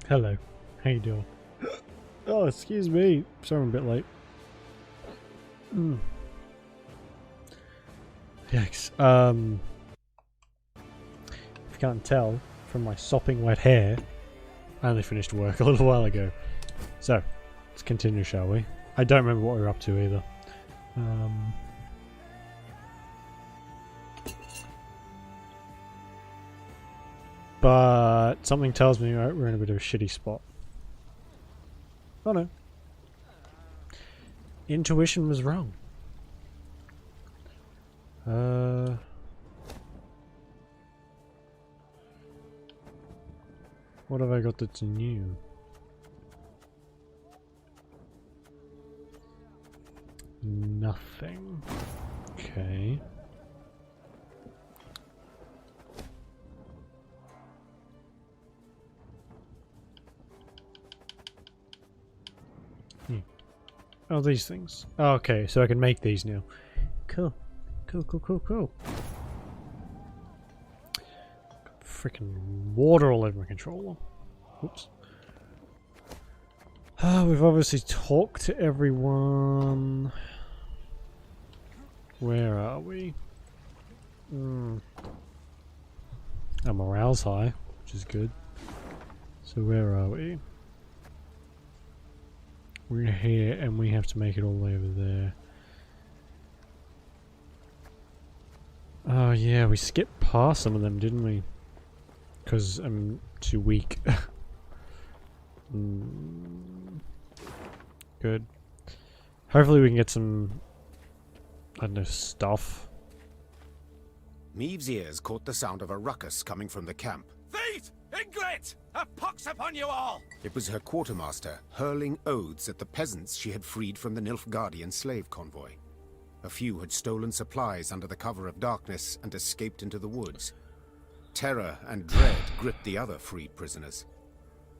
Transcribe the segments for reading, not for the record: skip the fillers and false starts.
Hello. How you doing? Oh, excuse me. Sorry I'm a bit late. Yikes. If you can't tell from my sopping wet hair, I only finished work a little while ago. So, let's continue, shall we? I don't remember what we were up to either. But something tells me we're in a bit of a shitty spot. Oh no. Intuition was wrong. What have I got that's new? Nothing. Okay. Oh, these things. Oh, okay, so I can make these now. Cool. Cool. Freaking water all over my controller. Oops. We've obviously talked to everyone. Where are we? Our morale's high, which is good. So where are we? We're here and we have to make it all the way over there. Oh yeah, we skipped past some of them, didn't we? Because I'm too weak. Good. Hopefully we can get some, I don't know, stuff. Meave's ears caught the sound of a ruckus coming from the camp. Thieves! Ingrid! A pox upon you all! It was her quartermaster hurling oaths at the peasants she had freed from the Nilfgaardian slave convoy. A few had stolen supplies under the cover of darkness and escaped into the woods. Terror and dread gripped the other freed prisoners.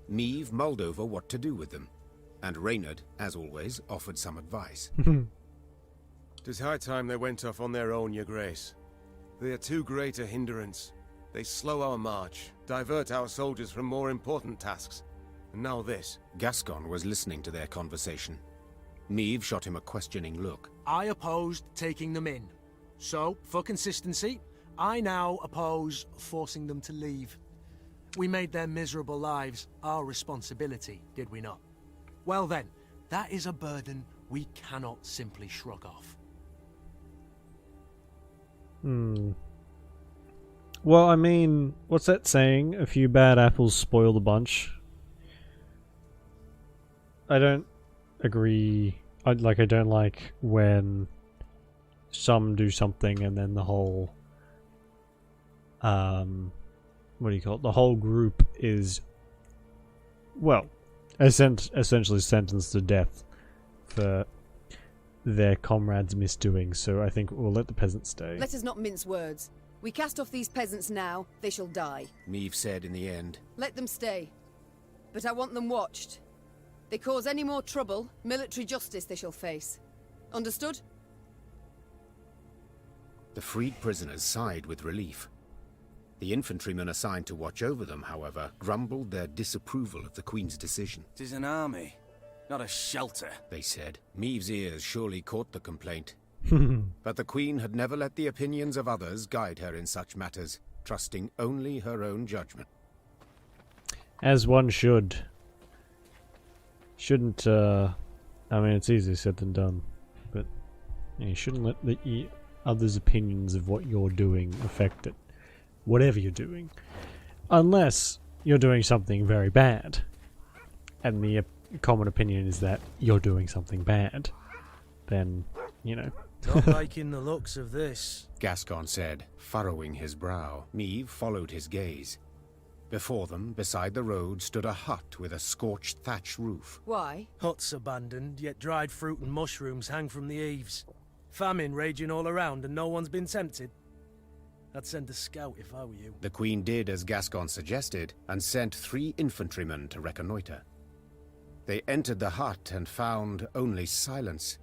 Meave mulled over what to do with them, and Reynard, as always, offered some advice. 'Tis high time they went off on their own, your grace. They are too great a hindrance. They slow our march, divert our soldiers from more important tasks. And now this. Gascon was listening to their conversation. Meave shot him a questioning look. I opposed taking them in. So, for consistency, I now oppose forcing them to leave. We made their miserable lives our responsibility, did we not? Well then, that is a burden we cannot simply shrug off. Well, I mean, what's that saying? A few bad apples spoil the bunch. I don't agree. I don't like when some do something and then the whole what do you call it? The whole group is, well, essentially sentenced to death for their comrades' misdoing. So I think we'll let the peasants stay. Let us not mince words. We cast off these peasants now, they shall die. Meave said in the end. Let them stay. But I want them watched. They cause any more trouble, military justice they shall face. Understood? The freed prisoners sighed with relief. The infantrymen assigned to watch over them, however, grumbled their disapproval of the Queen's decision. 'Tis an army, not a shelter, they said. Meave's ears surely caught the complaint. But the Queen had never let the opinions of others guide her in such matters, trusting only her own judgment. As one should. Shouldn't, I mean, it's easier said than done, but you shouldn't let the others' opinions of what you're doing affect it. Whatever you're doing. Unless you're doing something very bad. And the common opinion is that you're doing something bad. Then, you know. Not liking the looks of this, Gascon said, furrowing his brow. Meave followed his gaze. Before them, beside the road, stood a hut with a scorched thatch roof. Why? Huts abandoned, yet dried fruit and mushrooms hang from the eaves. Famine raging all around and no one's been tempted. I'd send a scout if I were you. The Queen did as Gascon suggested, and sent 3 infantrymen to reconnoiter. They entered the hut and found only silence,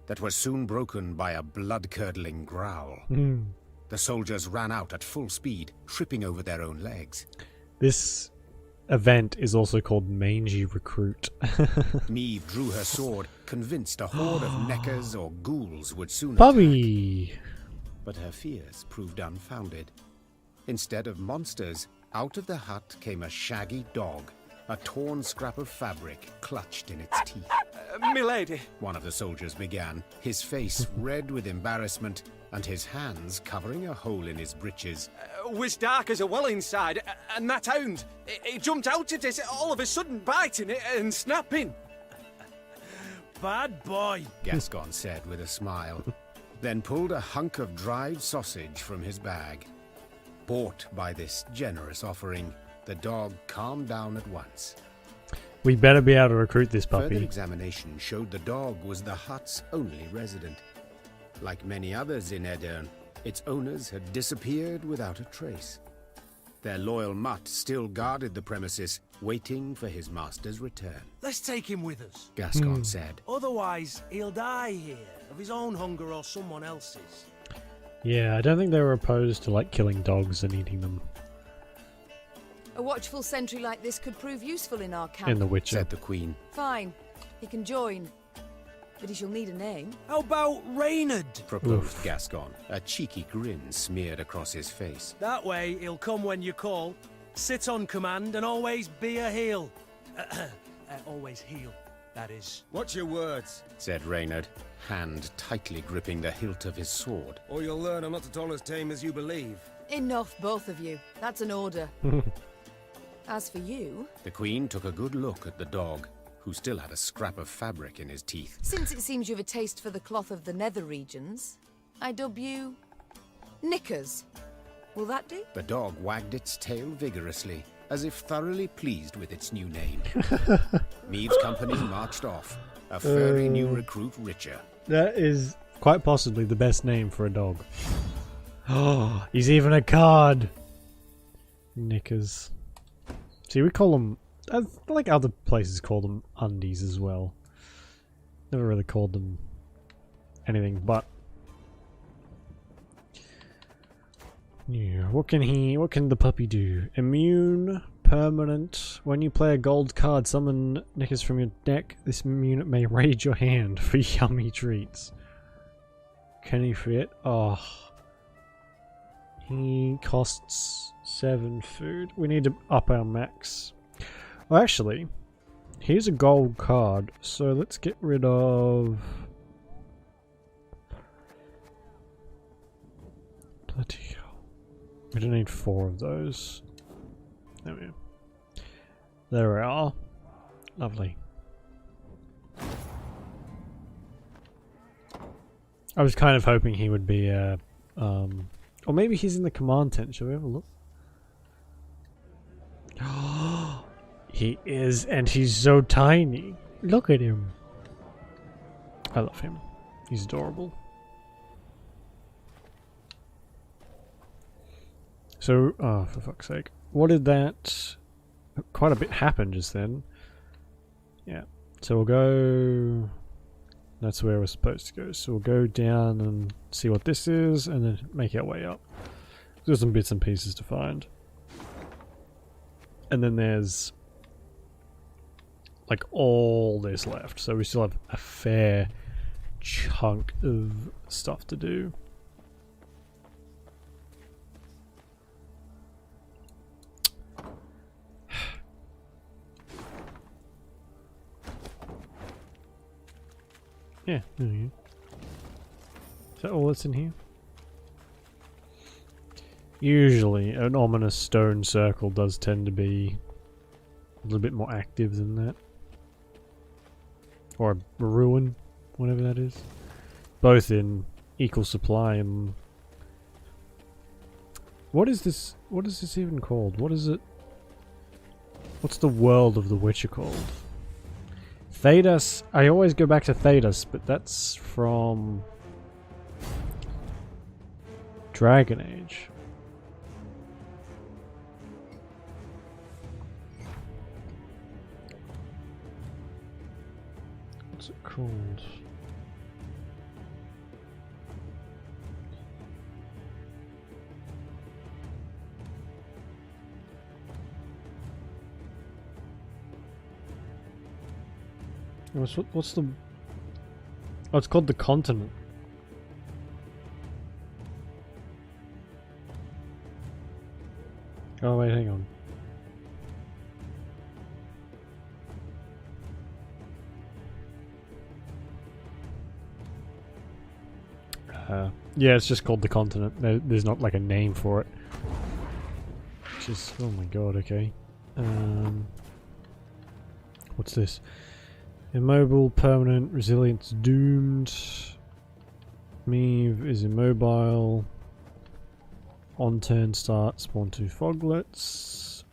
that was soon broken by a blood-curdling growl. The soldiers ran out at full speed, tripping over their own legs. This event is also called Mangy Recruit. Neve drew her sword, convinced a horde of neckers or ghouls would soon attack. Puppy! But her fears proved unfounded. Instead of monsters, out of the hut came a shaggy dog, a torn scrap of fabric clutched in its teeth. Milady. One of the soldiers began, his face red with embarrassment and his hands covering a hole in his breeches. Was dark as a well inside, and that hound, it jumped out at us all of a sudden, biting it and snapping. Bad boy. Gascon said with a smile, then pulled a hunk of dried sausage from his bag. Bought by this generous offering, the dog calmed down at once. We better be able to recruit this Further puppy. examination showed the dog was the hut's only resident. Like many others in Edern, its owners had disappeared without a trace. Their loyal mutt still guarded the premises, waiting for his master's return. Let's take him with us. Gascon said. Otherwise, he'll die here, of his own hunger or someone else's. Yeah, I don't think they were opposed to like killing dogs and eating them A watchful sentry like this could prove useful in our camp. in The Witcher. Said the queen. Fine. He can join. But he shall need a name. How about Reynard? Proposed Gascon, a cheeky grin smeared across his face. That way, he'll come when you call, sit on command, and always be a heel. Always heel, that is. Watch your words, Said Reynard, hand tightly gripping the hilt of his sword. or you'll learn I'm not at all as tame as you believe. Enough, both of you. That's an order. As for you, The queen took a good look at the dog, who still had a scrap of fabric in his teeth. since it seems you've a taste for the cloth of the nether regions, I dub you... Knickers. Will that do? The dog wagged its tail vigorously, as if thoroughly pleased with its new name. Meade's company marched off, a furry new recruit richer. That is quite possibly the best name for a dog. Oh, he's even a card! Knickers. See, we call them... I like other places call them undies as well. Never really called them anything but. Yeah, what can the puppy do? Immune, permanent. When you play a gold card, summon Knickers from your deck. This unit may raid your hand for yummy treats. Can he fit? Oh. He costs 7 food. We need to up our max. Well, actually, here's a gold card, so let's get rid of... Bloody hell. We don't need 4 of those. There we go. There we are. Lovely. I was kind of hoping he would be or maybe he's in the command tent. Shall we have a look? He is, and he's so tiny. Look at him. I love him. He's adorable. So, oh, for fuck's sake. What did that... Quite a bit happened just then. Yeah. So we'll go... That's where we're supposed to go. So we'll go down and see what this is, and then make our way up. There's some bits and pieces to find. And then there's... like all this left, so we still have a fair chunk of stuff to do. Yeah, there we go. Is that all that's in here? Usually an ominous stone circle does tend to be a little bit more active than that. Or a ruin, whatever that is. Both in equal supply and... What is this even called? What is it? What's the world of the Witcher called? Thedas. I always go back to Thedas, but that's from... Dragon Age. What's it called? What's the... Oh, it's called the continent. Oh wait, hang on. Yeah, it's just called the continent. There's not like a name for it. Which is... Oh my god, okay. What's this? Immobile, permanent, resilience, doomed. Meve is immobile. On turn start, spawn 2 foglets.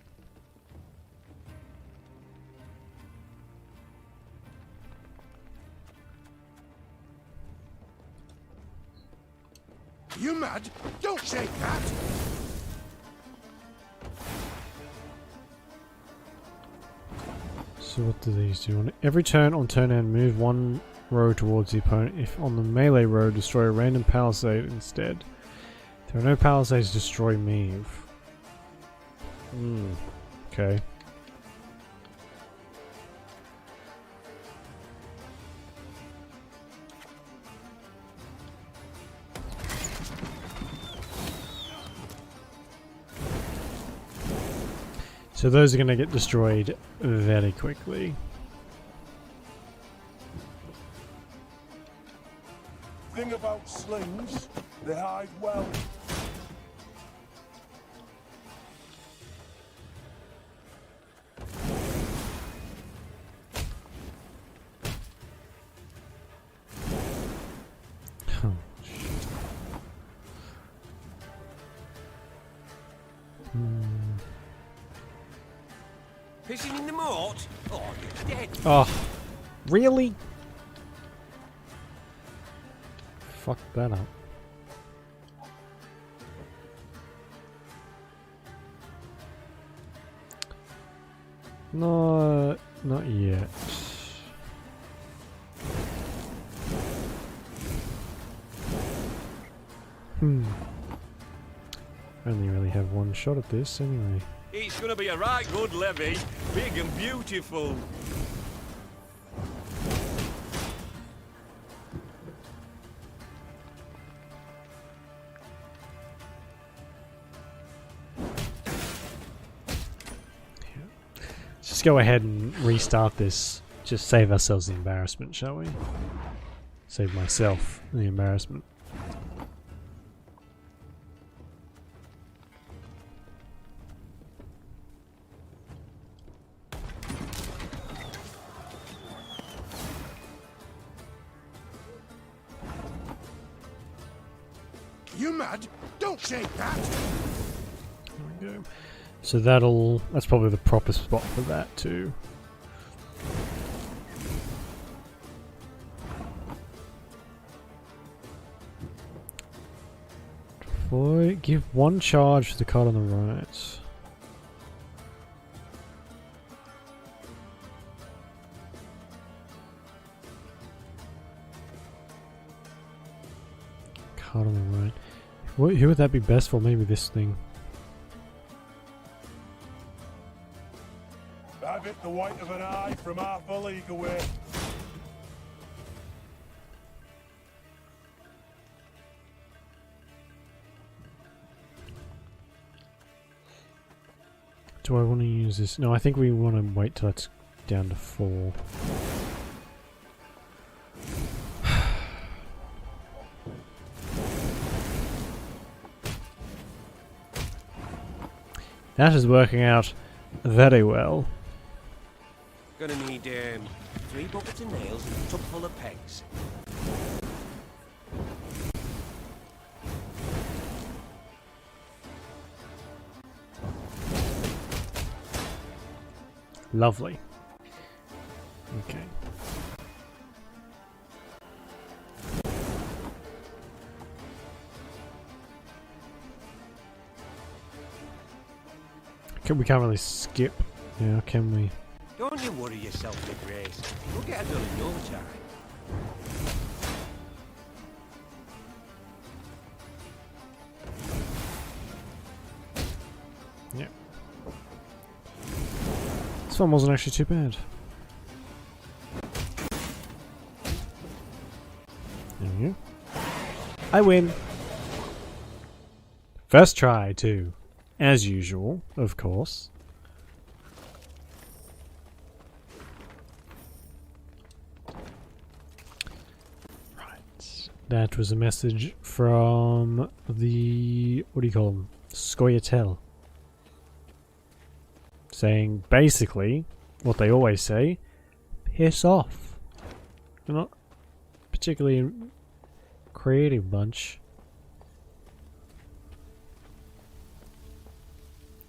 You mad? Don't shake that! So what do these do? On every turn on turn end, move 1 row towards the opponent. If on the melee row, destroy a random palisade instead. If there are no palisades, destroy Meve. Okay. So those are going to get destroyed very quickly. Thing about slings, they hide well. Oh, shit. Pissing in the moat? Oh, you're dead. Oh, really? Fuck that up. No, not yet. Only really have one shot at this anyway. It's gonna be a right good levy. Big and beautiful. Let's just go ahead and restart this. Just save ourselves the embarrassment, shall we? Save myself the embarrassment. You mad? Don't shake that! There we go. So that's probably the proper spot for that too. Boy, give 1 charge to the card on the right. Card on the right. Who would that be best for? Maybe this thing. I've hit the white of an eye from half a league away. Do I want to use this? No, I think we want to wait till it's down to 4. That is working out very well. Gonna need 3 buckets of nails and a tub full of pegs. Lovely. Okay. We can't really skip. Yeah, can we? Don't you worry yourself, Big Grace. We'll get it done in no time. Yeah. This one wasn't actually too bad. you. I win. First try, too. As usual, of course. Right. That was a message from the... what do you call them? Scoia'tael. Saying, basically, what they always say, piss off. They're not particularly a creative bunch.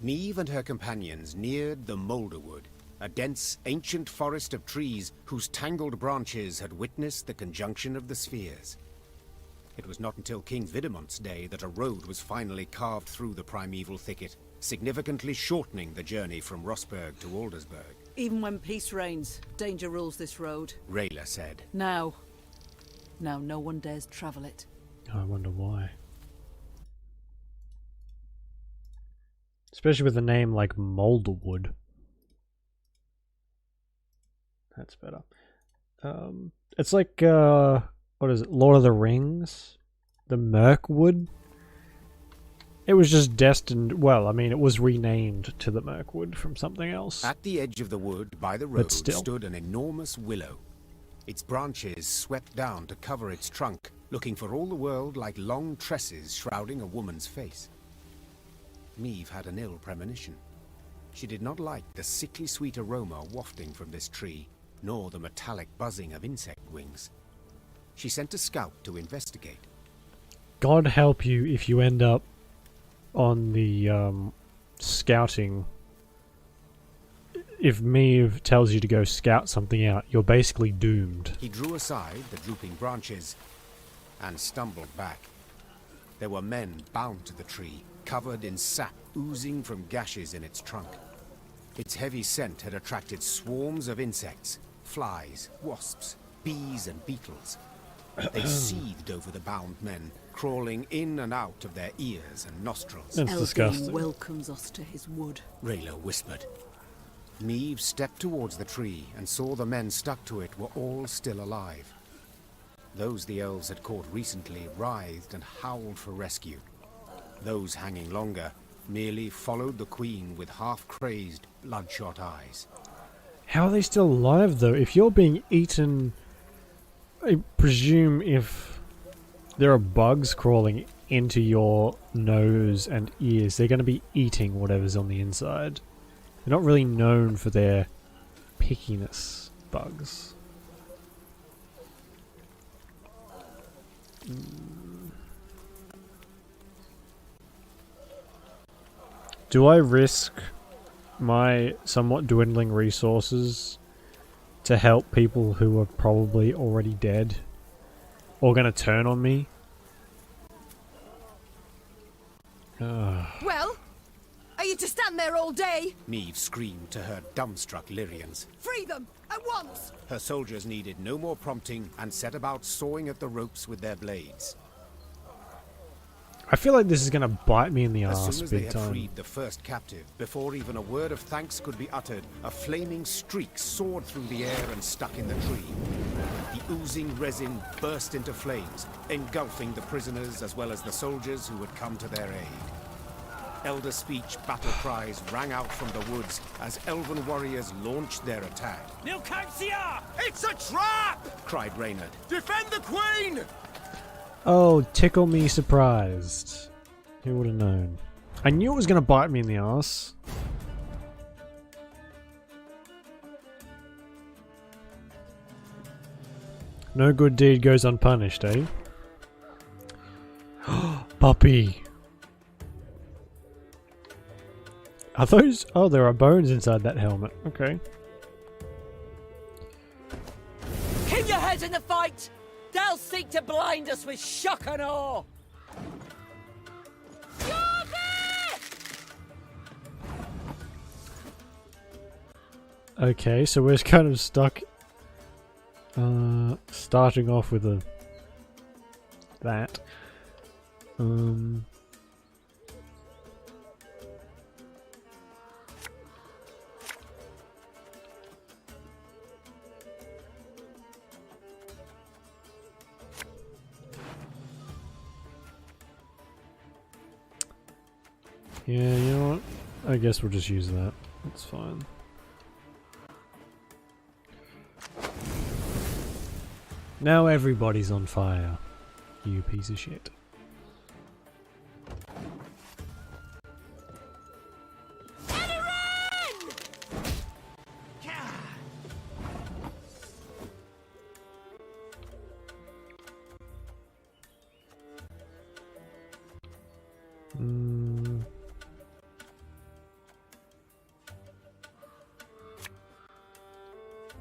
Niamh and her companions neared the Moulderwood, a dense, ancient forest of trees whose tangled branches had witnessed the conjunction of the spheres. It was not until King Vidamont's day that a road was finally carved through the primeval thicket, significantly shortening the journey from Rossburg to Aldersburg. Even when peace reigns, danger rules this road. Rayla said. Now no one dares travel it. I wonder why. Especially with a name like Moulderwood. That's better. It's like, what is it? Lord of the Rings? The Mirkwood? It was just destined, well, I mean, it was renamed to the Mirkwood from something else. At the edge of the wood, by the road, still. stood an enormous willow. Its branches swept down to cover its trunk, looking for all the world like long tresses shrouding a woman's face. Niamh had an ill premonition. She did not like the sickly sweet aroma wafting from this tree, nor the metallic buzzing of insect wings. She sent a scout to investigate. God help you if you end up on the scouting. If Niamh tells you to go scout something out, you're basically doomed. He drew aside the drooping branches and stumbled back. There were men bound to the tree, covered in sap oozing from gashes in its trunk. Its heavy scent had attracted swarms of insects, flies, wasps, bees and beetles. They seethed over the bound men, crawling in and out of their ears and nostrils. That's disgusting. Welcomes us to his wood. Rayla whispered. Niamh stepped towards the tree and saw the men stuck to it were all still alive. Those the elves had caught recently writhed and howled for rescue. Those hanging longer merely followed the queen with half-crazed, bloodshot eyes. How are they still alive, though? If you're being eaten... I presume if there are bugs crawling into your nose and ears, they're going to be eating whatever's on the inside. They're not really known for their pickiness, bugs. Do I risk my somewhat dwindling resources to help people who are probably already dead or going to turn on me? Well, are you to stand there all day? Niamh screamed to her dumbstruck Lyrians. Free them, at once! Her soldiers needed no more prompting and set about sawing at the ropes with their blades. I feel like this is going to bite me in the As ass soon as they big had time. freed the first captive, before even a word of thanks could be uttered, a flaming streak soared through the air and stuck in the tree. The oozing resin burst into flames, engulfing the prisoners as well as the soldiers who had come to their aid. Elder speech battle cries rang out from the woods as elven warriors launched their attack. It's a trap! Cried Reynard. Defend the queen! Oh, tickle me surprised. Who would have known? I knew it was going to bite me in the ass. No good deed goes unpunished, eh? Puppy. Are those... Oh, there are bones inside that helmet. Okay. Keep your heads in the fight! They'll seek to blind us with shock and awe! Okay, so we're kind of stuck... starting off with a... that. Yeah, you know what? I guess we'll just use that. That's fine. Now everybody's on fire. You piece of shit.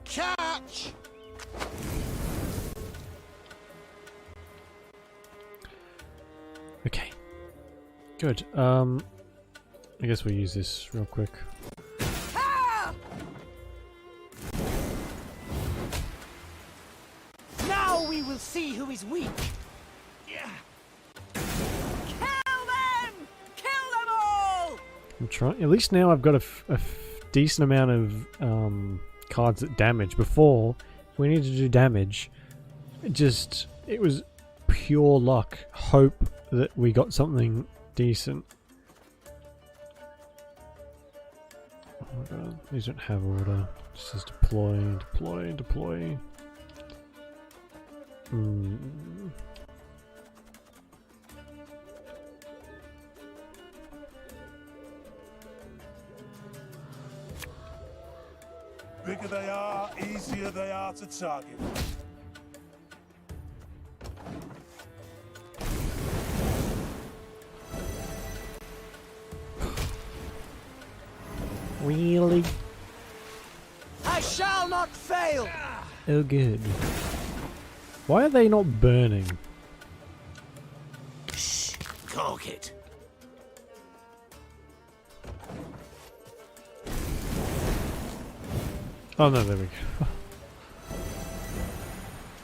Catch! Okay. Good. I guess we'll use this real quick. Now we will see who is weak. Kill them! Kill them all! I'm trying. At least now I've got a decent amount of cards that damage. Before, if we needed to do damage, it was pure luck. Hope that we got something decent. Oh my god, these don't have order. It says deploy, deploy, deploy. Bigger they are, easier they are to target. Really? I shall not fail! Oh good. Why are they not burning? Shh! Cork it! Oh no, there we go.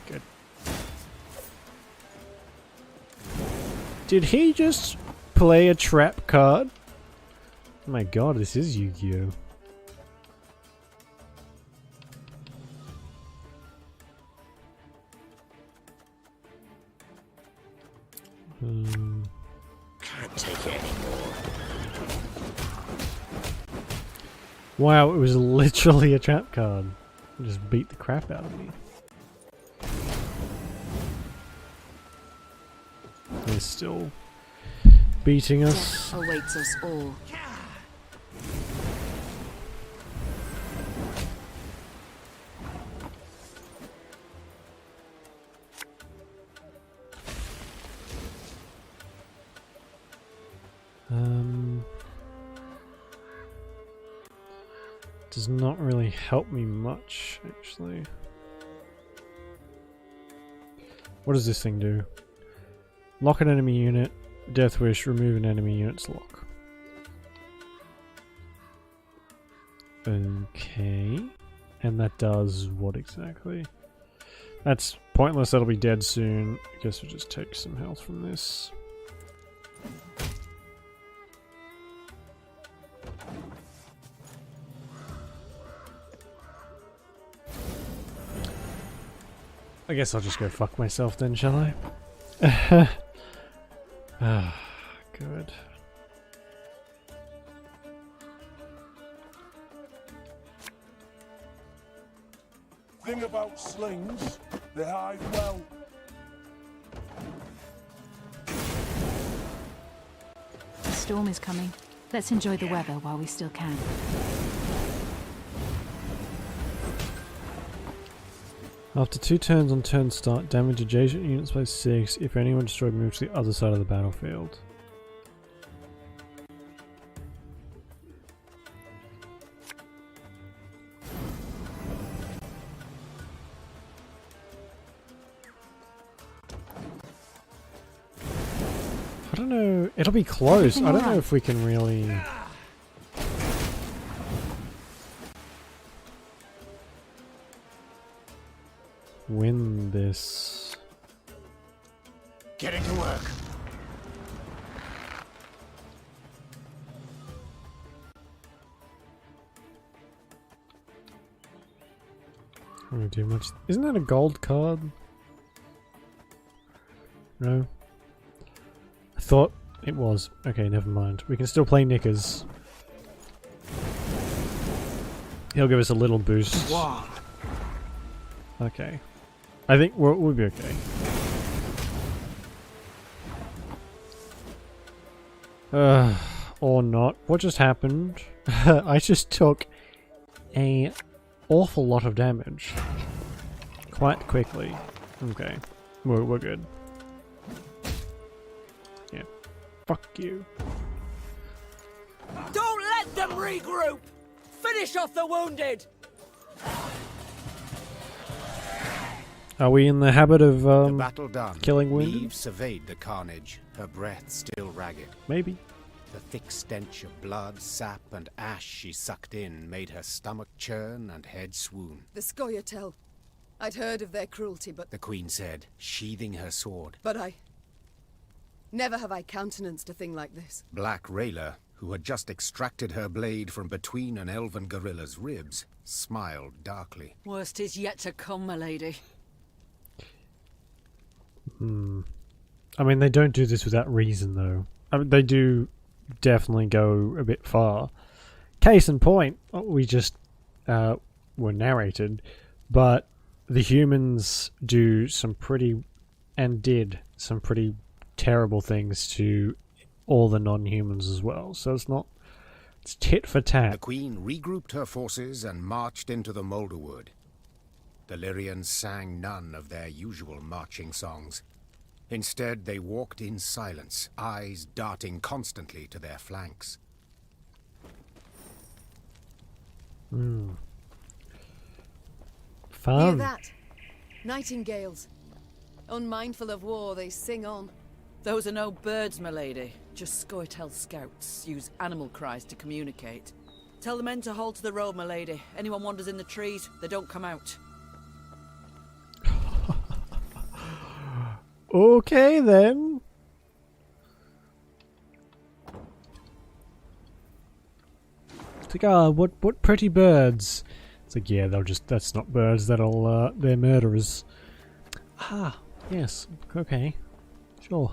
Good. Did he just play a trap card? Oh my god, this is Yu-Gi-Oh! Can't take it anymore. Wow, it was literally a trap card. It just beat the crap out of me. They're still beating us. Death awaits us all. Does not really help me much, actually. What does this thing do? Lock an enemy unit. Death Wish, remove an enemy unit's lock. Okay. And that does what exactly? That's pointless, that'll be dead soon. I guess we'll just take some health from this. I guess I'll just go fuck myself then, shall I? Ah, good. Thing about slings, they hide well. The storm is coming. Let's enjoy the weather while we still can. After 2 turns on turn start, damage adjacent units by 6 if anyone destroyed moves to the other side of the battlefield. I don't know, it'll be close. I don't know if we can really... win this. Getting to work. I don't do much. Isn't that a gold card? No. I thought It was. Okay, never mind. We can still play Knickers. He'll give us a little boost. Wow. Okay. I think we'll be okay. Or not. What just happened? I just took a awful lot of damage. Quite quickly. Okay. We're good. Yeah. Fuck you. Don't let them regroup! Finish off the wounded! Are we in the habit of The battle done, killing wounded? Eve surveyed the carnage, her breath still ragged. Maybe. The thick stench of blood, sap, and ash she sucked in made her stomach churn and head swoon. The Scoia'tael. I'd heard of their cruelty, but... The queen said, sheathing her sword. But I... Never have I countenanced a thing like this. Black Rayla, who had just extracted her blade from between an elven gorilla's ribs, smiled darkly. Worst is yet to come, my lady. I mean, they don't do this without reason, though. I mean, they do definitely go a bit far. Case in point, we just were narrated, but the humans do some pretty, and did some pretty terrible things to all the non-humans as well. So it's not, it's tit for tat. The queen regrouped her forces and marched into the Moulderwood. The Lyrians sang none of their usual marching songs. Instead, they walked in silence, eyes darting constantly to their flanks. Hear Fun. that? Nightingales. Unmindful of war, they sing on. Those are no birds, my lady. Just Scoia'tael scouts use animal cries to communicate. Tell the men to hold to the road, my lady. Anyone wanders in the trees, they don't come out. Okay then. It's like, what pretty birds. It's like, yeah, that's not birds, they're murderers. Ah, yes, okay. Sure.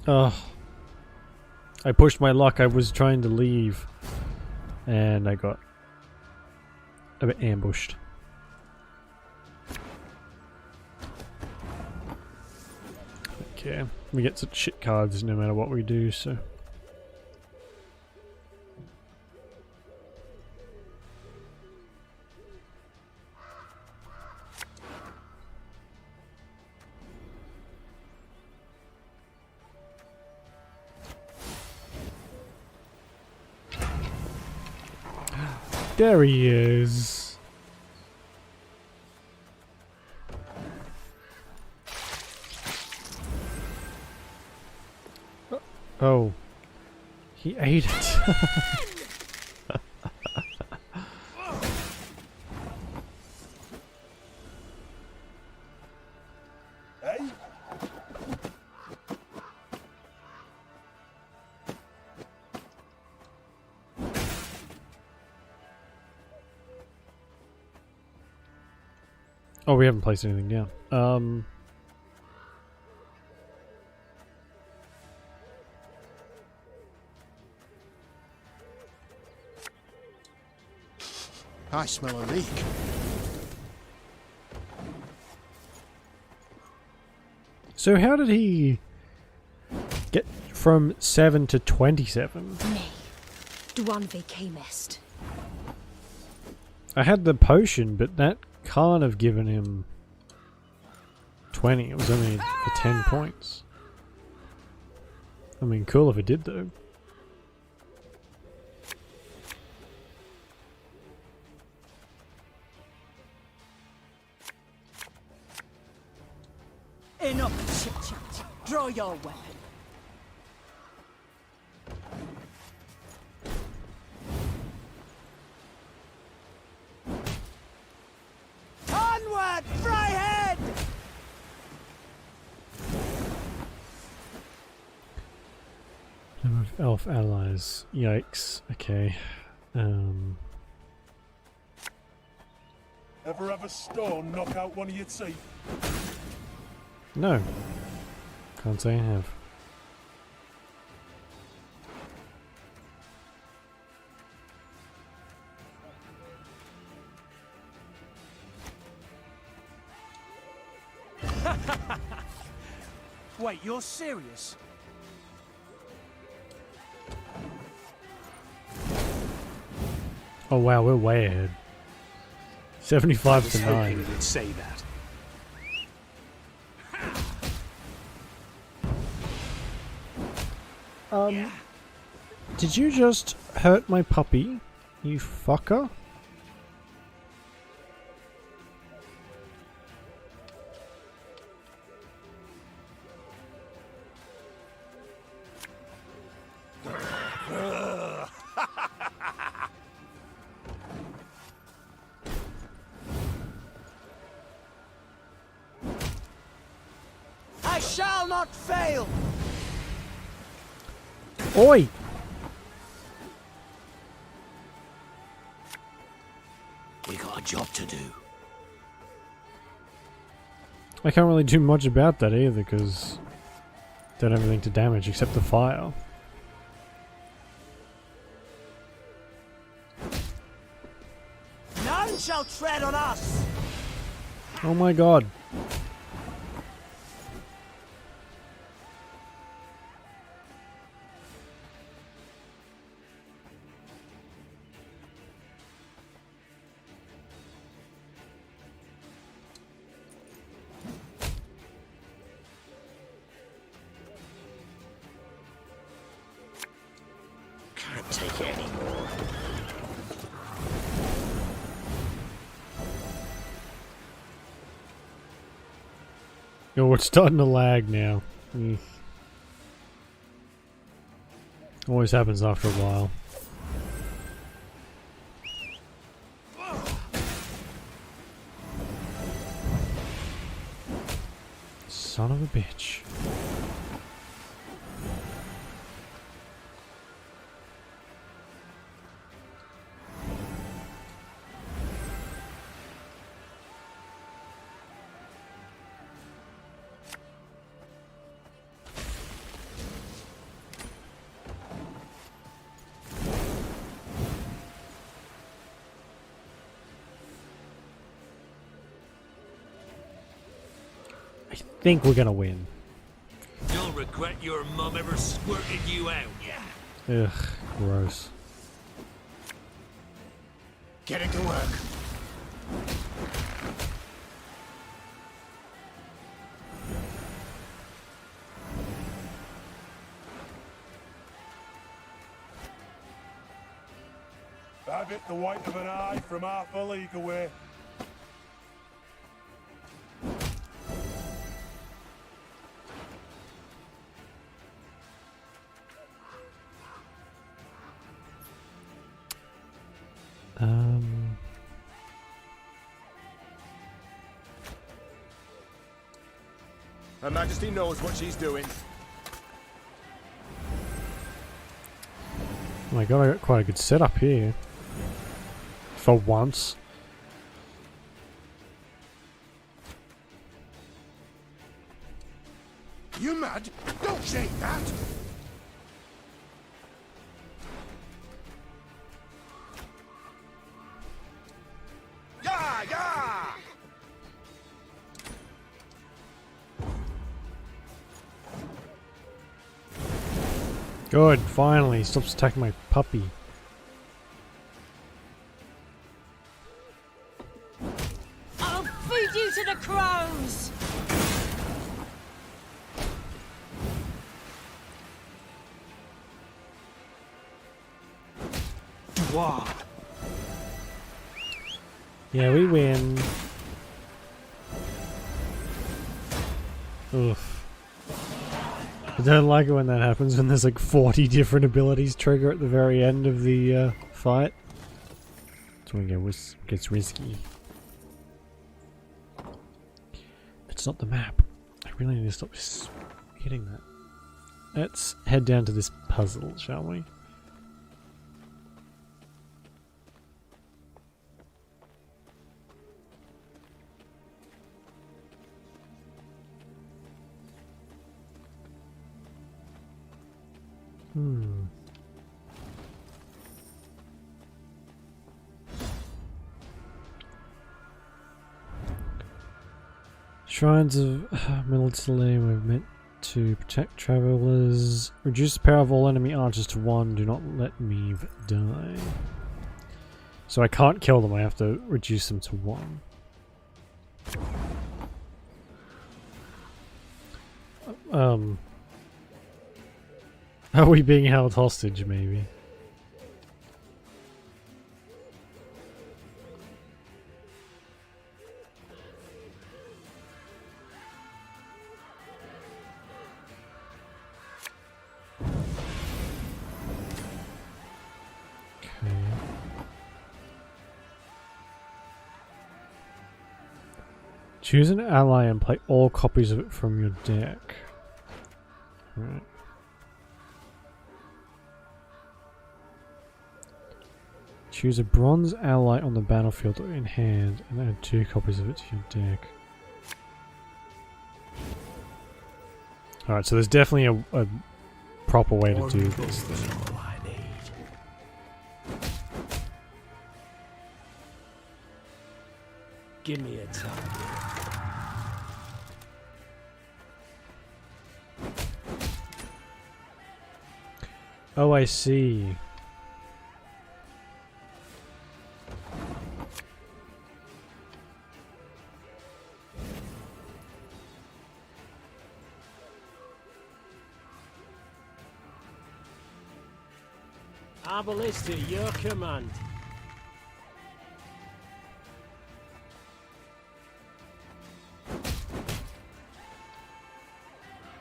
Oh. I pushed my luck. I was trying to leave, and I got a bit ambushed. Okay, we get such shit cards no matter what we do, so... There he is. Oh. He ate it. Oh, we haven't placed anything down. I smell a leak. So how did he get from 7 to 27? Nay, Dwanvi Camest. I had the potion, but that can't have given him 20. It was only for 10 points. I mean, cool if it did, though. Enough chit-chat. Draw your weapon. Onward, Fryhead! Number of elf allies. Yikes. Okay. Ever have a stone knock out one of your teeth? No. Can't say I have. Wait, you're serious? Oh wow, we're way ahead. 75 to 9. You'd say that. Did you just hurt my puppy, you fucker? I shall not fail! Oi! We got a job to do. I can't really do much about that either, because don't have anything to damage except the fire. None shall tread on us! Oh my god. Can't take it anymore. Oh, it's starting to lag now. Always happens after a while. Son of a bitch. I think we're gonna win. You'll regret your mum ever squirted you out. Ugh, gross. Get it to work. Have it the white of an eye from half a league away. Her Majesty knows what she's doing. Oh my god, I got quite a good setup here. For once. You mad? Don't shake that! Yeah, yeah! Good, finally, stops attacking my puppy. I'll feed you to the crows! Wow. Yeah, we win. Oof. I don't like it when that happens, when there's like 40 different abilities trigger at the very end of the fight. That's when it gets risky. It's not the map. I really need to stop hitting that. Let's head down to this puzzle, shall we? Shrines of military were meant to protect travelers. Reduce the power of all enemy archers to 1. Do not let me die. So I can't kill them, I have to reduce them to 1. Are we being held hostage, maybe? Choose an ally and play all copies of it from your deck. Right. Choose a bronze ally on the battlefield or in hand and add 2 copies of it to your deck. Alright, so there's definitely a proper way to do this thing. Give me a target. Oh, I see. Our ballista, your command.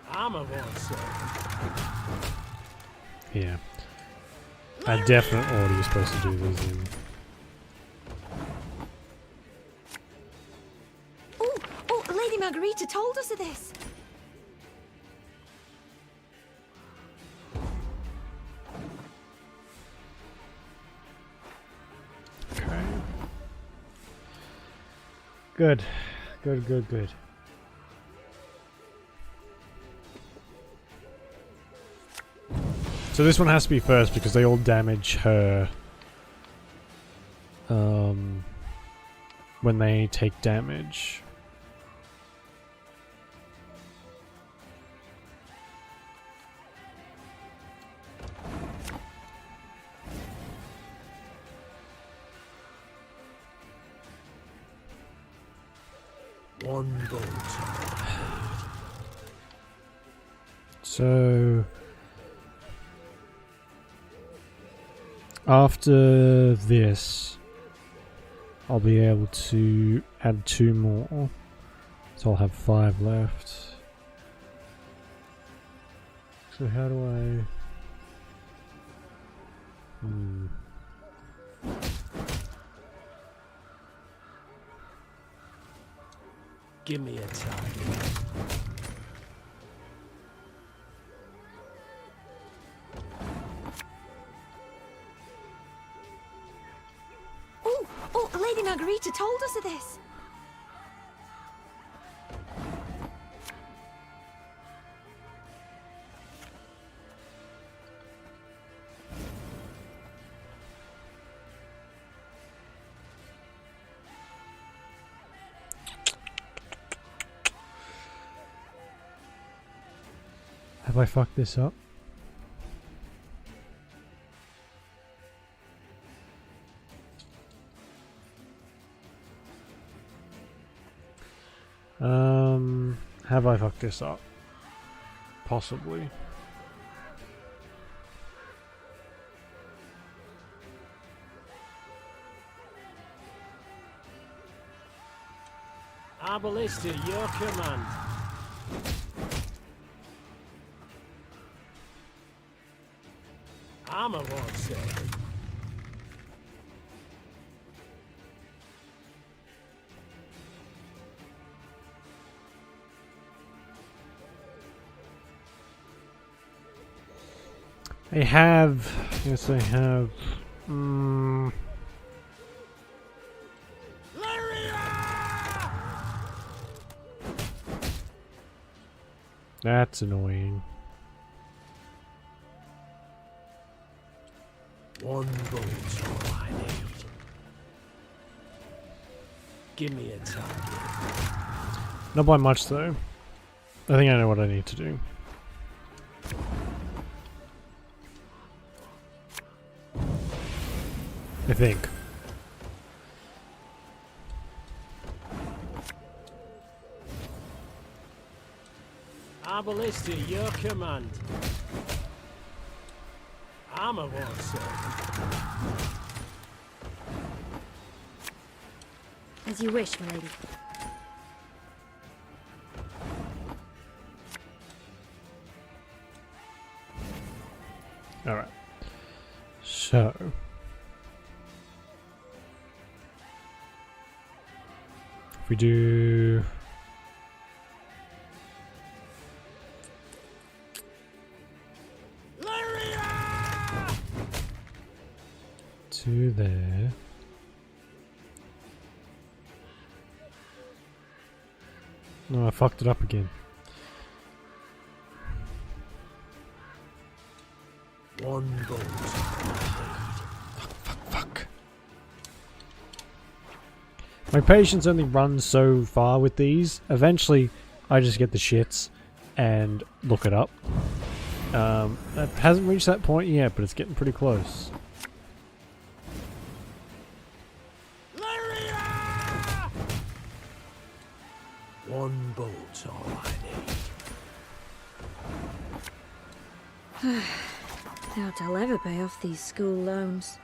Armor won't serve. Yeah. A definite order you're supposed to do these in. Oh, Lady Margarita told us of this. Okay. Good. Good. So this one has to be first because they all damage her when they take damage. One bolt. So after this, I'll be able to add 2 more, so I'll have 5 left. So how do I... Give me a target. Oh, Lady Margarita told us of this. Have I fucked this up? Have I fucked this up? Possibly. Our ballista, your command. Armor won't save. I have. Yes, I have. That's annoying. One bolt's all I need. Give me a target. Not by much though. I think I know what I need to do. I think. Our ballista, your command. Armor won't serve. As you wish, milady. Alright. So. If we do. To there. No, I fucked it up again. One bolt. Fuck. My patience only runs so far with these. Eventually, I just get the shits and look it up. It hasn't reached that point yet, but it's getting pretty close. One bolt's all I need. Doubt I'll ever pay off these school loans.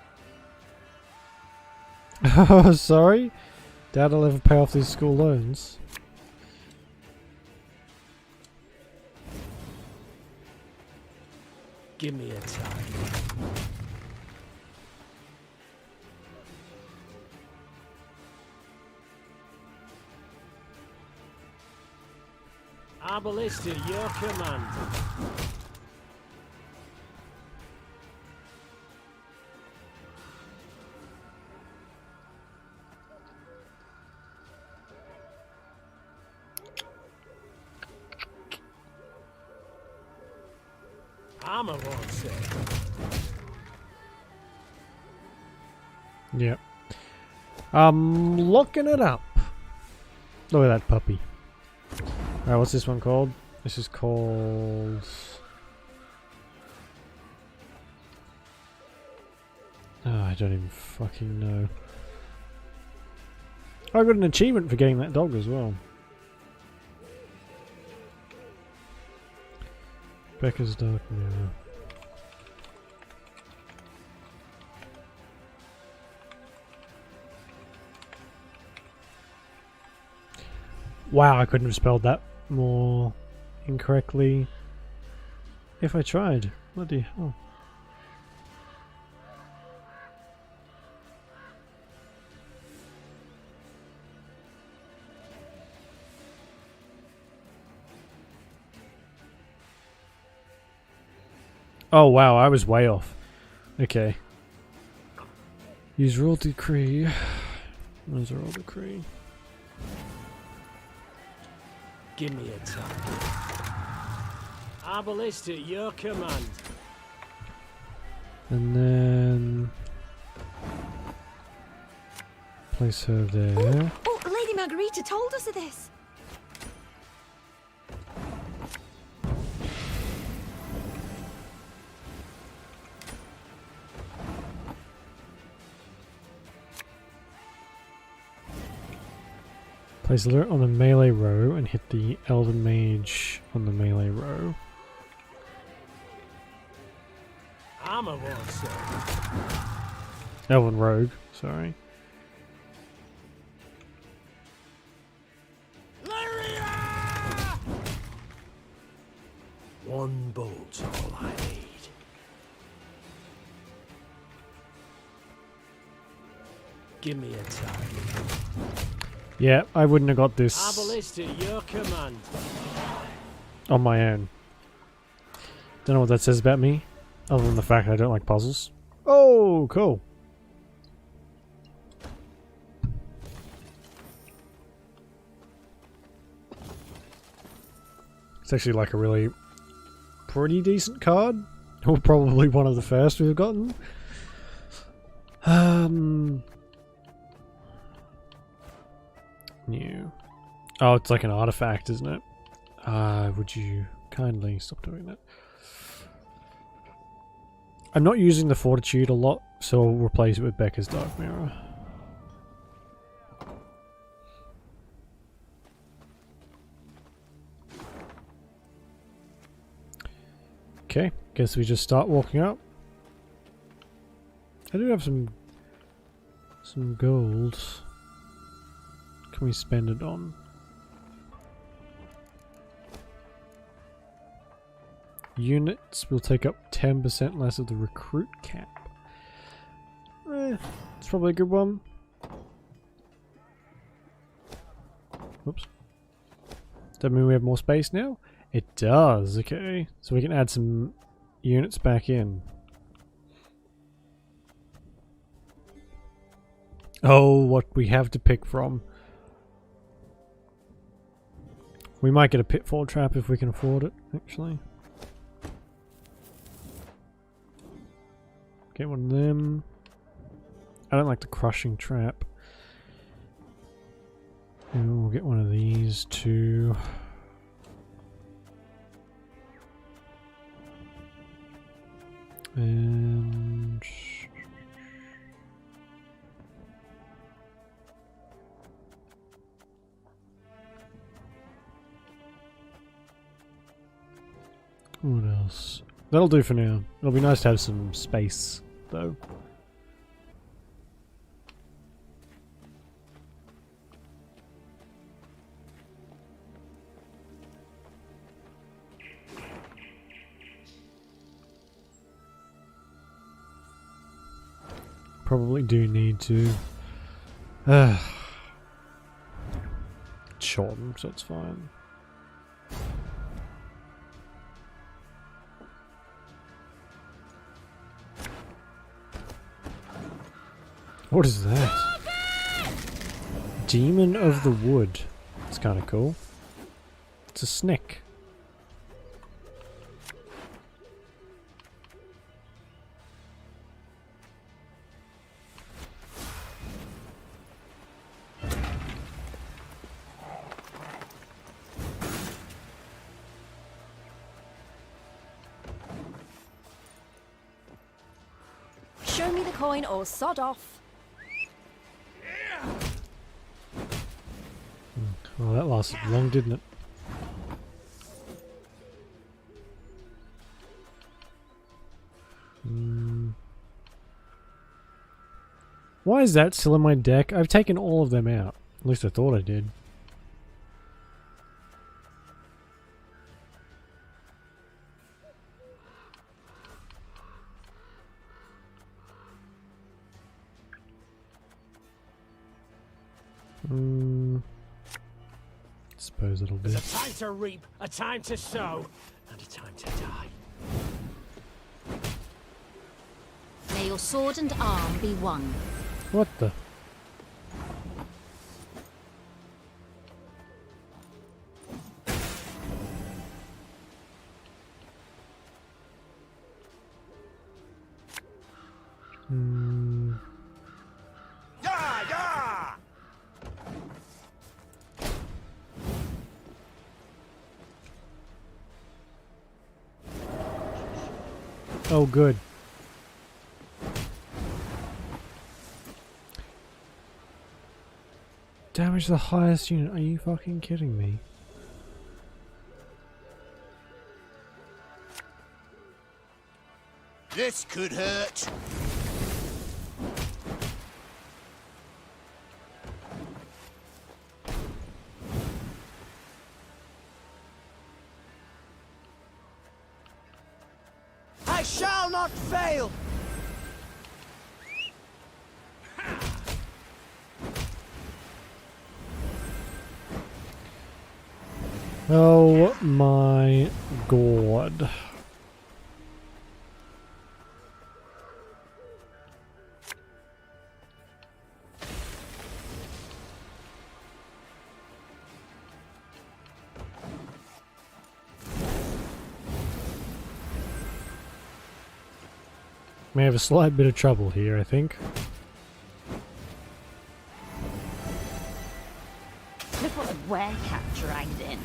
Oh, sorry? Dad will ever pay off these school loans. Give me a target. Our ballista, your command. Armor won't save. Yep. I'm looking it up. Look at that puppy. Alright, what's this one called? This is called... Oh, I don't even fucking know. I got an achievement for getting that dog as well. Becca's Dark Mirror. Wow, I couldn't have spelled that more incorrectly if I tried. Bloody hell. Oh wow, I was way off. Okay. Use rule decree. Where's rule decree? Give me a target. Our ballista, your command. And then place her there. Oh, Lady Margarita told us of this. Place alert on the melee row and hit the Elven Mage on the melee row. Armor won't save. Elven Rogue, sorry. One bolt's all I need. Give me a target. Yeah, I wouldn't have got Our this ballista, your command. on my own. Don't know what that says about me, other than the fact I don't like puzzles. Oh, cool. It's actually like a really pretty decent card. Or probably one of the first we've gotten. New. Oh, it's like an artifact, isn't it? Would you kindly stop doing that? I'm not using the Fortitude a lot, so I'll replace it with Becca's Dark Mirror. Okay, guess we just start walking up. I do have some gold. Can we spend it on? Units will take up 10% less of the recruit cap. It's probably a good one. Whoops. Does that mean we have more space now? It does, okay. So we can add some units back in. Oh, what we have to pick from. We might get a pitfall trap if we can afford it, actually. Get one of them. I don't like the crushing trap. And we'll get one of these too. And what else? That'll do for now. It'll be nice to have some space, though. Probably do need to shorten, so it's fine. What is that? Demon of the Wood. It's kind of cool. It's a snake. Show me the coin or sod off. Well, that lasted long, didn't it? Why is that still in my deck? I've taken all of them out. At least I thought I did. Suppose it'll be. There's a time to reap, a time to sow, and a time to die. May your sword and arm be one. What the? Oh, good. Damage the highest unit. Are you fucking kidding me? This could hurt. I shall not fail! Oh my god. May have a slight bit of trouble here, I think. Look what the werecat dragged in.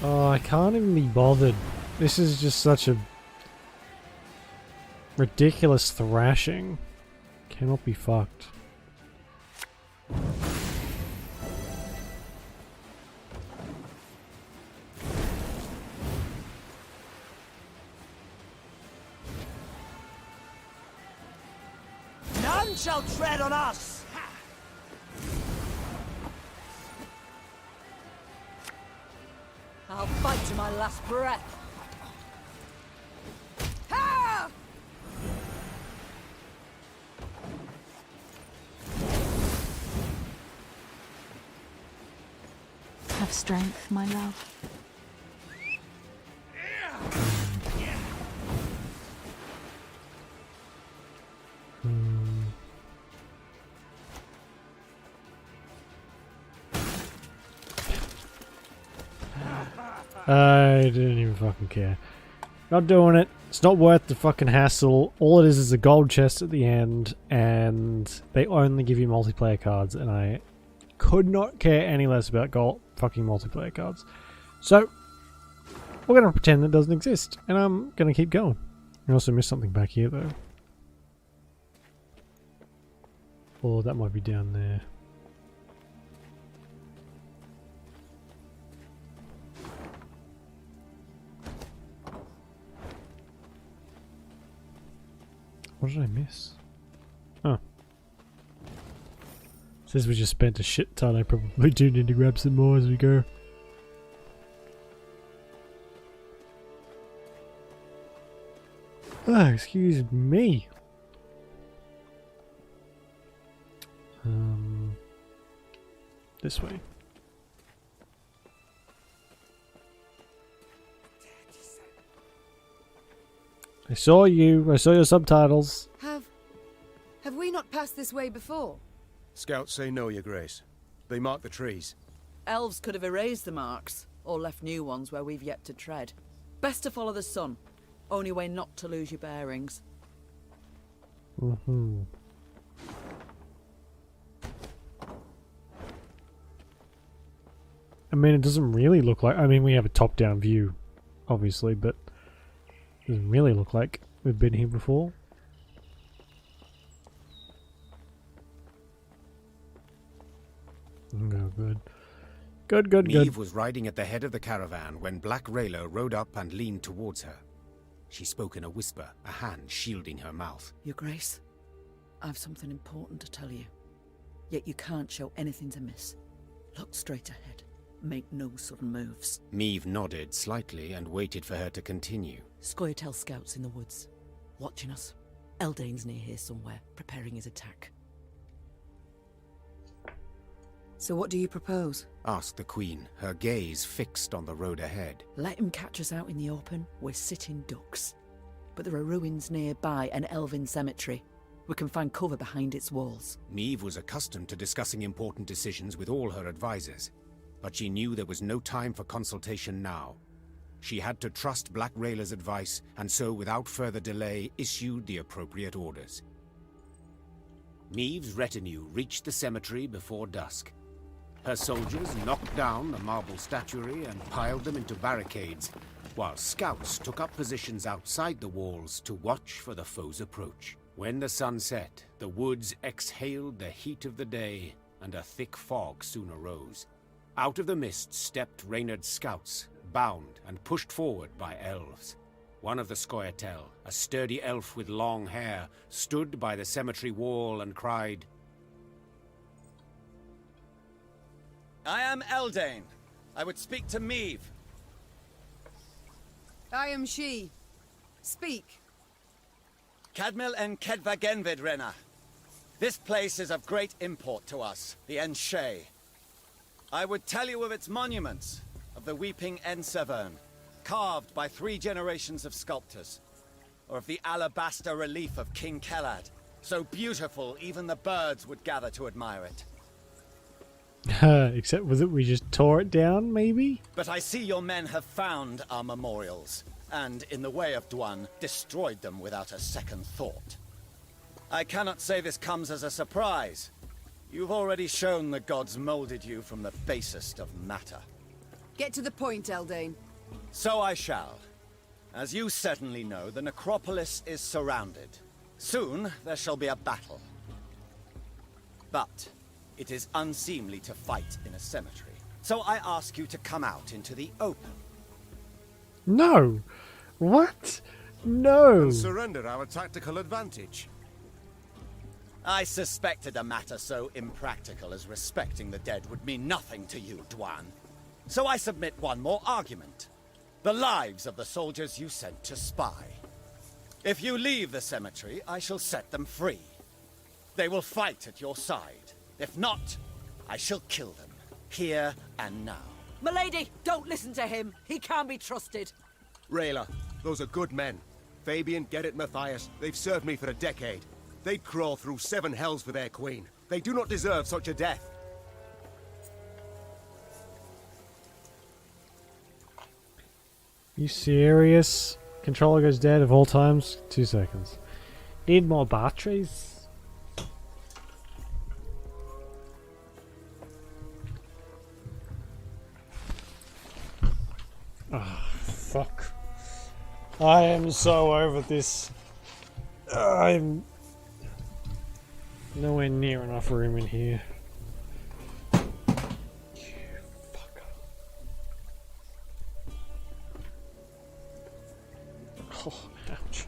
Oh, I can't even be bothered. This is just such a ridiculous thrashing. Cannot be fucked. None shall tread on us! I'll fight to my last breath. Ha! Have strength, my love. I didn't even fucking care. Not doing it. It's not worth the fucking hassle. All it is a gold chest at the end, and they only give you multiplayer cards, and I could not care any less about gold fucking multiplayer cards. So, we're gonna pretend that doesn't exist, and I'm gonna keep going. I also missed something back here, though. Oh, that might be down there. What did I miss? Oh. Says we just spent a shit ton. I probably do need to grab some more as we go. Ah, excuse me. This way. I saw you. I saw your subtitles. Have we not passed this way before? Scouts say no, Your Grace. They mark the trees. Elves could have erased the marks, or left new ones where we've yet to tread. Best to follow the sun. Only way not to lose your bearings. Mm-hmm. I mean, it doesn't really look like... I mean, we have a top-down view, obviously, but... It doesn't really look like we've been here before. Oh, good. Good, good, good. Neve was riding at the head of the caravan when Black Rayla rode up and leaned towards her. She spoke in a whisper, a hand shielding her mouth. Your Grace, I've something important to tell you. Yet you can't show anything to miss. Look straight ahead. Make no sudden moves. Neve nodded slightly and waited for her to continue. Scoia'tael scouts in the woods, watching us. Eldain's near here somewhere, preparing his attack. So what do you propose? Asked the Queen, her gaze fixed on the road ahead. Let him catch us out in the open. We're sitting ducks. But there are ruins nearby, an elven cemetery. We can find cover behind its walls. Neve was accustomed to discussing important decisions with all her advisors, but she knew there was no time for consultation now. She had to trust Black Rayla's advice, and so without further delay issued the appropriate orders. Neve's retinue reached the cemetery before dusk. Her soldiers knocked down the marble statuary and piled them into barricades, while scouts took up positions outside the walls to watch for the foe's approach. When the sun set, the woods exhaled the heat of the day, and a thick fog soon arose. Out of the mist stepped Reynard's scouts, bound and pushed forward by elves. One of the Scoia'tael, a sturdy elf with long hair, stood by the cemetery wall and cried, I am Eldain. I would speak to Meve. I am she. Speak. Cadmil en Kedvagenvid, Renna. This place is of great import to us, the Enshe. I would tell you of its monuments, of the weeping Ensevern, carved by 3 generations of sculptors, or of the alabaster relief of King Kellad, so beautiful even the birds would gather to admire it. Except was it we just tore it down, maybe? But I see your men have found our memorials, and in the way of Dwan, destroyed them without a second thought. I cannot say this comes as a surprise. You've already shown the gods molded you from the basest of matter. Get to the point, Eldane. So I shall. As you certainly know, the necropolis is surrounded. Soon, there shall be a battle. But it is unseemly to fight in a cemetery. So I ask you to come out into the open. No! What? No! And surrender our tactical advantage. I suspected a matter so impractical as respecting the dead would mean nothing to you, Dwan. So I submit one more argument. The lives of the soldiers you sent to spy. If you leave the cemetery, I shall set them free. They will fight at your side. If not, I shall kill them, here and now. Milady, don't listen to him. He can't be trusted. Rayla, those are good men. Fabian, Gerrit, Matthias, they've served me for a decade. They'd crawl through 7 hells for their queen. They do not deserve such a death. You serious? Controller goes dead of all times? 2 seconds. Need more batteries? Oh, fuck. I am so over this. I'm nowhere near enough room in here. Oh, ouch.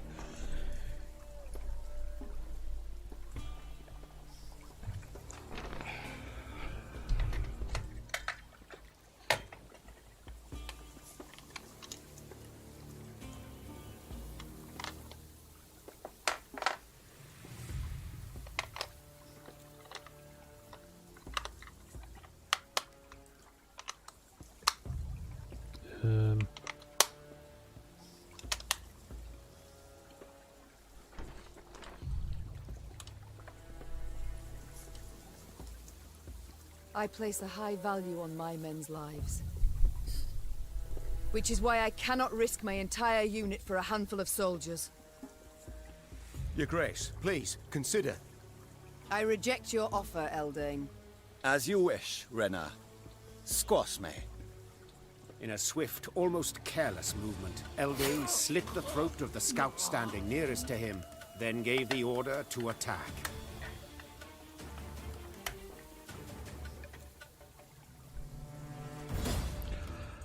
I place a high value on my men's lives. Which is why I cannot risk my entire unit for a handful of soldiers. Your Grace, please, consider. I reject your offer, Eldane. As you wish, Rena. Squash me. In a swift, almost careless movement, Eldane slit the throat of the scout standing nearest to him, then gave the order to attack.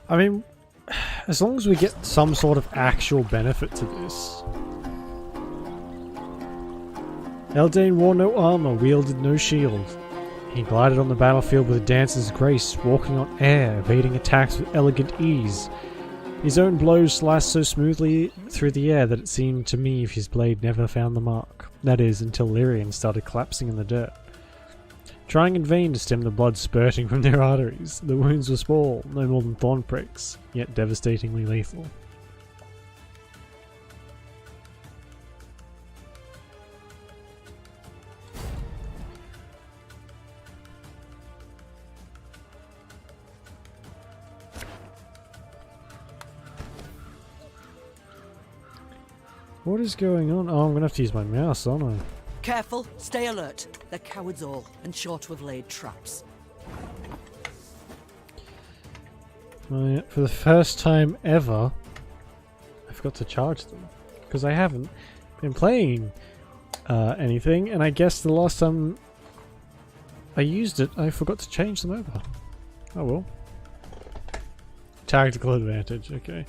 I mean, as long as we get some sort of actual benefit to this. Eldane wore no armor, wielded no shield. He glided on the battlefield with a dancer's grace, walking on air, evading attacks with elegant ease. His own blows sliced so smoothly through the air that it seemed to me his blade never found the mark. That is, until Lyrian started collapsing in the dirt. Trying in vain to stem the blood spurting from their arteries, the wounds were small, no more than thorn pricks, yet devastatingly lethal. What is going on? Oh, I'm gonna have to use my mouse, aren't I? Careful, stay alert. They're cowards all, and sure to have laid traps. For the first time ever, I forgot to charge them. Because I haven't been playing anything, and I guess the last time I used it, I forgot to change them over. Oh well. Tactical advantage, okay.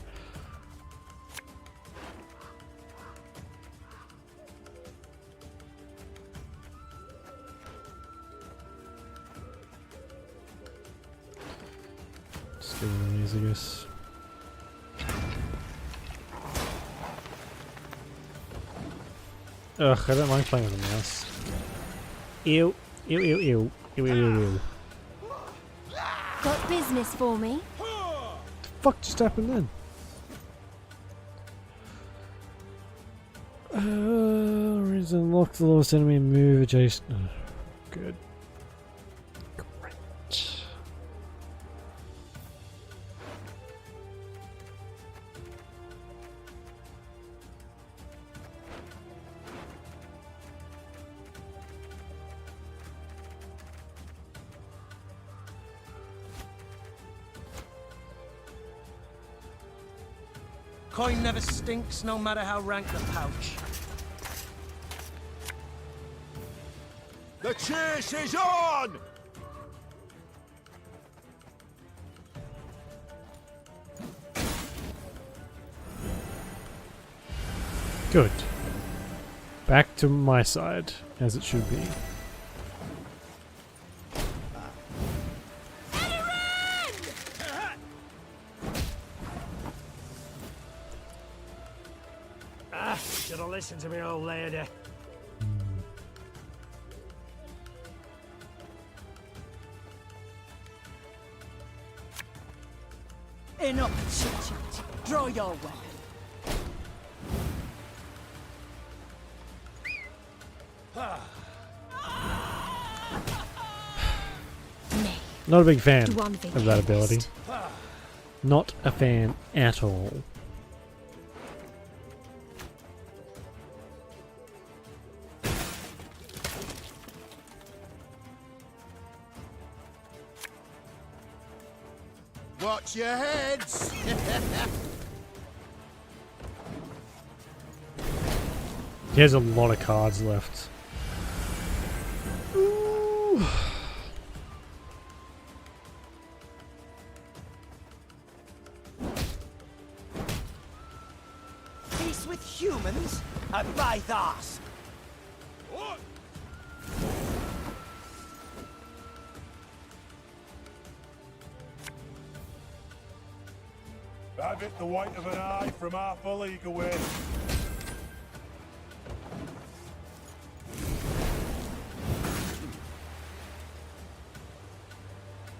I guess. Ugh, I don't mind playing with a mouse. Ew. Ew, ew, ew. Ew, ew, ew, ew. Got business for me? What the fuck just happened then? Reason lock the lowest enemy and move adjacent. Oh, good. Great. Coin never stinks, no matter how rank the pouch. The chase is on! Good. Back to my side, as it should be. Should have listened to me, old lady. Enough chit-chat. Draw your weapon. Not a big fan of that ability. Not a fan at all. Watch your heads! He has a lot of cards left. Ooh. Peace with humans? A Bythos! Have it the white of an eye from half a league away.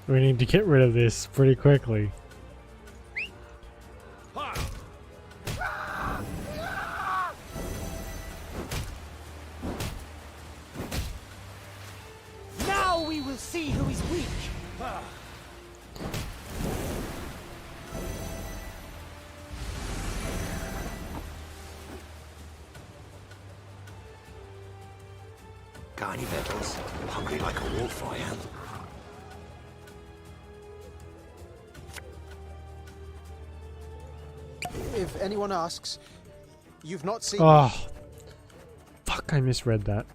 We need to get rid of this pretty quickly. Now we will see who is weak! Got any victuals? Hungry like a wolf, I am. If anyone asks, you've not seen... Oh. Fuck, I misread that.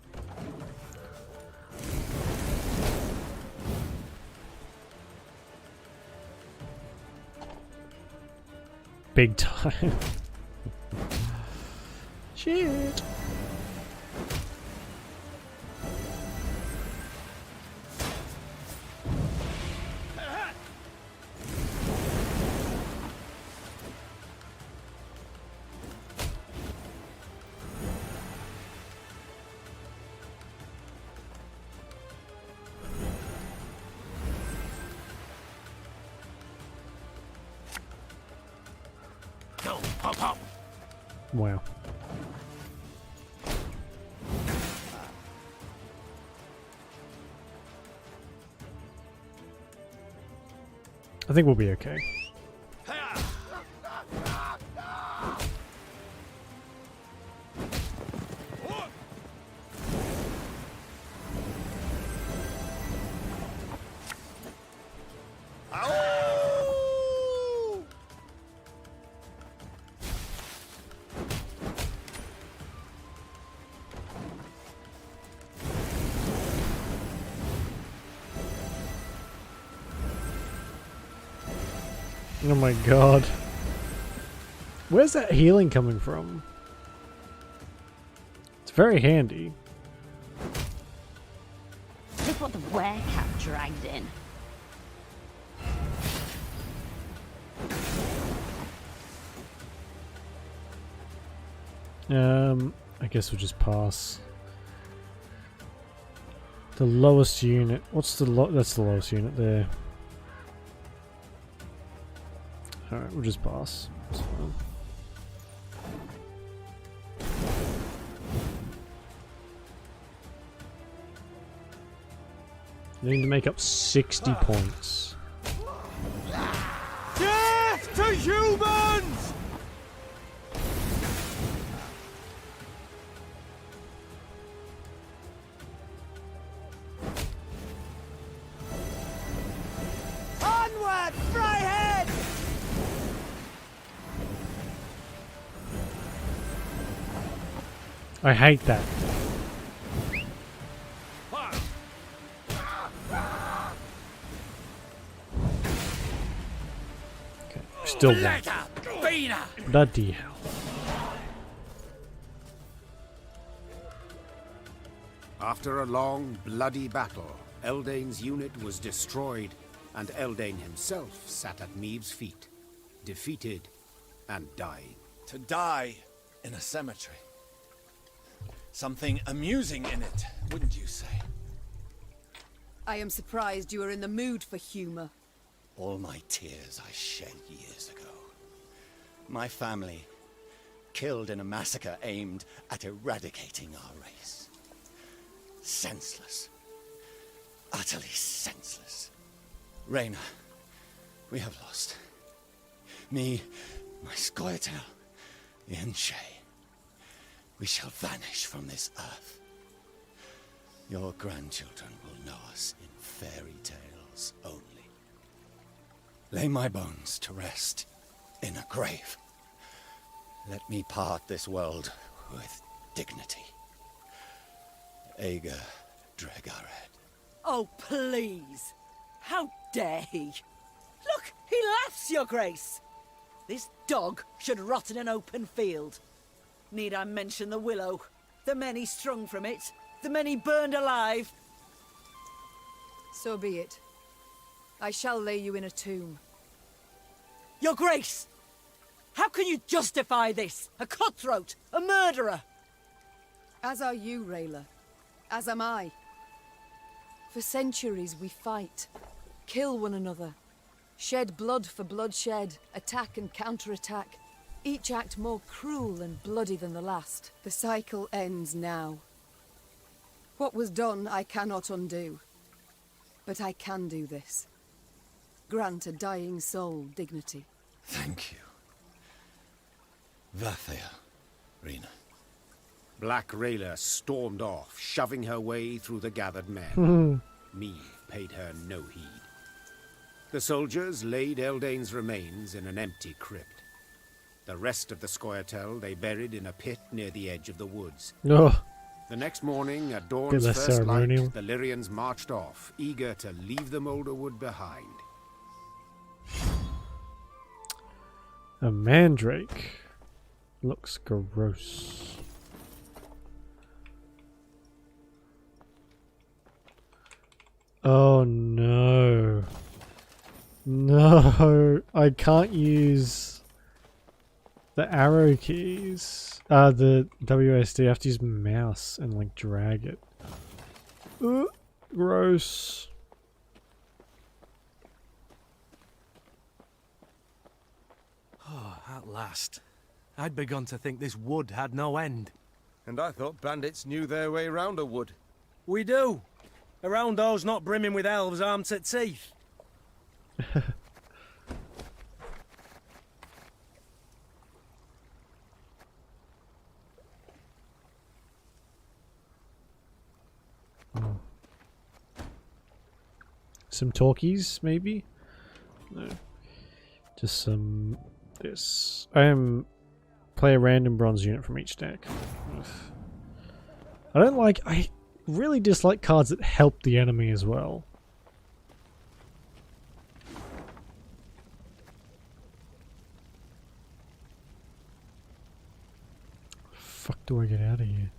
Big time. Shit. Wow. I think we'll be okay. Oh my god. Where's that healing coming from? It's very handy. Look what the werecat dragged in. I guess we'll just pass. The lowest unit. What's the that's the lowest unit there. Alright, we'll just pass. That's fine. We need to make up 60 points. Death to humans! Onward, Fryhead! I hate that. Okay, still one. Bloody hell. After a long, bloody battle, Eldain's unit was destroyed, and Eldain himself sat at Meave's feet, defeated and dying. To die in a cemetery. Something amusing in it, wouldn't you say? I am surprised you are in the mood for humor. All my tears I shed years ago. My family, killed in a massacre aimed at eradicating our race. Senseless. Utterly senseless. Reyna, we have lost. Me, my Scoia'tael, the Enshe. We shall vanish from this earth. Your grandchildren will know us in fairy tales only. Lay my bones to rest in a grave. Let me part this world with dignity. Ager Dregared. Oh, please! How dare he? Look, he laughs, Your Grace! This dog should rot in an open field. Need I mention the willow? The many strung from it? The many burned alive? So be it. I shall lay you in a tomb. Your Grace! How can you justify this? A cutthroat! A murderer! As are you, Rayla. As am I. For centuries we fight, kill one another, shed blood for bloodshed, attack and counterattack, each act more cruel and bloody than the last. The cycle ends now. What was done I cannot undo. But I can do this. Grant a dying soul dignity. Thank you. Vathea, Rena. Black Rayla stormed off, shoving her way through the gathered men. Meave paid her no heed. The soldiers laid Eldain's remains in an empty crypt. The rest of the Scoia'tael they buried in a pit near the edge of the woods. Oh. The next morning, at dawn's first light, the Lyrians marched off, eager to leave the Moulderwood behind. A mandrake. Looks gross. Oh no. No, I can't use the arrow keys. The WSD, I have to use mouse and like drag it. Gross. Oh, at last. I'd begun to think this wood had no end. And I thought bandits knew their way round a wood. We do. Around those not brimming with elves armed to teeth. Some talkies, maybe? No. Just some... this. Play a random bronze unit from each deck. Ugh. I really dislike cards that help the enemy as well. Fuck do I get out of here?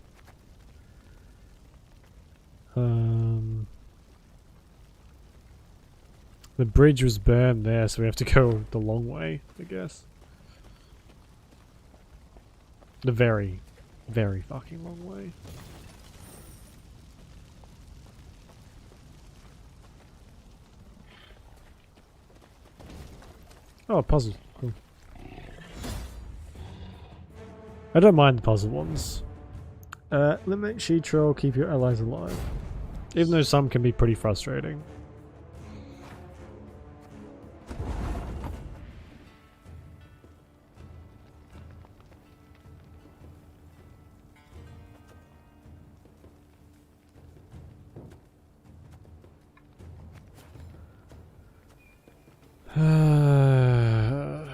The bridge was burned there, so we have to go the long way, I guess. The very, very fucking long way. Oh, a puzzle. Cool. I don't mind the puzzle ones. Limit She-Troll, keep your allies alive. Even though some can be pretty frustrating.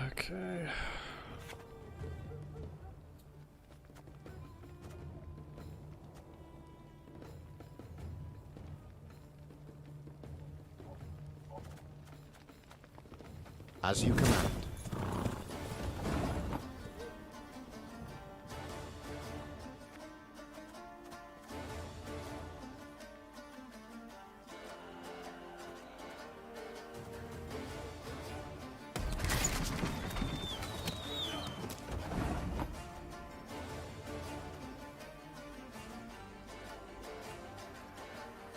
Okay. As you command.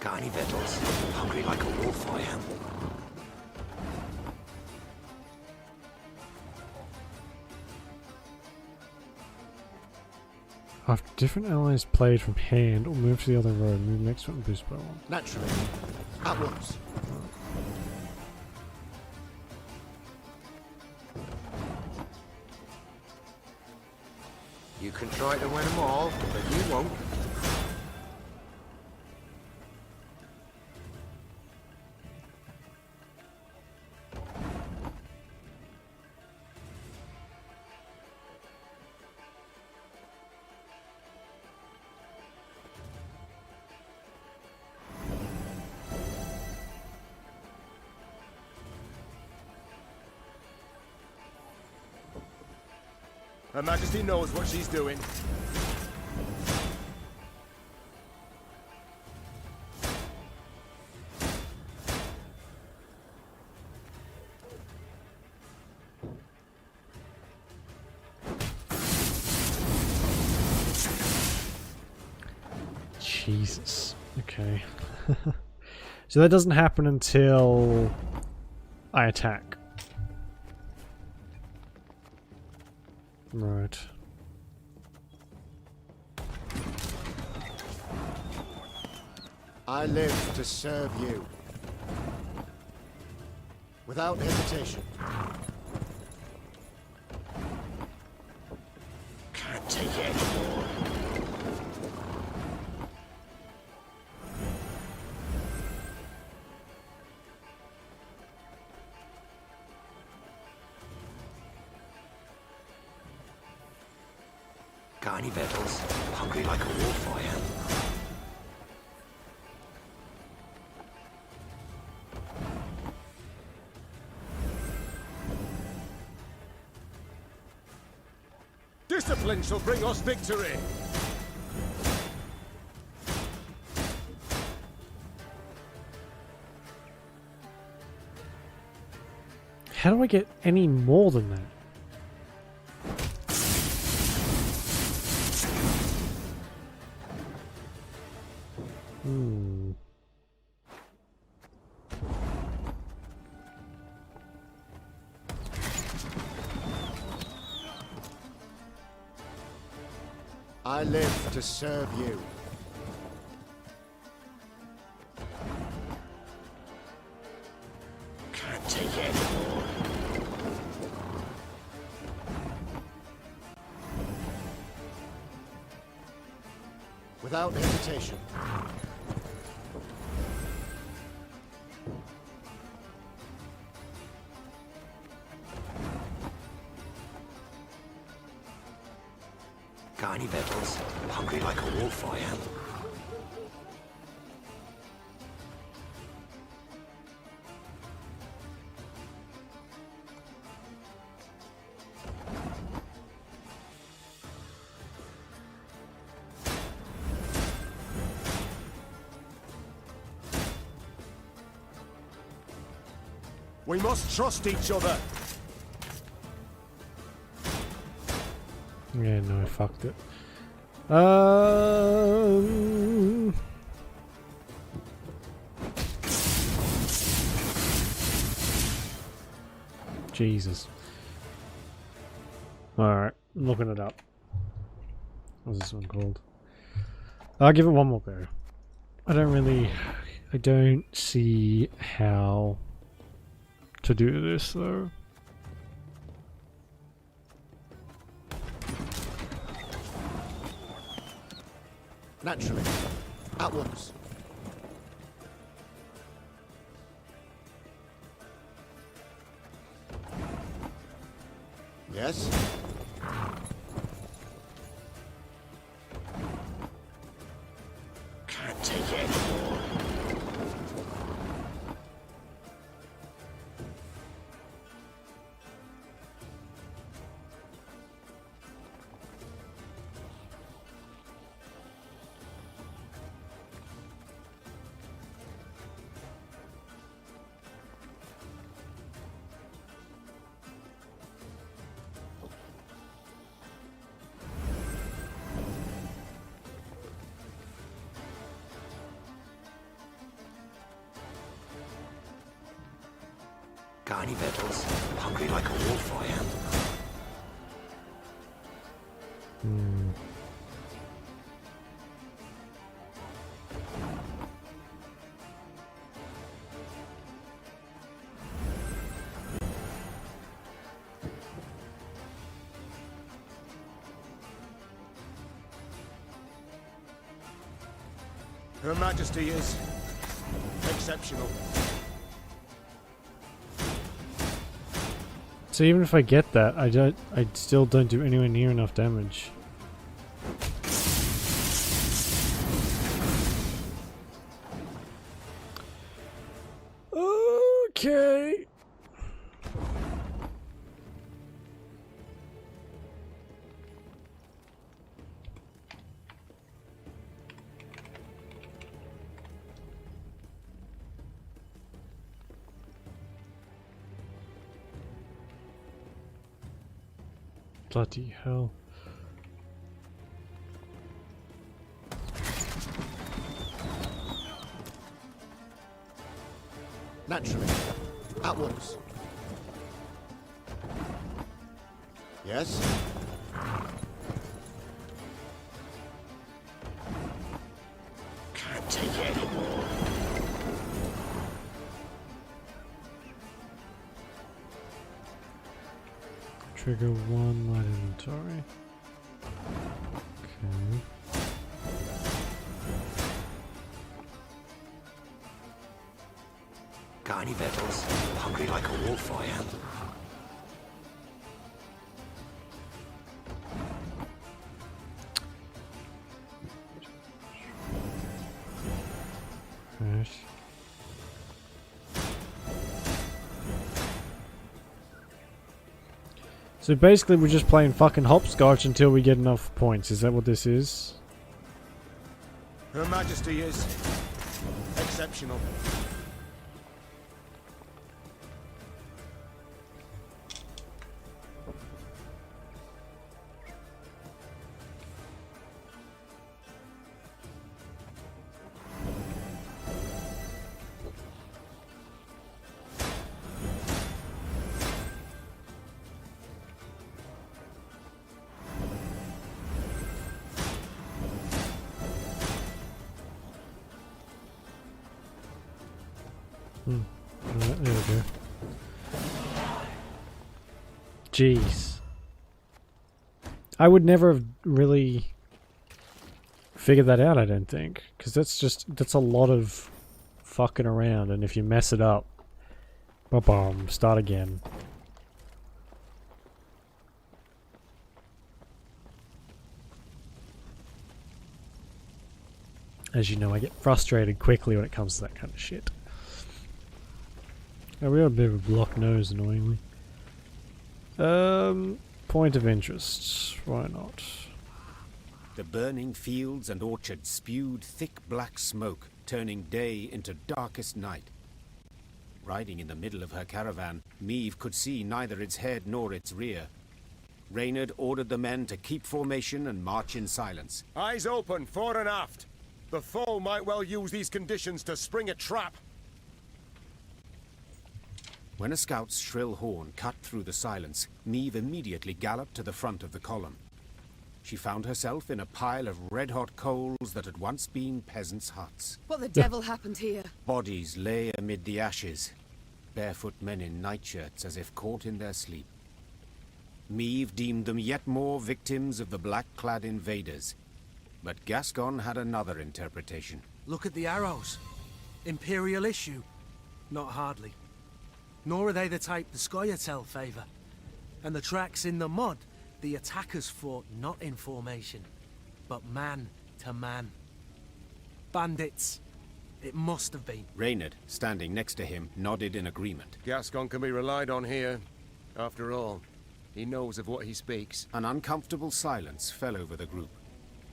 Got any victuals? Hungry like a wolf, I am. After different allies played from hand or move to the other road, move next one and boost by one. Naturally. At once. You can try to win them all, but you won't. Her Majesty knows what she's doing. Jesus. Okay. So that doesn't happen until I attack. Right. I live to serve you. Without hesitation. Can't take it anymore. Got any victuals? Hungry like a wolf, I am. Discipline shall bring us victory! How do I get any more than that? I live to serve you. Can't take it anymore. Without hesitation. Got any victuals? Hungry like a wolf, I am. We must trust each other! Yeah, no, I fucked it. Jesus. Alright, I'm looking it up. What's this one called? I'll give it one more go. I don't see how to do this though. Naturally. At once. Yes? Can't take it anymore. Got any victuals? Hungry like a wolf, I am. Her Majesty is exceptional. So even if I get that, I still don't do anywhere near enough damage. Okay. Bloody hell. Naturally. At once. Yes? Can't take it anymore. Trigger 1 light inventory. Okay. Got any victuals? Hungry like a wolf, I am. Right. So basically we're just playing fucking hopscotch until we get enough points. Is that what this is? Her Majesty is exceptional. Right, there we go. Jeez. I would never have really figured that out, I don't think. Because that's a lot of fucking around, and if you mess it up, ba-bum, start again. As you know, I get frustrated quickly when it comes to that kind of shit. Oh, we got a bit of a blocked nose, annoyingly. Point of interest. Why not? The burning fields and orchards spewed thick black smoke, turning day into darkest night. Riding in the middle of her caravan, Meve could see neither its head nor its rear. Reynard ordered the men to keep formation and march in silence. Eyes open, fore and aft. The foe might well use these conditions to spring a trap. When a scout's shrill horn cut through the silence, Meve immediately galloped to the front of the column. She found herself in a pile of red-hot coals that had once been peasants' huts. What the devil happened here? Bodies lay amid the ashes, barefoot men in nightshirts as if caught in their sleep. Meve deemed them yet more victims of the black-clad invaders. But Gascon had another interpretation. Look at the arrows. Imperial issue? Not hardly. Nor are they the type the Scoia'tael favour. And the tracks in the mud, the attackers fought not in formation, but man to man. Bandits. It must have been. Reynard, standing next to him, nodded in agreement. Gascon can be relied on here. After all, he knows of what he speaks. An uncomfortable silence fell over the group,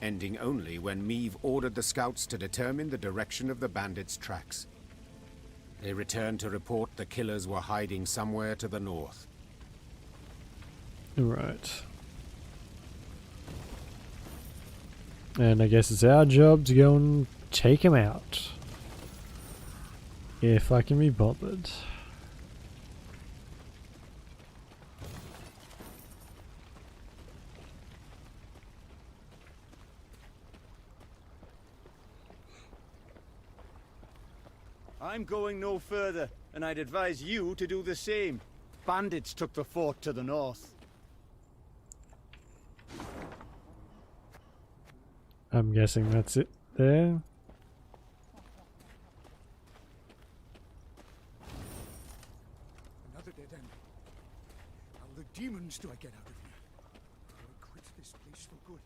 ending only when Meve ordered the scouts to determine the direction of the bandits' tracks. They returned to report the killers were hiding somewhere to the north. Right. And I guess it's our job to go and take him out. If I can be bothered. I'm going no further, and I'd advise you to do the same. Bandits took the fort to the north. I'm guessing that's it there. Another dead end. How the demons do I get out of here? Do I quit this place for good?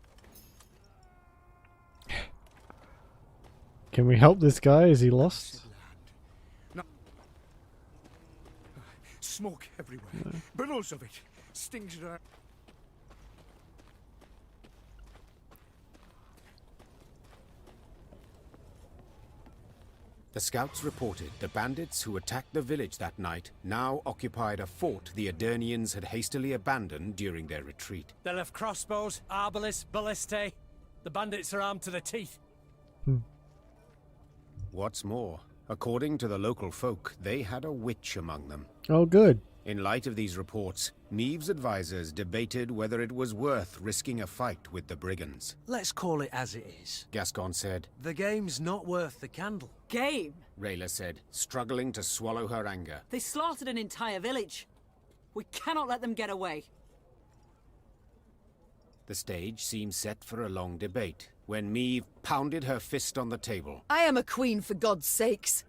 Can we help this guy? Is he lost? No. Smoke everywhere. Billows of it. Stings around. The scouts reported the bandits who attacked the village that night now occupied a fort the Adernians had hastily abandoned during their retreat. They'll have crossbows, arbalists, ballistae. The bandits are armed to the teeth. What's more, according to the local folk, they had a witch among them. Oh, good. In light of these reports, Neve's advisors debated whether it was worth risking a fight with the brigands. Let's call it as it is. Gascon said. The game's not worth the candle. Game? Rayla said, struggling to swallow her anger. They slaughtered an entire village. We cannot let them get away. The stage seemed set for a long debate, when Meve pounded her fist on the table. I am a queen, for God's sakes.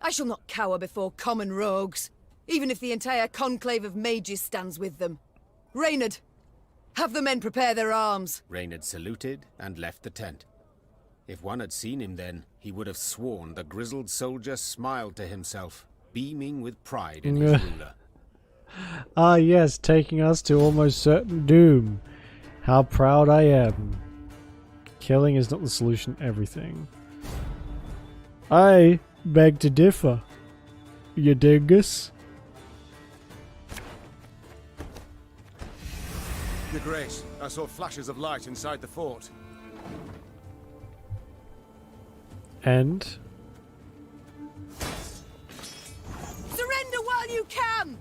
I shall not cower before common rogues, even if the entire conclave of mages stands with them. Reynard, have the men prepare their arms. Reynard saluted and left the tent. If one had seen him then, he would have sworn the grizzled soldier smiled to himself, beaming with pride in his ruler. Ah yes, taking us to almost certain doom. How proud I am. Killing is not the solution to everything. I beg to differ. You dingus? Your Grace, I saw flashes of light inside the fort. And? Surrender while you can!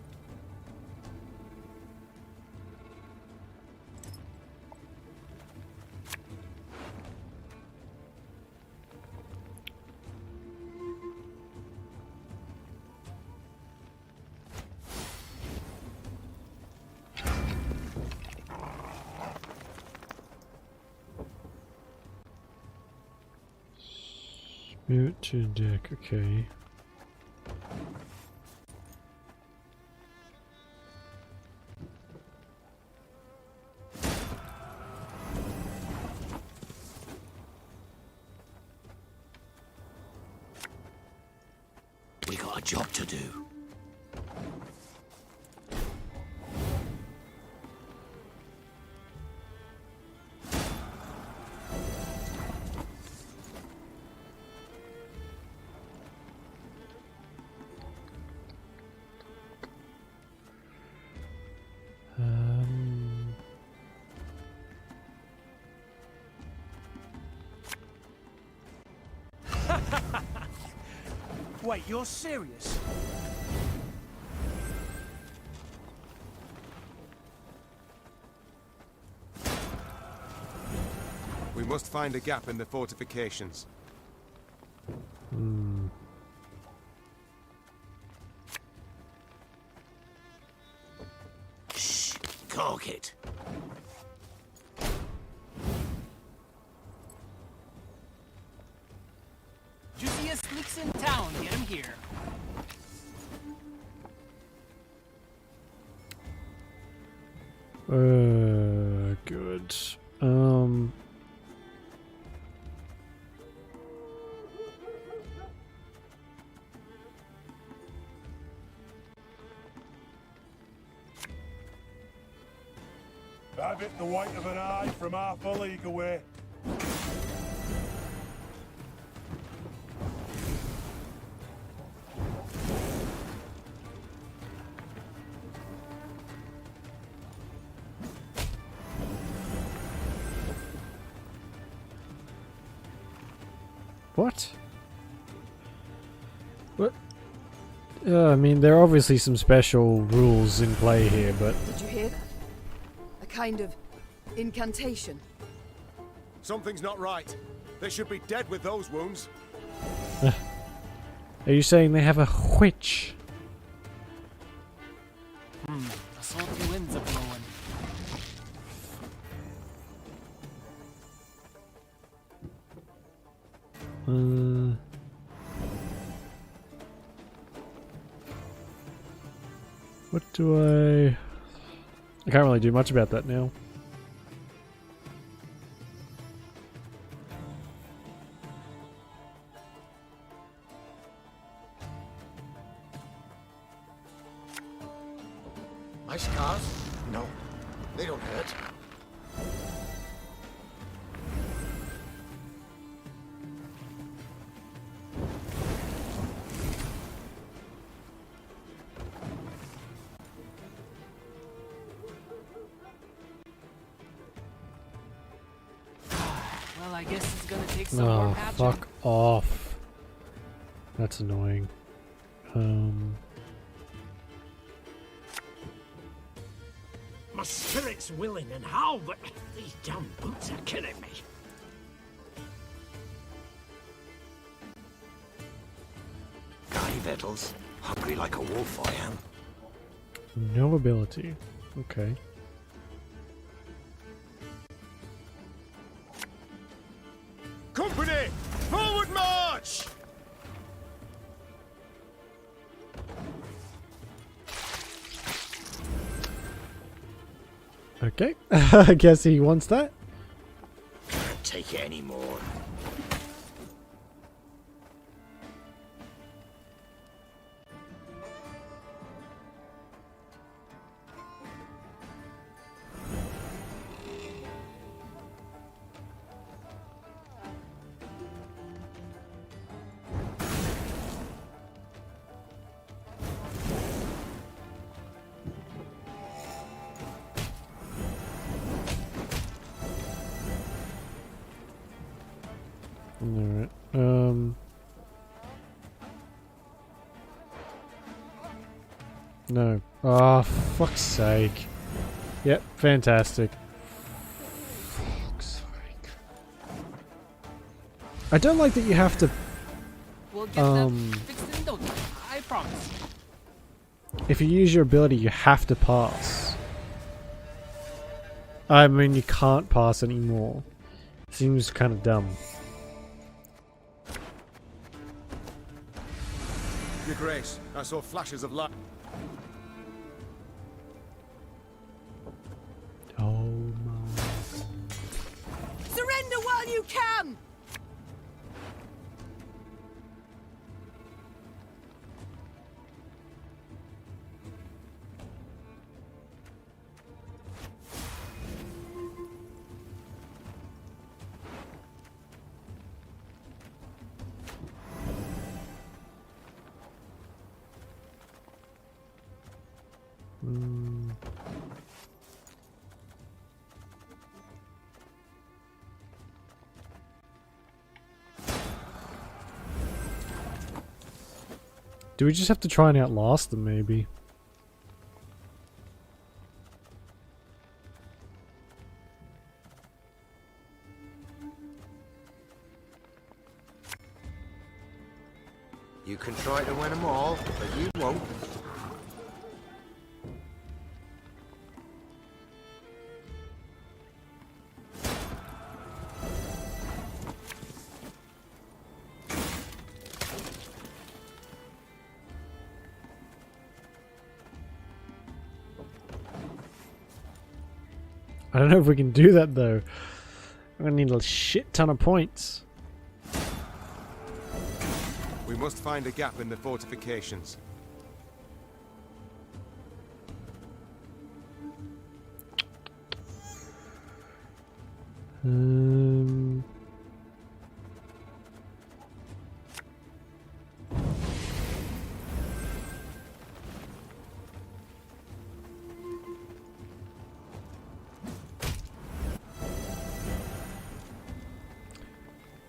Move to deck, okay. We got a job to do. Wait, you're serious? We must find a gap in the fortifications. Shh! Cork it! Juiciest leaks in town, get him here. Good. Have it the white of an eye from half a league away. What? What? I mean, there are obviously some special rules in play here, but... Did you hear that? A kind of incantation. Something's not right. They should be dead with those wounds. Are you saying they have a witch? The salty winds are blowing. What do I can't really do much about that now. My scars? No, they don't hurt. Well, I guess it's gonna take some Oh, more patching. fuck off. That's annoying. My spirit's willing and how, but these damn boots are killing me. Got any victuals? Hungry like a wolf I am. No ability. Okay. Company! Forward march! Okay. I guess he wants that. Can't take it anymore. Alright. No. Oh, fuck's sake. Yep, fantastic. Fuck's sake. I don't like that you have to. We'll get that fixed in no time, I promise. If you use your ability, you have to pass. I mean, you can't pass anymore. Seems kind of dumb. Your Grace, I saw flashes of light. Oh my. Surrender while you can! Do we just have to try and outlast them, maybe? You can try to win them all, but you won't. I don't know if we can do that though. I'm gonna need a shit ton of points. We must find a gap in the fortifications.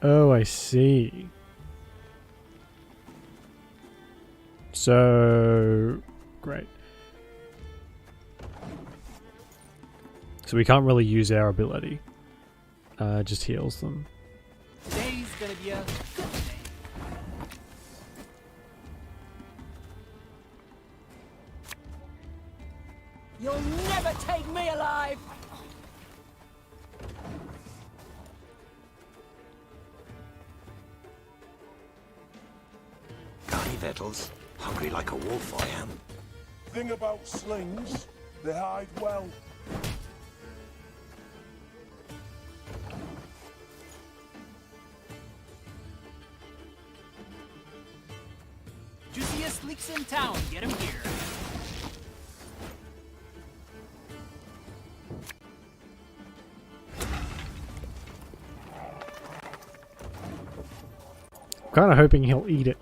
Oh, I see. So, great. So we can't really use our ability. Just heals them. Today's gonna be a good day. You'll never take me alive! Got any victuals? Hungry like a wolf, I am. Thing about slings, they hide well. Juiciest leaks in town, get him here. Kind of hoping he'll eat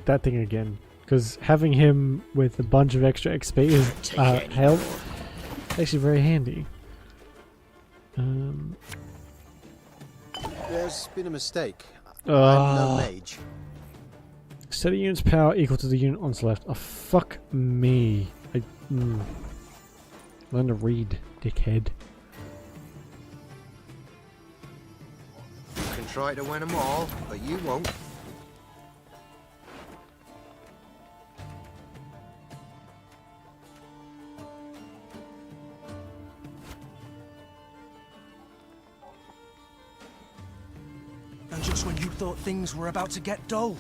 that thing again, because having him with a bunch of extra XP is health actually very handy. There's been a mistake. I'm no mage. Set a unit's power equal to the unit on its left. Oh, fuck me. Learn to read, dickhead. You can try to win them all, but you won't. And just when you thought things were about to get dull.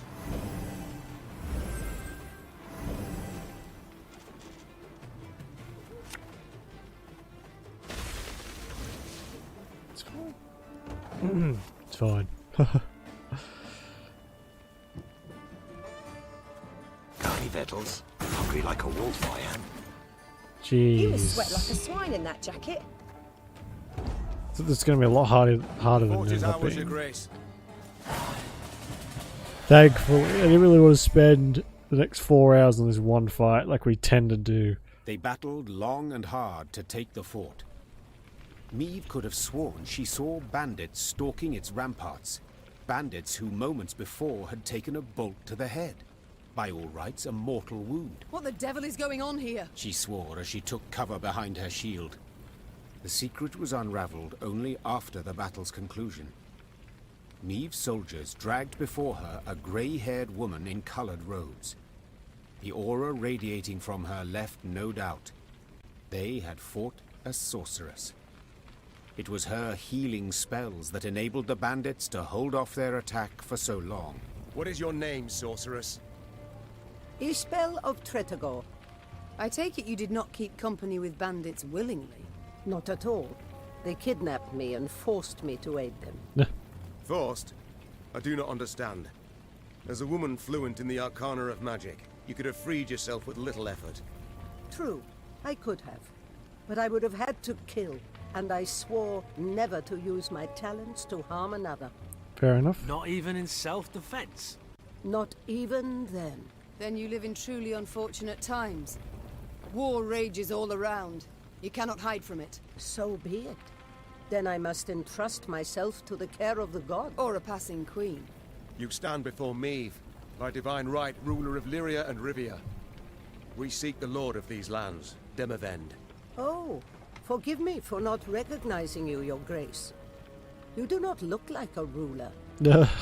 It's fine. Got any victuals? Hungry like a wolf, I am. Jeez. You sweat like a swine in that jacket. So this is going to be a lot harder than it ended up Your being. Grace. Thankfully, I didn't really want to spend the next 4 hours on this one fight like we tend to do. They battled long and hard to take the fort. Meve could have sworn she saw bandits stalking its ramparts. Bandits who moments before had taken a bolt to the head. By all rights, a mortal wound. What the devil is going on here? She swore as she took cover behind her shield. The secret was unraveled only after the battle's conclusion. Meve's soldiers dragged before her a grey-haired woman in coloured robes. The aura radiating from her left no doubt. They had fought a sorceress. It was her healing spells that enabled the bandits to hold off their attack for so long. What is your name, sorceress? Ispel of Tretago. I take it you did not keep company with bandits willingly? Not at all. They kidnapped me and forced me to aid them. Forced? I do not understand. As a woman fluent in the arcana of magic, you could have freed yourself with little effort. True, I could have. But I would have had to kill, and I swore never to use my talents to harm another. Fair enough. Not even in self-defense. Not even then. Then you live in truly unfortunate times. War rages all around. You cannot hide from it. So be it. Then I must entrust myself to the care of the gods. Or a passing queen. You stand before Meve, by divine right ruler of Lyria and Rivia. We seek the lord of these lands, Demavend. Oh, forgive me for not recognizing you, Your Grace. You do not look like a ruler.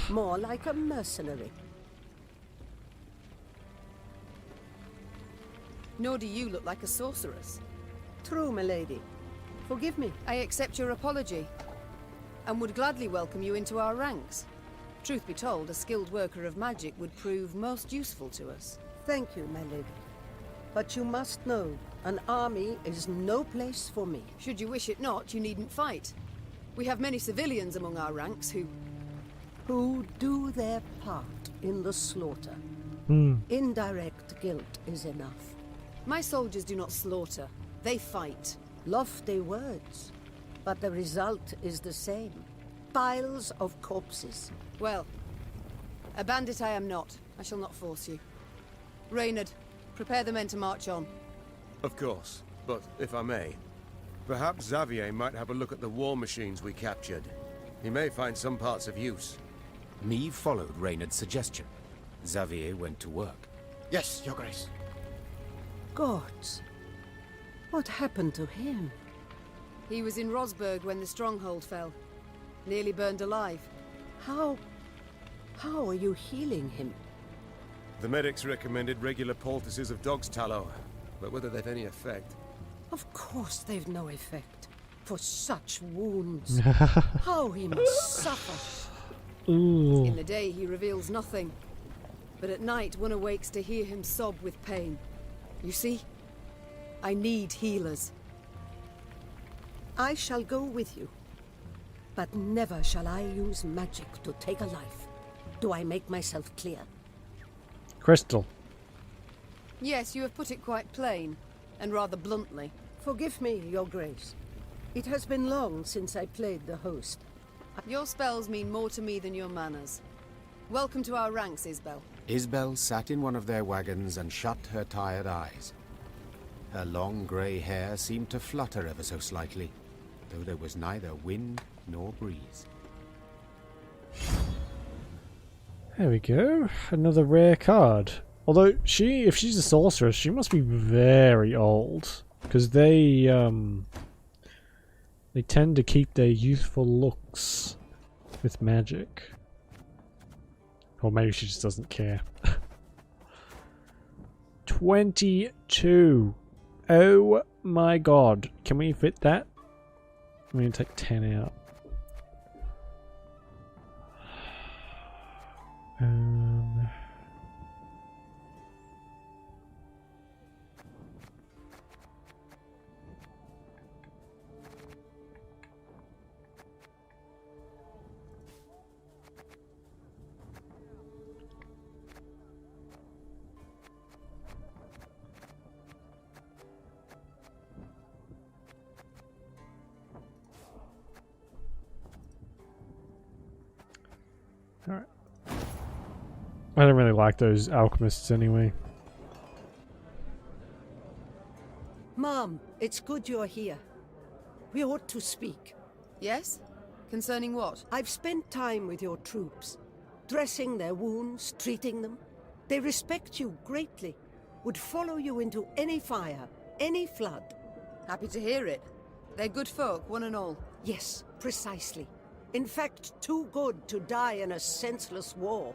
More like a mercenary. Nor do you look like a sorceress. True, milady. Forgive me. I accept your apology, and would gladly welcome you into our ranks. Truth be told, a skilled worker of magic would prove most useful to us. Thank you, my lady. But you must know, an army is no place for me. Should you wish it not, you needn't fight. We have many civilians among our ranks who do their part in the slaughter. Indirect guilt is enough. My soldiers do not slaughter, they fight. Lofty words, but the result is the same. Piles of corpses. Well, a bandit I am not. I shall not force you. Reynard, prepare the men to march on. Of course, but if I may, perhaps Xavier might have a look at the war machines we captured. He may find some parts of use. Meve followed Reynard's suggestion. Xavier went to work. Yes, Your Grace. Gods. What happened to him? He was in Rosberg when the stronghold fell. Nearly burned alive. How are you healing him? The medics recommended regular poultices of dog's tallow, but whether they've any effect... Of course they've no effect. For such wounds. How he must suffer. Ooh. In the day he reveals nothing. But at night one awakes to hear him sob with pain. You see? I need healers. I shall go with you. But never shall I use magic to take a life. Do I make myself clear? Crystal. Yes, you have put it quite plain, and rather bluntly. Forgive me, Your Grace. It has been long since I played the host. Your spells mean more to me than your manners. Welcome to our ranks, Isbel. Isbel sat in one of their wagons and shut her tired eyes. Her long grey hair seemed to flutter ever so slightly, though there was neither wind nor breeze. There we go. Another rare card. Although if she's a sorceress, she must be very old, because they tend to keep their youthful looks with magic. Or maybe she just doesn't care. 22. Oh my god. Can we fit that? I'm going to take 10 out. Alright. I don't really like those alchemists anyway. Mom, it's good you're here. We ought to speak. Yes? Concerning what? I've spent time with your troops, dressing their wounds, treating them. They respect you greatly, would follow you into any fire, any flood. Happy to hear it. They're good folk, one and all. Yes, precisely. In fact, too good to die in a senseless war.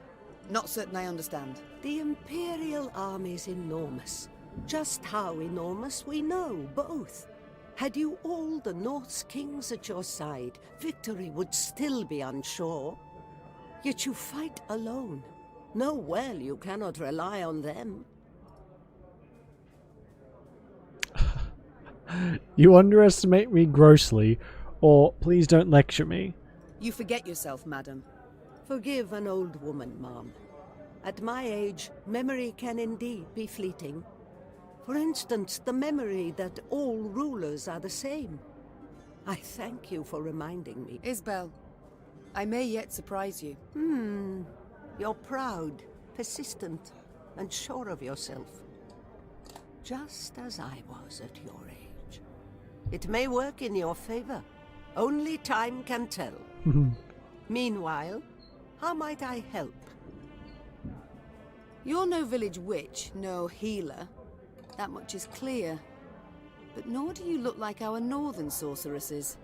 Not certain I understand. The Imperial army's enormous. Just how enormous we know, both. Had you all the North's kings at your side, victory would still be unsure. Yet you fight alone. Know well you cannot rely on them. You underestimate me grossly, or please don't lecture me. You forget yourself, madam. Forgive an old woman, Mom. At my age, memory can indeed be fleeting. For instance, the memory that all rulers are the same. I thank you for reminding me. Isbel, I may yet surprise you. You're proud, persistent, and sure of yourself. Just as I was at your age. It may work in your favor. Only time can tell. Meanwhile, how might I help? You're no village witch, no healer. That much is clear. But nor do you look like our northern sorceresses.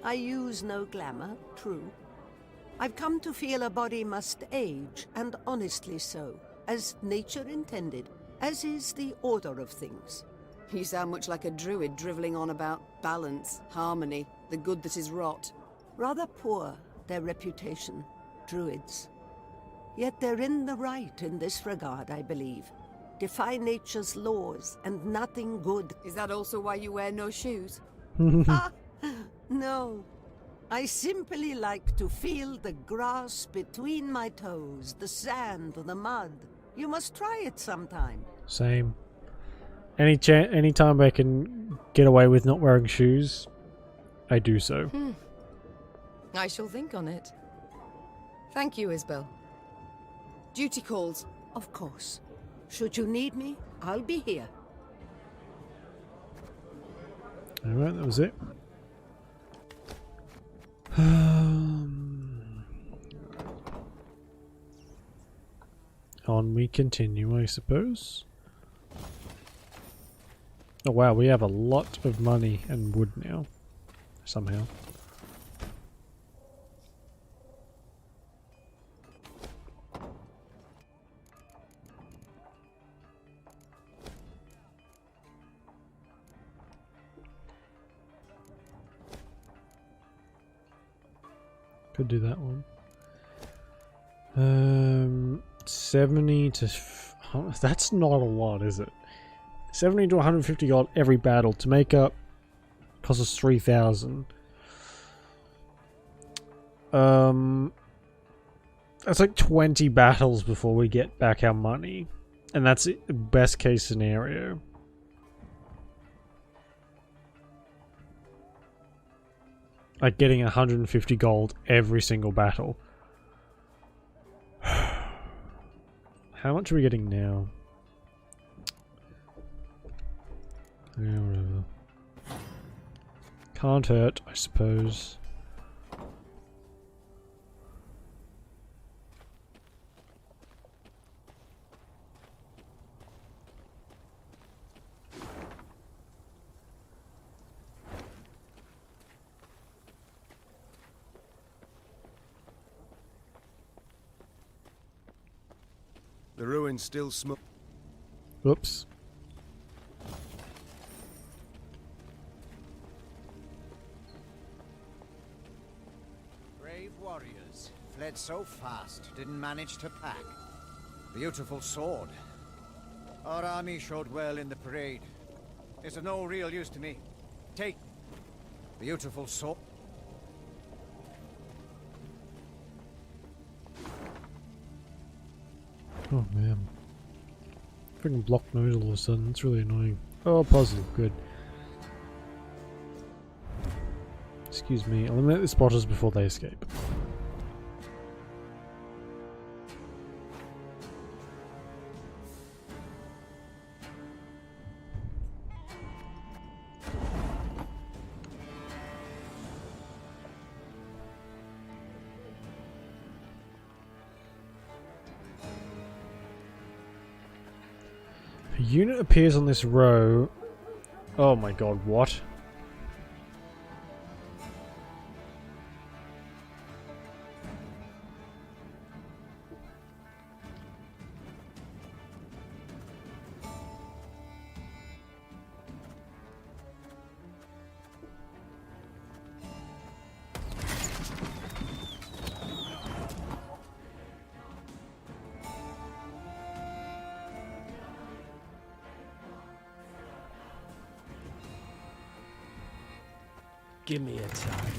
I use no glamour, true. I've come to feel a body must age, and honestly so, as nature intended, as is the order of things. You sound much like a druid drivelling on about balance, harmony, the good that is rot. Rather poor, their reputation, druids. Yet they're in the right in this regard, I believe. Defy nature's laws, and nothing good. Is that also why you wear no shoes? No. I simply like to feel the grass between my toes, the sand, the mud. You must try it sometime. Same. Any time I can get away with not wearing shoes, I do so. I shall think on it. Thank you, Isbel. Duty calls. Of course. Should you need me, I'll be here. Alright, that was it. On we continue, I suppose. Oh wow, we have a lot of money and wood now. Somehow. Could do that one. 70 to... That's not a lot, is it? 70 to 150 gold every battle. To make up, costs us 3,000. That's like 20 battles before we get back our money. And that's the best case scenario. Like getting 150 gold every single battle. How much are we getting now? Yeah, whatever. Can't hurt, I suppose. The ruins still smoke. Whoops. Brave warriors. Fled so fast, didn't manage to pack. Beautiful sword. Our army showed well in the parade. It's of no real use to me. Take beautiful sword. Oh man. Freaking block nose all of a sudden, it's really annoying. Oh, puzzle, good. Excuse me, eliminate the spotters before they escape. A unit appears on this row. Oh my god, what? Give me a target.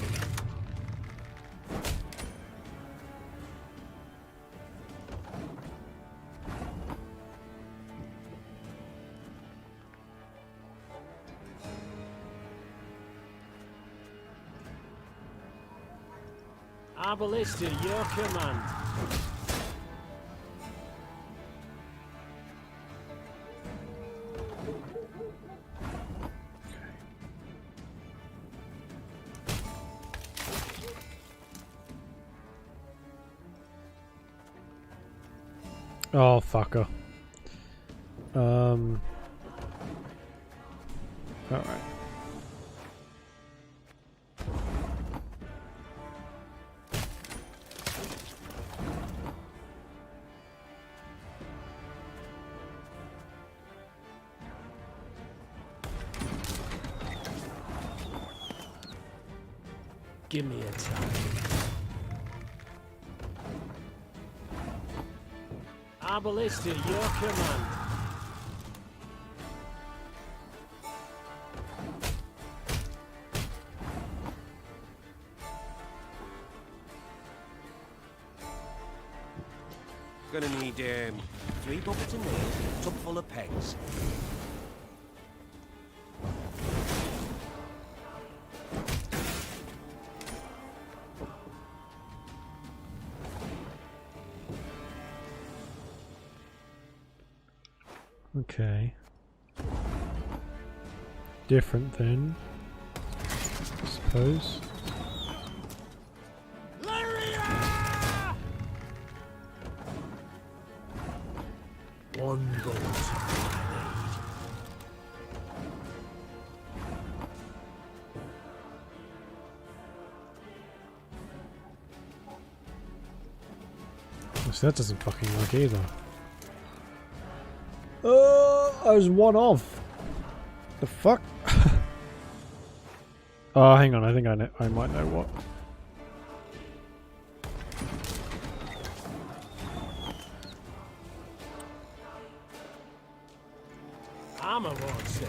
Our ballista, your command. Oh, fucker. Alright. Give me a target. Our ballista, your command. Gonna need 3 buckets of nails, a tub full of pegs. Okay. Different then, I suppose. One bolt. So that doesn't fucking work either. I was one off. The fuck? Oh, hang on. I think I might know what. Armor won't stay.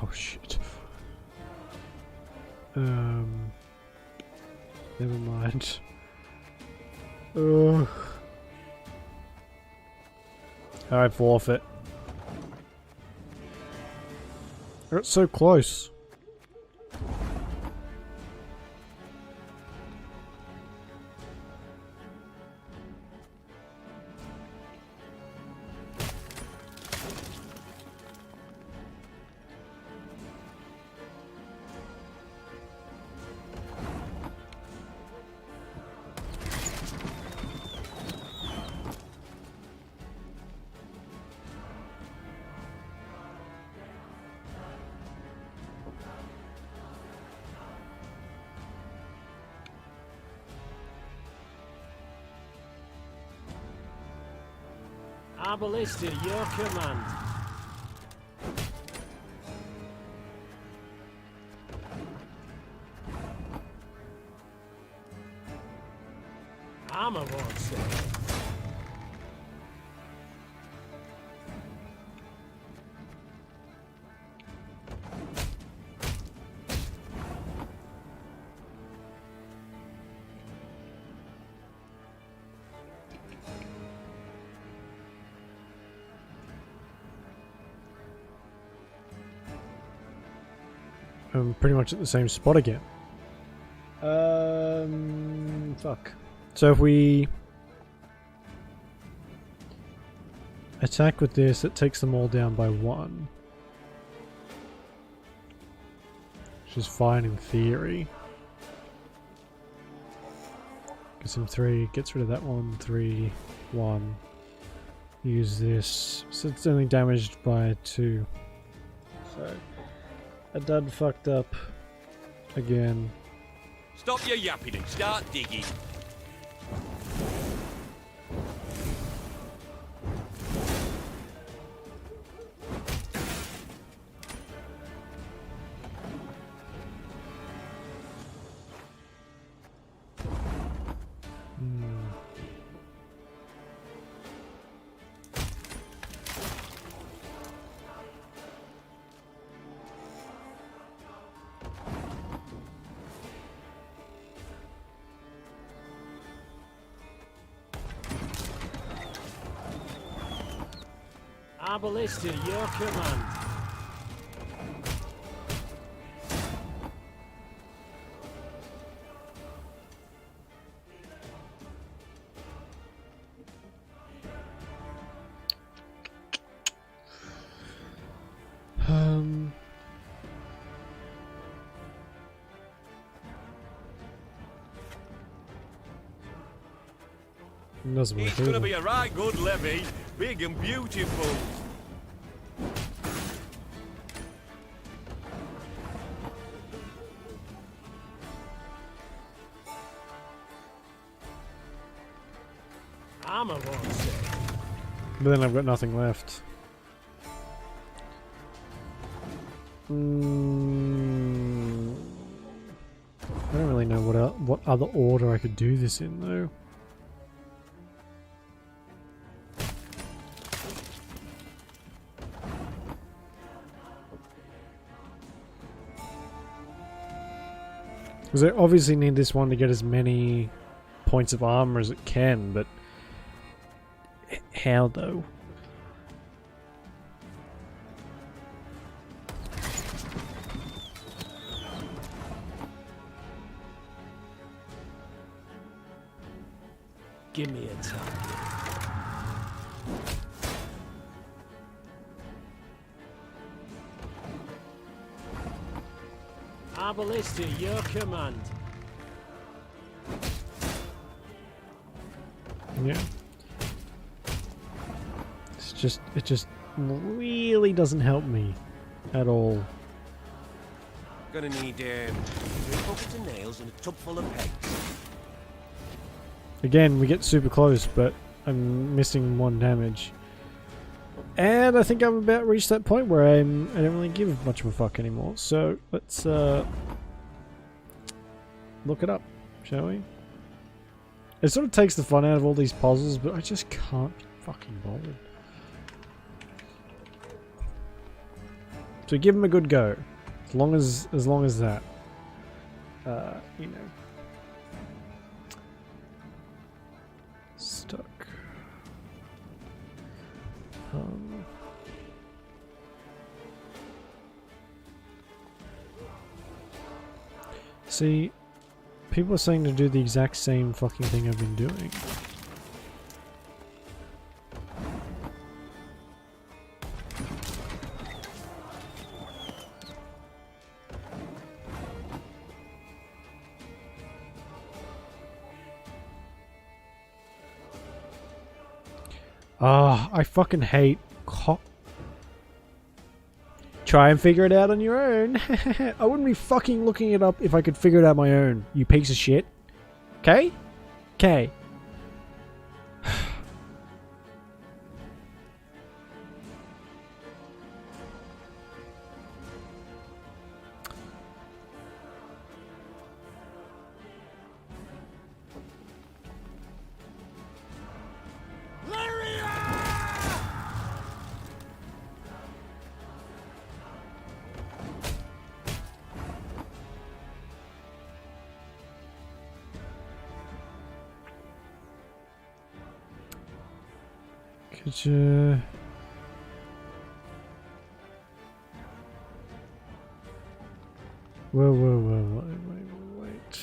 Oh shit. Never mind. Ugh. I forfeit. It's so close. Arbalista, your command. Armor won't stay. I'm pretty much at the same spot again. Fuck. So if we attack with this, it takes them all down by 1. Which is fine in theory. Gets him 3, gets rid of that one, 3, 1. Use this. So it's only damaged by 2. So I done fucked up again. Stop your yapping and start digging. Arbalista, your command. It's gonna be a right good levy, big and beautiful. Armor won't stay. But then I've got nothing left. I don't really know what other order I could do this in though. Because I obviously need this one to get as many points of armor as it can, but how though? Give me a target. Arbalista, your command. Yeah. It just really doesn't help me at all. Gonna need 3 buckets of nails and a tub full of pegs. Again, we get super close, but I'm missing 1 damage. And I think I'm about to reach that point where I don't really give much of a fuck anymore. So let's look it up, shall we? It sort of takes the fun out of all these puzzles, but I just can't be fucking bothered. So give them a good go. As long as that. You know. Stuck. See, people are saying to do the exact same fucking thing I've been doing. Ah, I fucking hate try and figure it out on your own. I wouldn't be fucking looking it up if I could figure it out my own, you piece of shit. Okay? Okay. Could you... Whoa, wait.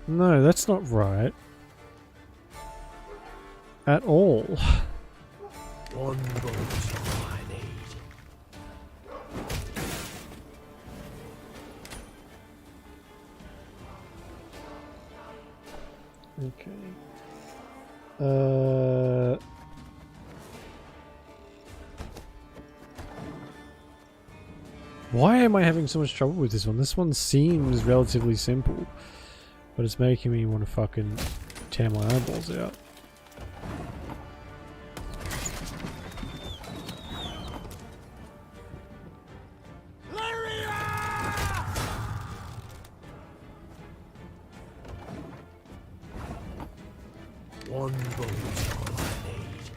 No, that's not right. At all. One boat I need. Okay. Why am I having so much trouble with this one? This one seems relatively simple, but it's making me want to fucking tear my eyeballs out. One boat all I need.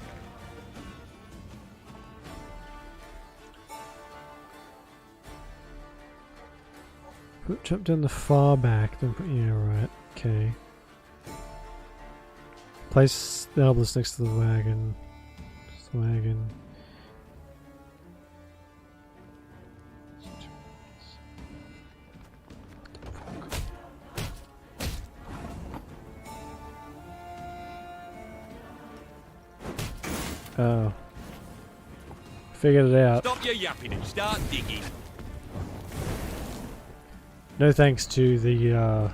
Jump down the far back, then put, yeah, right, okay. Place the obelisk next to the wagon. Just the wagon. Oh. Figured it out. Stop your yapping and start digging. No thanks to the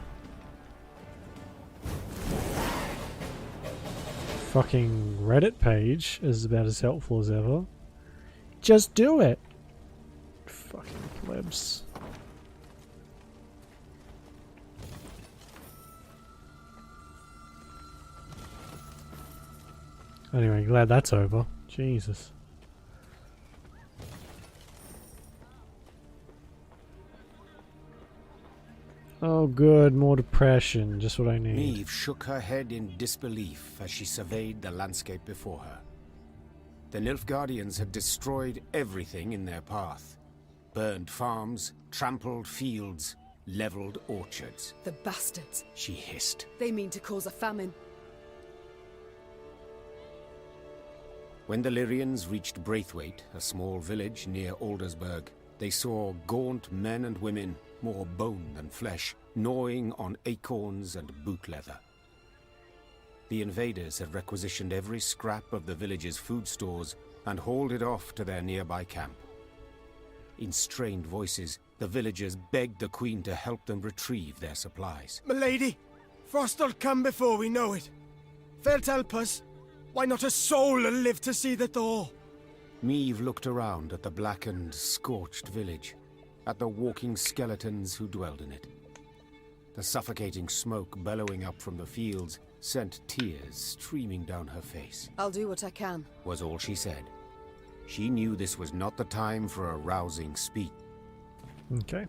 fucking Reddit page is about as helpful as ever. Just do it. Fucking plebs. Anyway, glad that's over. Jesus. Oh good, more depression. Just what I need. Neve shook her head in disbelief as she surveyed the landscape before her. The Nilfgaardians had destroyed everything in their path. Burned farms, trampled fields, leveled orchards. The bastards. She hissed. They mean to cause a famine. When the Lyrians reached Braithwaite, a small village near Aldersburg, they saw gaunt men and women, more bone than flesh, gnawing on acorns and boot leather. The invaders had requisitioned every scrap of the village's food stores and hauled it off to their nearby camp. In strained voices, the villagers begged the Queen to help them retrieve their supplies. Milady, Frost'll come before we know it. Fair't help us. Why not a soul will live to see the thaw? Meve looked around at the blackened, scorched village, at the walking skeletons who dwelled in it. The suffocating smoke bellowing up from the fields sent tears streaming down her face. I'll do what I can. Was all she said. She knew this was not the time for a rousing speech. Okay.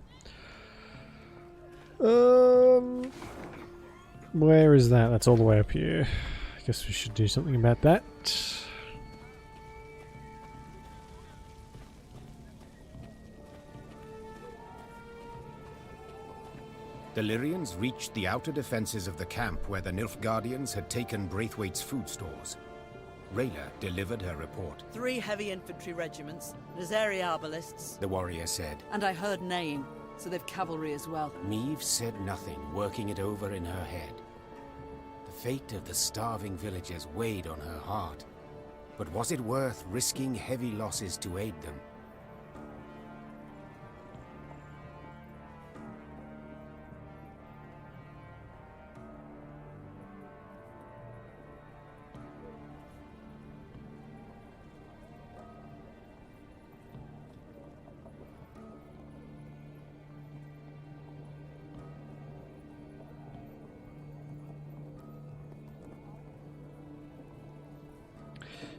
Where is that? That's all the way up here. I guess we should do something about that. The Lyrians reached the outer defenses of the camp where the Nilfgaardians had taken Braithwaite's food stores. Rayla delivered her report. 3 heavy infantry regiments, Nazari arbalists, The warrior said. and I heard neighing, so they've cavalry as well. Meve said nothing, working it over in her head. The fate of the starving villagers weighed on her heart. But was it worth risking heavy losses to aid them?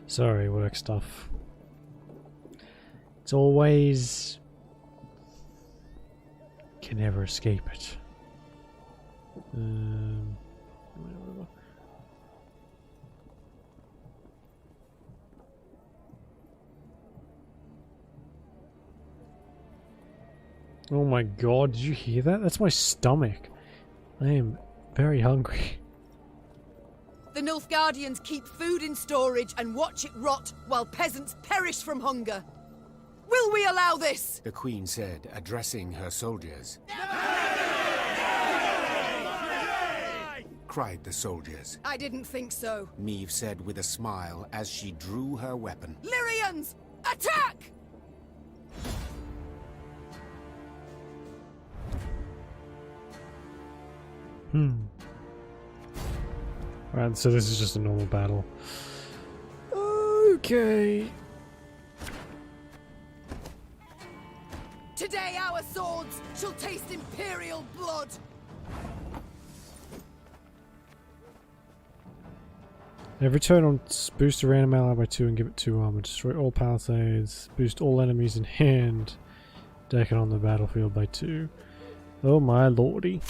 Sorry, work stuff. It's always... Can never escape it. Whatever. Oh my god, did you hear that? That's my stomach. I am very hungry. The Nilfgaardians keep food in storage and watch it rot while peasants perish from hunger. Will we allow this? The queen said, addressing her soldiers. Cried the soldiers. I didn't think so. Meve said with a smile as she drew her weapon. Lyrians, attack! Right, so this is just a normal battle. Okay. Today our swords shall taste imperial blood. Every turn on boost a random ally by 2 and give it 2 armor. Destroy all palisades. Boost all enemies in hand. Deck it on the battlefield by 2. Oh my lordy.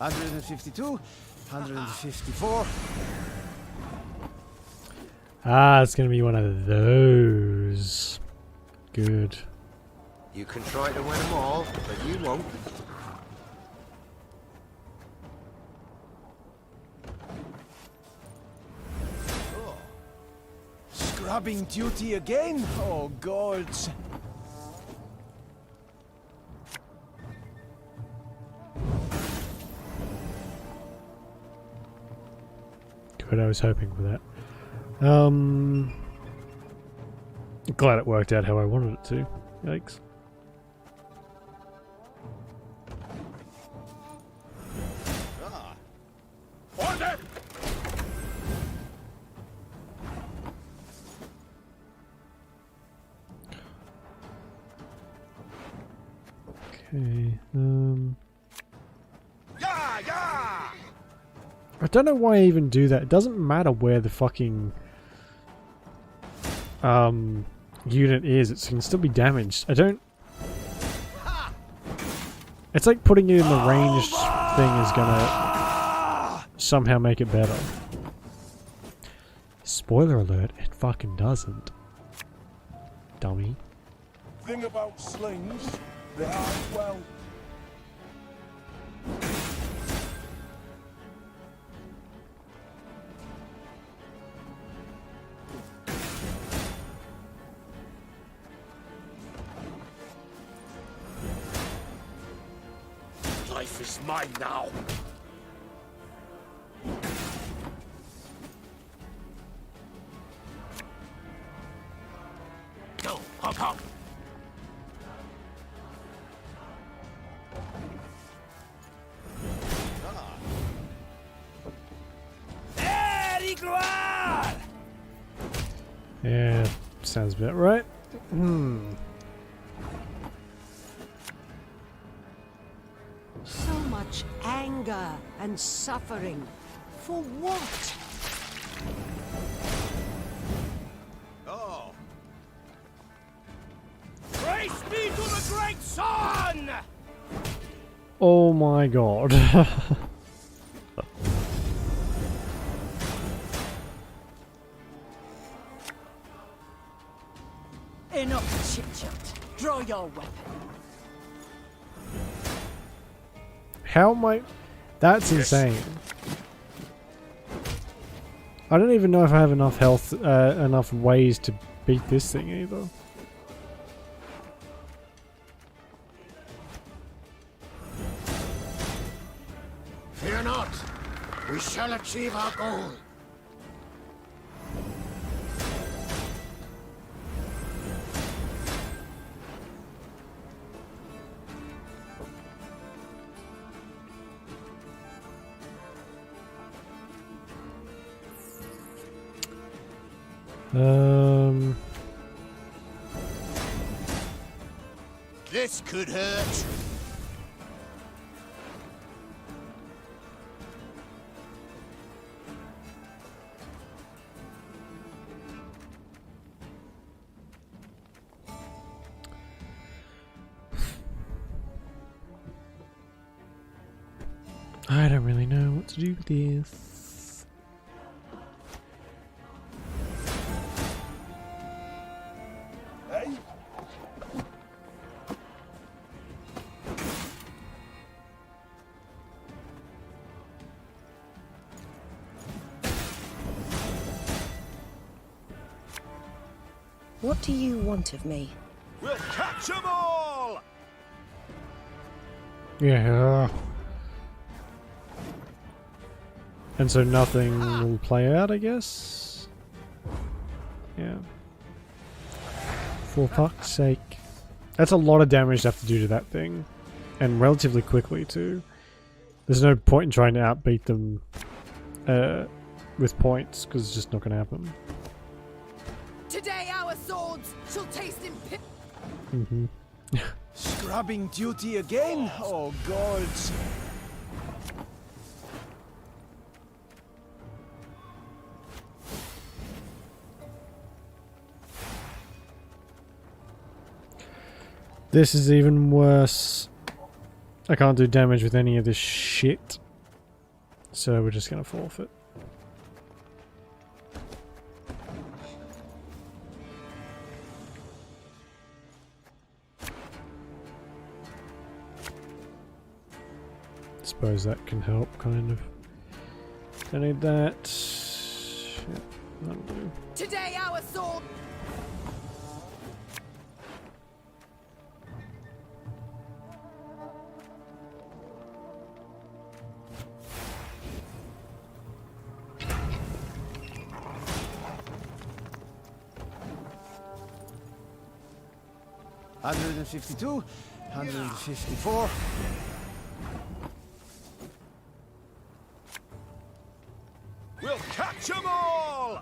$152, $154. Ah, it's gonna be one of those. Good. You can try to win them all, but you won't. Oh. Scrubbing duty again? Oh, gods. Good, I was hoping for that. Glad it worked out how I wanted it to. Yikes. Order! Okay, I don't know why I even do that. It doesn't matter where the fucking unit is. It can still be damaged. I don't... It's like putting it in the ranged thing is gonna somehow make it better. Spoiler alert, it fucking doesn't. Dummy. Thing about slings, they are well. Life is mine now. Go, hop, hop. gloire! Yeah, sounds about right. So much anger and suffering. For what? Oh. Praise be to the great sun! Oh my god. Enough chit-chat. Draw your weapon. How am I... That's insane. I don't even know if I have enough health, enough ways to beat this thing either. Fear not. We shall achieve our goal. This could hurt. I don't really know what to do with this. Hey? What do you want of me? We'll catch 'em all! Yeah. And so nothing will play out, I guess? Yeah. For fuck's sake. That's a lot of damage to have to do to that thing. And relatively quickly, too. There's no point in trying to outbeat them with points, because it's just not going to happen. Today our swords shall taste Mm-hmm. Scrubbing duty again? Oh, gods. This is even worse. I can't do damage with any of this shit. So we're just going to forfeit. Suppose that can help, kind of. I need that. Yeah, that'll do. Today our sword. $152, $154. We'll catch 'em all!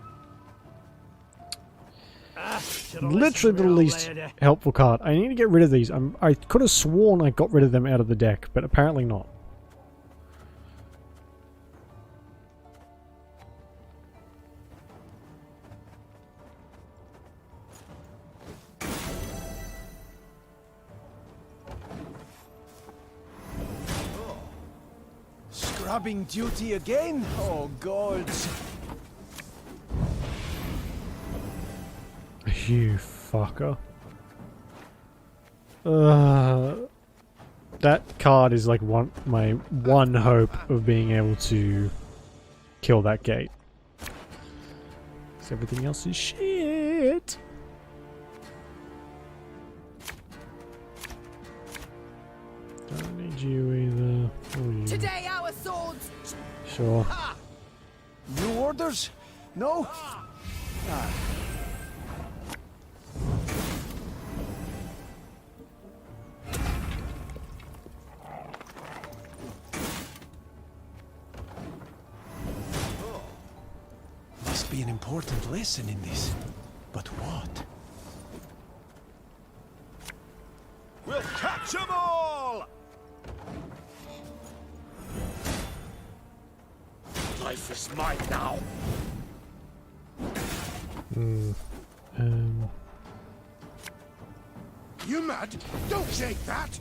Literally the least helpful card. I need to get rid of these. I could have sworn I got rid of them out of the deck, but apparently not. Scrubbing duty again? Oh, gods. You fucker. That card is like my one hope of being able to kill that gate. 'Cause everything else is shit. Don't need you either. Oh, you. Today our swords. Sure. New orders? No? Ah. be an important lesson in this. But what? We'll catch 'em all! Life is mine now. You mad? Don't shake that!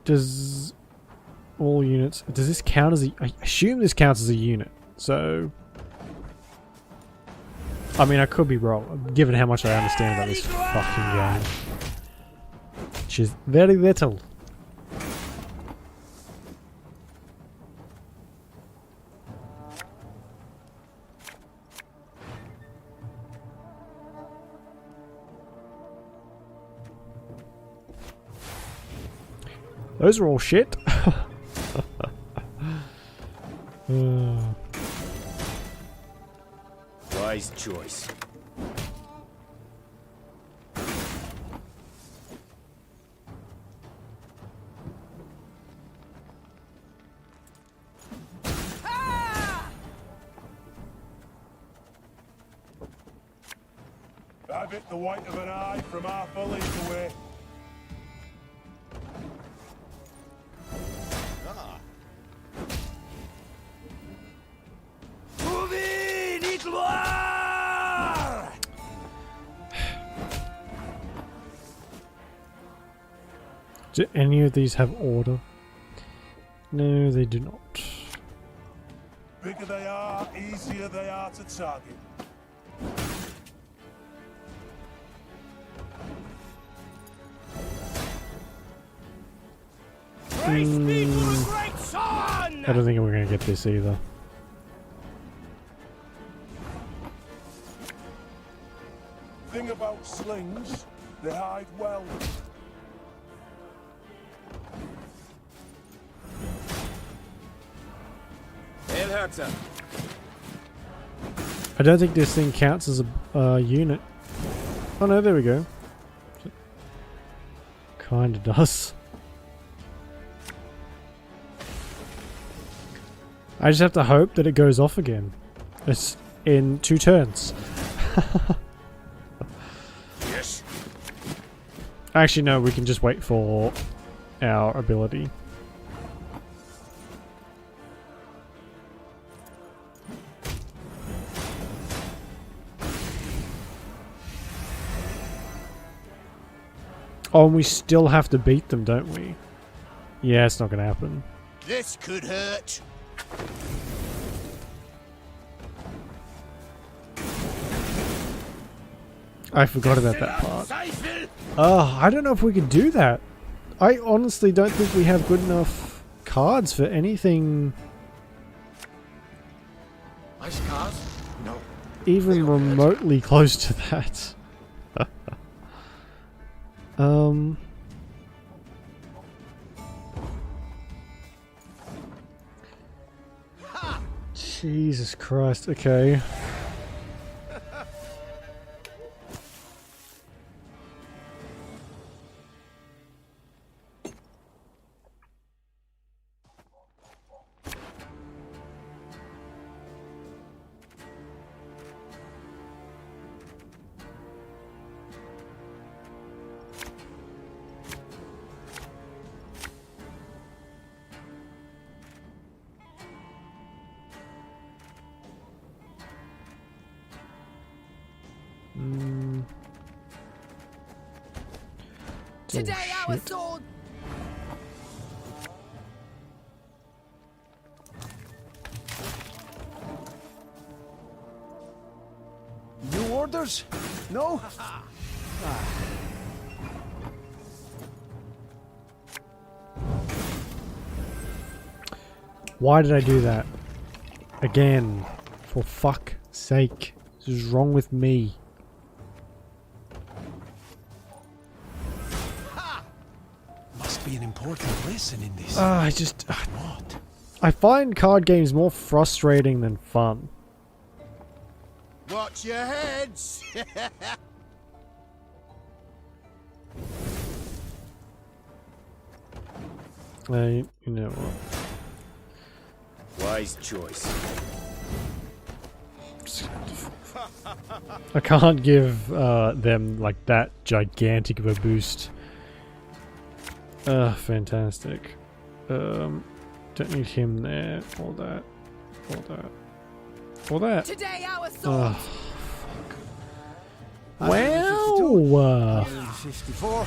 Does all units... Does this count as a... I assume this counts as a unit, so... I mean, I could be wrong, given how much I understand about this fucking game. Which is very little. Those are all shit. Wise choice. Have it the white of an eye from half a league away. Do any of these have order? No, they do not. Bigger they are, easier they are to target. I don't think we're going to get this either. Thing about slings, they hide well. I don't think this thing counts as a unit. Oh no, there we go. Kinda does. I just have to hope that it goes off again. It's in 2 turns. Yes. Actually, no, we can just wait for our ability. Oh, and we still have to beat them, don't we? Yeah, it's not going to happen. This could hurt. I forgot about that part. Oh, I don't know if we could do that. I honestly don't think we have good enough cards for anything Ice cards? No. even remotely close to that. Jesus Christ, okay. Today our sword. New orders? No? Why did I do that? Again. For fuck's sake. What is wrong with me? Must be an important lesson in this. I just... What? I find card games more frustrating than fun. Watch your heads. You know what? Wise choice. I can't give them like that gigantic of a boost. Fantastic. Don't need him there. All that. All that. All that. Today our sword. Wow. 54.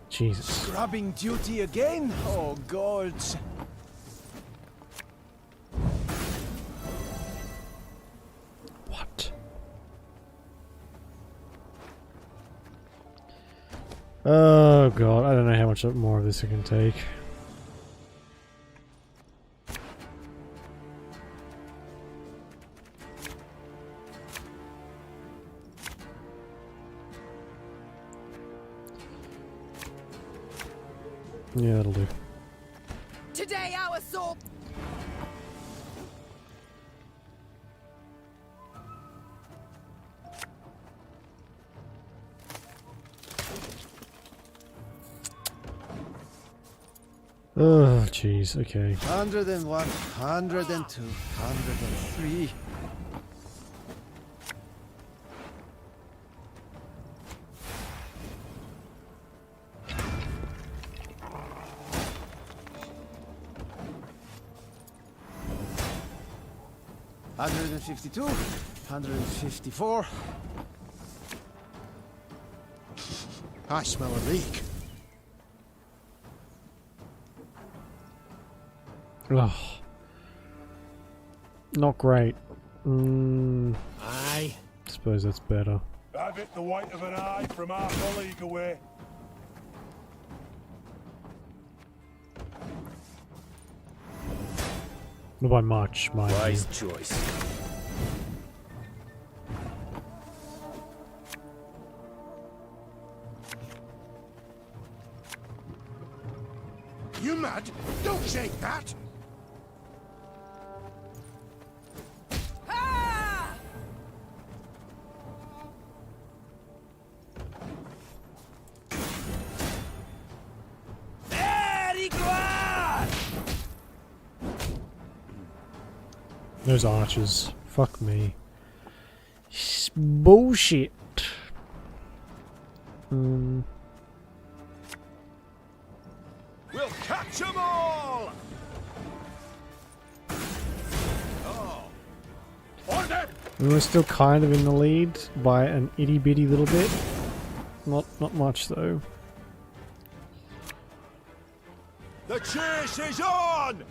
Jesus. Scrubbing duty again? Oh, gods. What? Oh god, I don't know how much more of this I can take. Yeah, that'll do. Today our sword. Oh, jeez, okay. 101, 102, 103. $152, $154. I smell a leak. Ugh. Not great. Aye. Suppose that's better. Have it the white of an eye from half a league away. Not by much, mind you. Wise choice. You mad? Don't shake that! Those archers. Fuck me. Bullshit. We'll catch 'em all! Oh. We're still kind of in the lead by an itty bitty little bit. Not much though. The chase is on!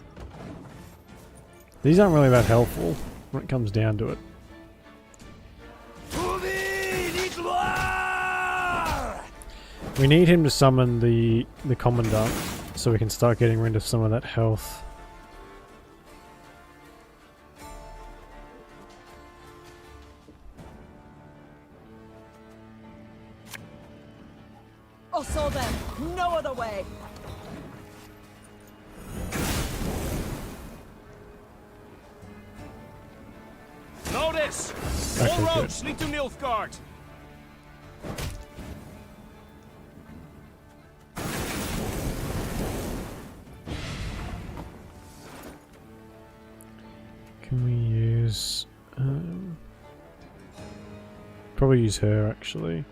These aren't really that helpful when it comes down to it. We need him to summon the commandant so we can start getting rid of some of that health. I saw them. No other way. Notice! Okay, All good. roads lead to Nilfgaard. Can we use... probably use her actually.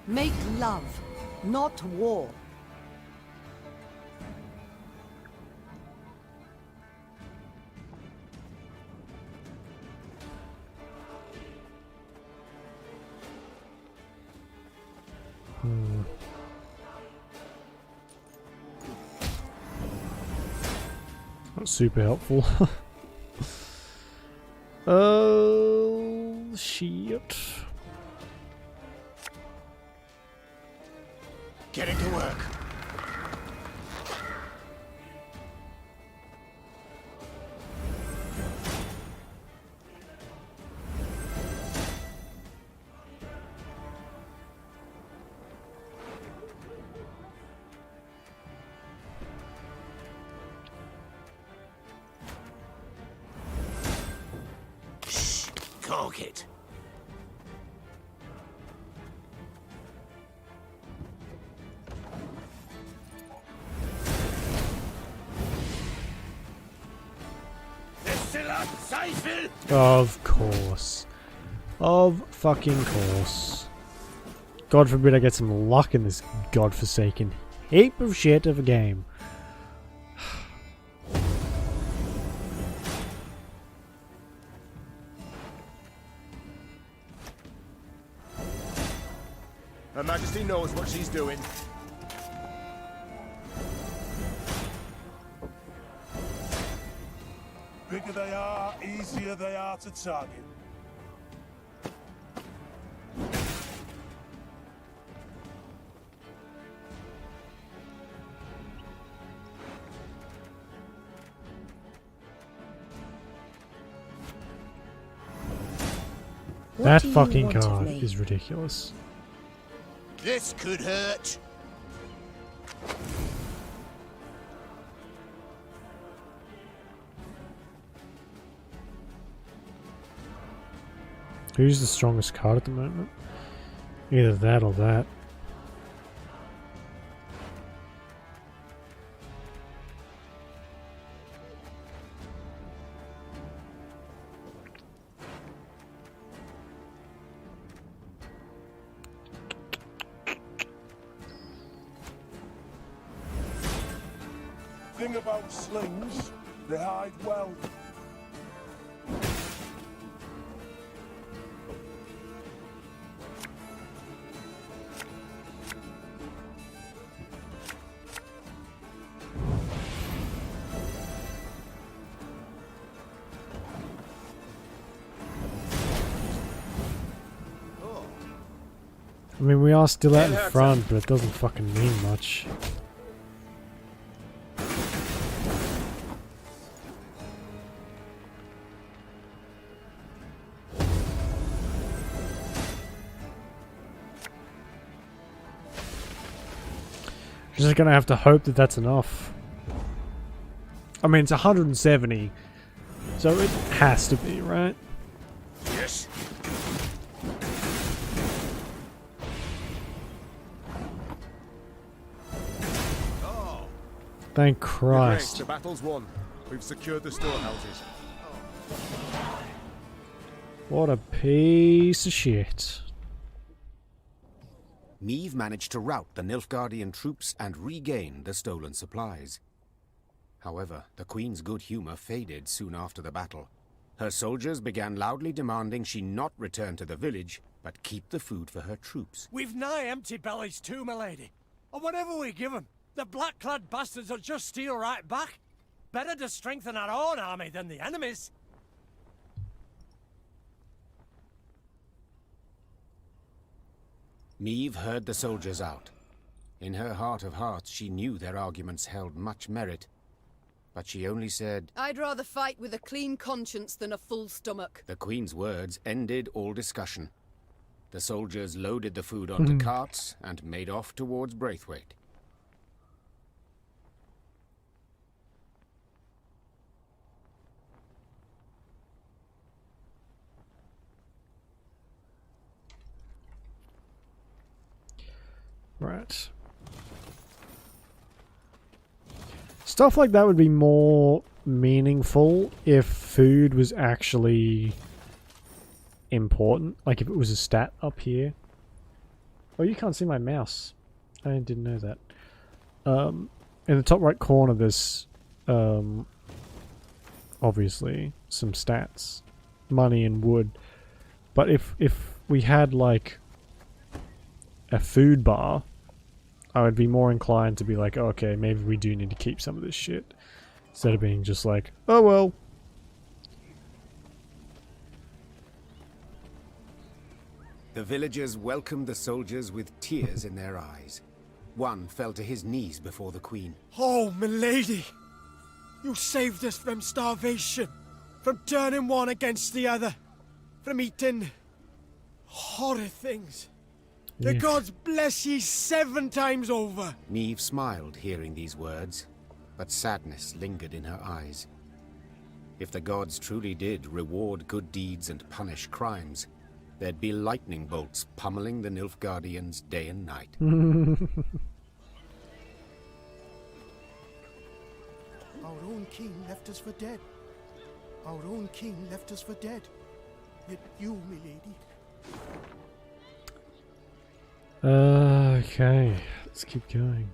Make love, not war. Not super helpful. Oh shit. Getting to work. it. Of course. Of fucking course. God forbid I get some luck in this godforsaken heap of shit of a game. Her Majesty knows what she's doing. Bigger they are, easier they are to target. That fucking card is ridiculous. This could hurt. Who's the strongest card at the moment? Either that or that. Thing about slings, they hide well. I mean, we are still out in front, but it doesn't fucking mean much. Just gonna have to hope that that's enough. I mean, it's 170, so it has to be, right? Yes. Oh. Thank Your Grace, Christ. the battle's won. We've secured the storehouses. What a piece of shit. Niamh managed to rout the Nilfgaardian troops and regain the stolen supplies. However, the Queen's good humour faded soon after the battle. Her soldiers began loudly demanding she not return to the village, but keep the food for her troops. We've nigh empty bellies too, my lady. Or whatever we give them, the black-clad bastards will just steal right back. Better to strengthen our own army than the enemy's. Niamh heard the soldiers out. In her heart of hearts, she knew their arguments held much merit. But she only said, I'd rather fight with a clean conscience than a full stomach. The Queen's words ended all discussion. The soldiers loaded the food onto carts and made off towards Braithwaite. Right. Stuff like that would be more meaningful if food was actually important. Like if it was a stat up here. Oh, you can't see my mouse. I didn't know that. In the top right corner there's obviously some stats. Money and wood. But if we had like a food bar, I would be more inclined to be like, okay, maybe we do need to keep some of this shit. Instead of being just like, oh well. The villagers welcomed the soldiers with tears in their eyes. One fell to his knees before the Queen. Oh, milady! You saved us from starvation, from turning one against the other, from eating horrid things. The gods bless ye 7 times over. Niamh smiled hearing these words, but sadness lingered in her eyes. If the gods truly did reward good deeds and punish crimes, there'd be lightning bolts pummeling the Nilfgaardians day and night. Our own king left us for dead. Our own king left us for dead. Yet you, milady. Okay, let's keep going.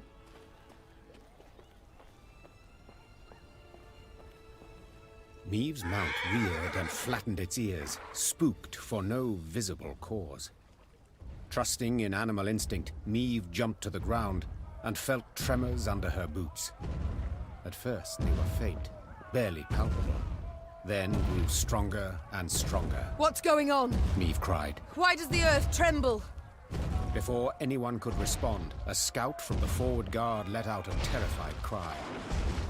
Maeve's mount reared and flattened its ears, spooked for no visible cause. Trusting in animal instinct, Maeve jumped to the ground and felt tremors under her boots. At first, they were faint, barely palpable, then grew stronger and stronger. What's going on? Maeve cried. Why does the earth tremble? Before anyone could respond, a scout from the forward guard let out a terrified cry.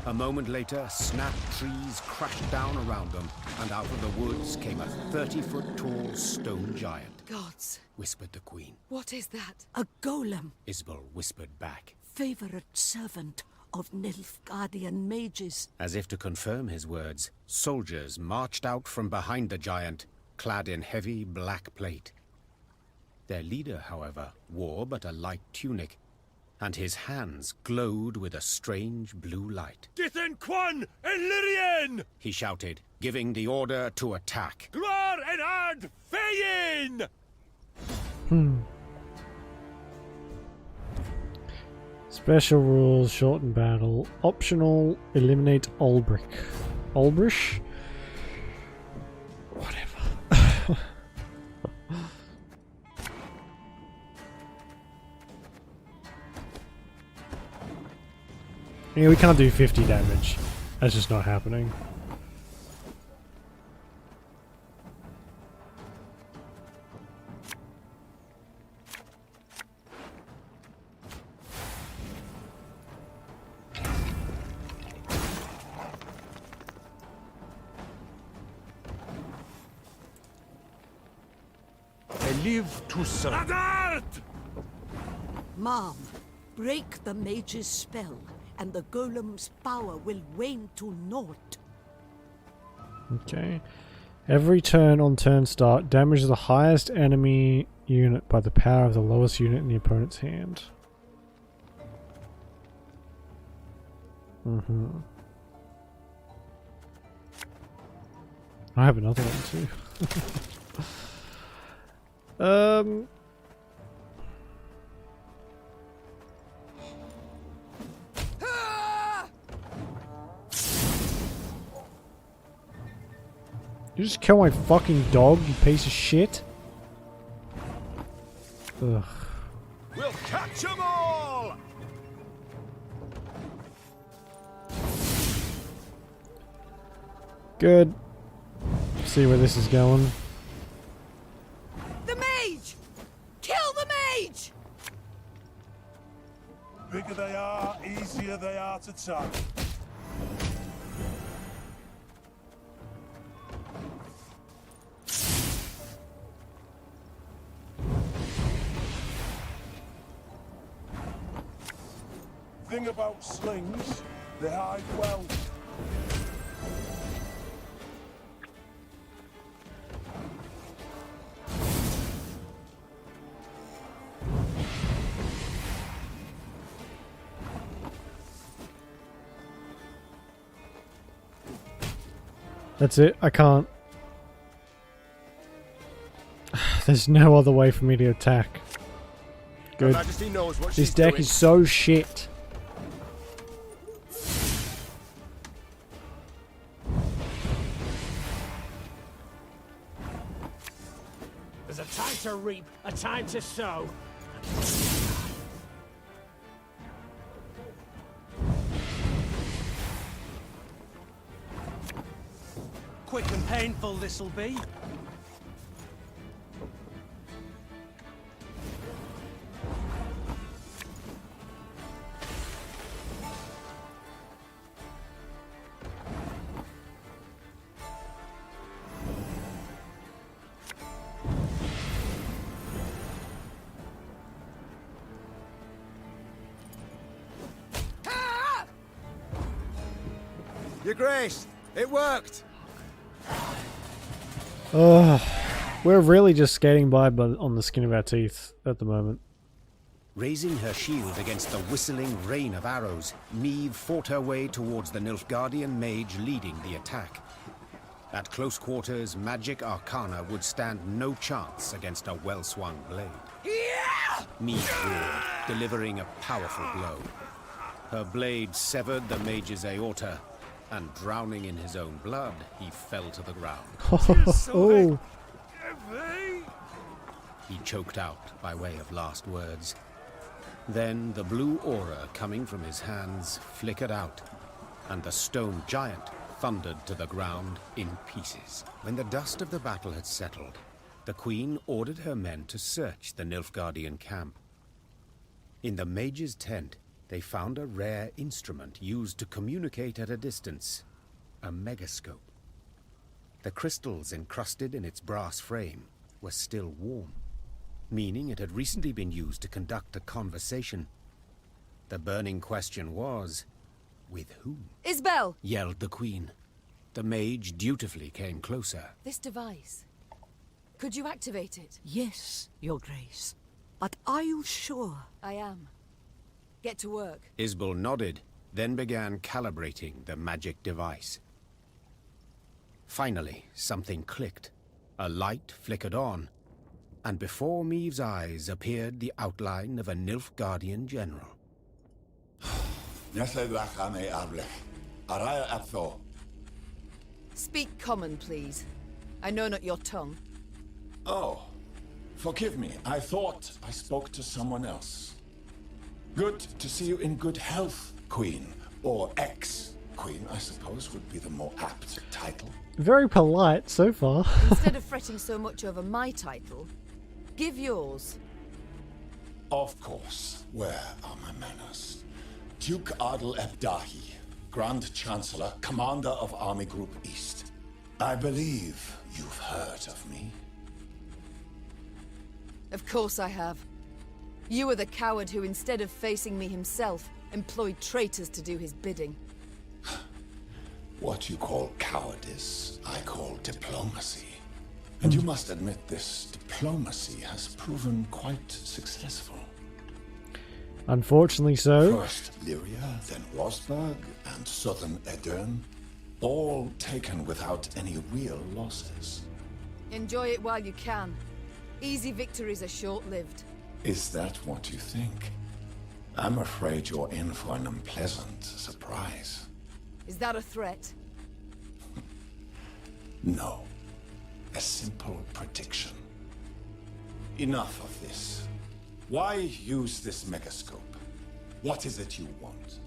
A moment later, snapped trees crashed down around them, and out of the woods came a 30-foot-tall stone giant. Gods, whispered the queen. What is that? A golem. Isbel whispered back. Favorite servant of Nilfgaardian mages. As if to confirm his words, soldiers marched out from behind the giant, clad in heavy black plate. Their leader, however, wore but a light tunic, and his hands glowed with a strange blue light. Dithen Quan and Lyrian! He shouted, giving the order to attack. Gloire and Ard Feyin! Special rules, shorten battle. Optional, eliminate Ulbrich. Ulbrich? Whatever. Yeah, we can't do 50 damage. That's just not happening. I live to serve. Mom, break the mage's spell, and the golem's power will wane to naught. Okay. Every turn on turn start, damage the highest enemy unit by the power of the lowest unit in the opponent's hand. I have another one too. You just kill my fucking dog, you piece of shit. Ugh. We'll catch 'em all! Good. See where this is going. The mage! Kill the mage! Bigger they are, easier they are to tag. Thing about slings, they hide well. That's it, I can't. There's no other way for me to attack. Good. Her Majesty knows what This she's deck doing. is so shit. There's a time to reap, a time to sow. Quick and painful this'll be. Your Grace, it worked! We're really just skating by on the skin of our teeth at the moment. Raising her shield against the whistling rain of arrows, Meve fought her way towards the Nilfgaardian mage leading the attack. At close quarters, magic arcana would stand no chance against a well-swung blade. Meve roared, delivering a powerful blow. Her blade severed the mage's aorta, and drowning in his own blood, he fell to the ground. Oh. He choked out by way of last words. Then the blue aura coming from his hands flickered out, and the stone giant thundered to the ground in pieces. When the dust of the battle had settled, the queen ordered her men to search the Nilfgaardian camp. In the mage's tent, they found a rare instrument used to communicate at a distance, a megascope. The crystals encrusted in its brass frame were still warm, meaning it had recently been used to conduct a conversation. The burning question was, with whom? Isbel! Yelled the queen. The mage dutifully came closer. This device. Could you activate it? Yes, Your Grace. But are you sure? I am. Get to work. Isbel nodded, then began calibrating the magic device. Finally, something clicked. A light flickered on, and before Meve's eyes appeared the outline of a Nilfgaardian general. Speak common, please. I know not your tongue. Oh, forgive me. I thought I spoke to someone else. Good to see you in good health, Queen. Or ex-Queen, I suppose, would be the more apt title. Very polite so far. Instead of fretting so much over my title, give yours. Of course. Where are my manners? Duke Adel Ebdahi, Grand Chancellor, Commander of Army Group East. I believe you've heard of me. Of course I have. You are the coward who, instead of facing me himself, employed traitors to do his bidding. What you call cowardice, I call diplomacy. And you must admit this diplomacy has proven quite successful. Unfortunately so. First Lyria, then Rosberg, and southern Edirne, all taken without any real losses. Enjoy it while you can. Easy victories are short-lived. Is that what you think? I'm afraid you're in for an unpleasant surprise. Is that a threat? No. A simple prediction. Enough of this. Why use this megascope? What is it you want?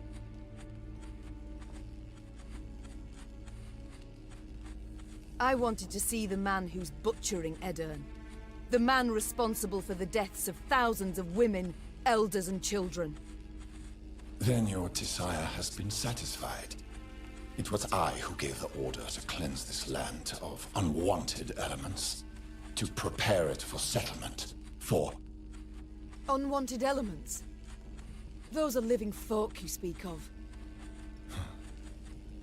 I wanted to see the man who's butchering Edirne. The man responsible for the deaths of thousands of women, elders and children. Then your desire has been satisfied. It was I who gave the order to cleanse this land of unwanted elements, to prepare it for settlement, for... Unwanted elements? Those are living folk you speak of.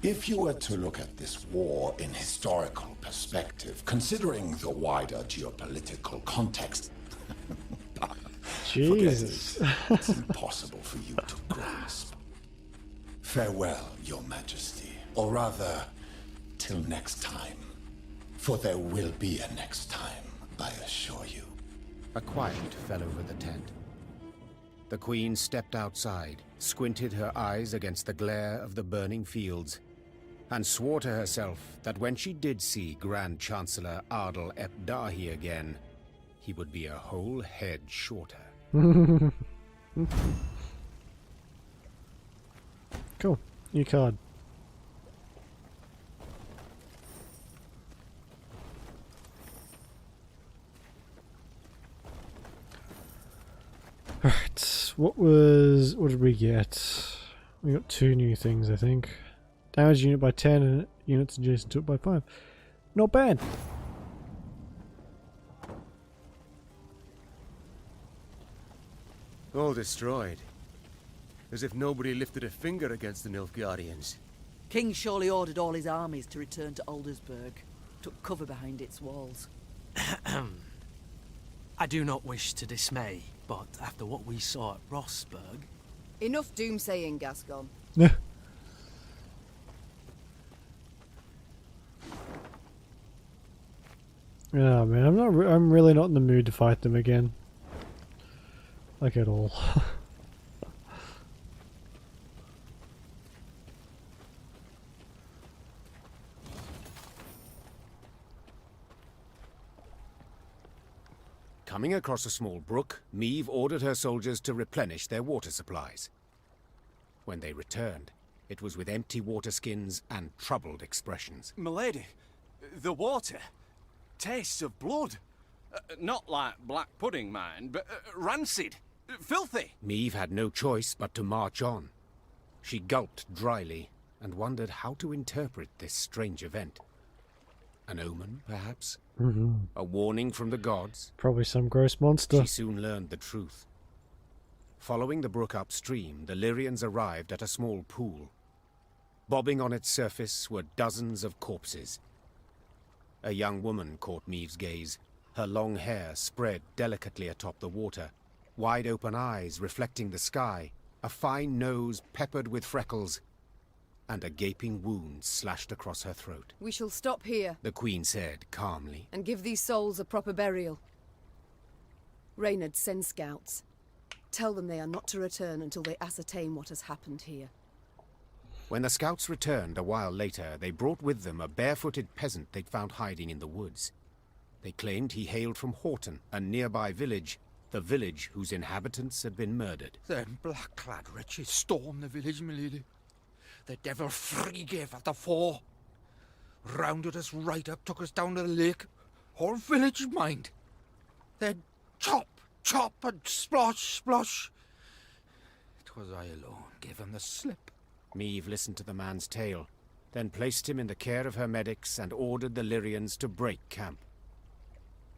If you were to look at this war in historical perspective, considering the wider geopolitical context... Jesus. It's impossible for you to grasp. Farewell, Your Majesty. Or rather, till next time. For there will be a next time, I assure you. A quiet fell over the tent. The queen stepped outside, squinted her eyes against the glare of the burning fields, and swore to herself that when she did see Grand Chancellor Adel Ebdahi again, he would be a whole head shorter. Cool. New card. Alright, what did we get? We got 2 new things, I think. Damage unit by 10 and units adjacent to it by 5. Not bad. All destroyed. As if nobody lifted a finger against the Nilfgaardians. King surely ordered all his armies to return to Aldersburg. took cover behind its walls. I do not wish to dismay, but after what we saw at Rossburg... Enough doomsaying, Gascon. Yeah. Yeah, man, I'm really not in the mood to fight them again. Like at all. Coming across a small brook, Meve ordered her soldiers to replenish their water supplies. When they returned, it was with empty water skins and troubled expressions. Milady, the water tastes of blood. Not like black pudding, mind, but rancid, filthy. Meve had no choice but to march on. She gulped dryly and wondered how to interpret this strange event. An omen, perhaps? A warning from the gods? Probably some gross monster. She soon learned the truth. Following the brook upstream, the Lyrians arrived at a small pool. Bobbing on its surface were dozens of corpses. A young woman caught Meve's gaze, her long hair spread delicately atop the water, wide-open eyes reflecting the sky, a fine nose peppered with freckles, and a gaping wound slashed across her throat. We shall stop here, The Queen said calmly. and give these souls a proper burial. Reynard, send scouts. Tell them they are not to return until they ascertain what has happened here. When the scouts returned a while later, they brought with them a barefooted peasant they'd found hiding in the woods. They claimed he hailed from Horton, a nearby village, the village whose inhabitants had been murdered. Them black-clad wretches stormed the village, milady. The devil Threegave at the fore. Rounded us right up, took us down to the lake. Whole village, mind. They'd chop, chop, and splosh, splosh. 'Twas I alone gave him the slip. Meve listened to the man's tale, then placed him in the care of her medics and ordered the Lyrians to break camp.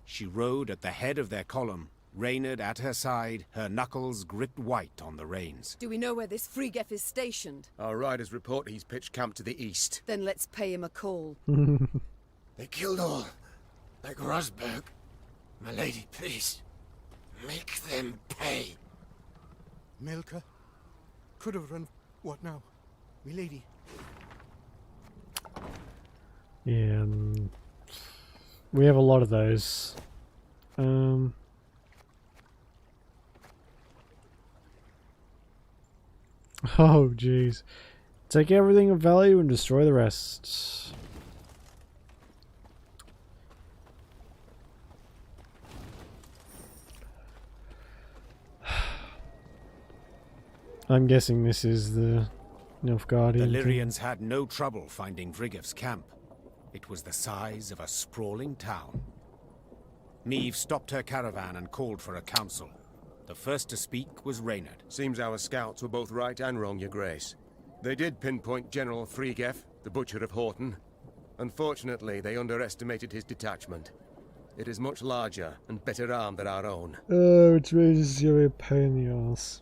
She rode at the head of their column, Reynard at her side, her knuckles gripped white on the reins. Do we know where this Frigef is stationed? Our riders report he's pitched camp to the east. Then let's pay him a call. They killed all, like Rosberg. My lady, please, make them pay. Milka could have run. What now? Milady. Yeah, we have a lot of those. Oh, jeez. Take everything of value and destroy the rest. I'm guessing this is the Nilfgaardian. The Lyrians had no trouble finding Vrigev's camp. It was the size of a sprawling town. Meve stopped her caravan and called for a council. The first to speak was Reynard. Seems our scouts were both right and wrong, Your Grace. They did pinpoint General Threegef, the Butcher of Horton. Unfortunately, they underestimated his detachment. It is much larger and better armed than our own. Oh, it's really just gonna be a pain in the ass.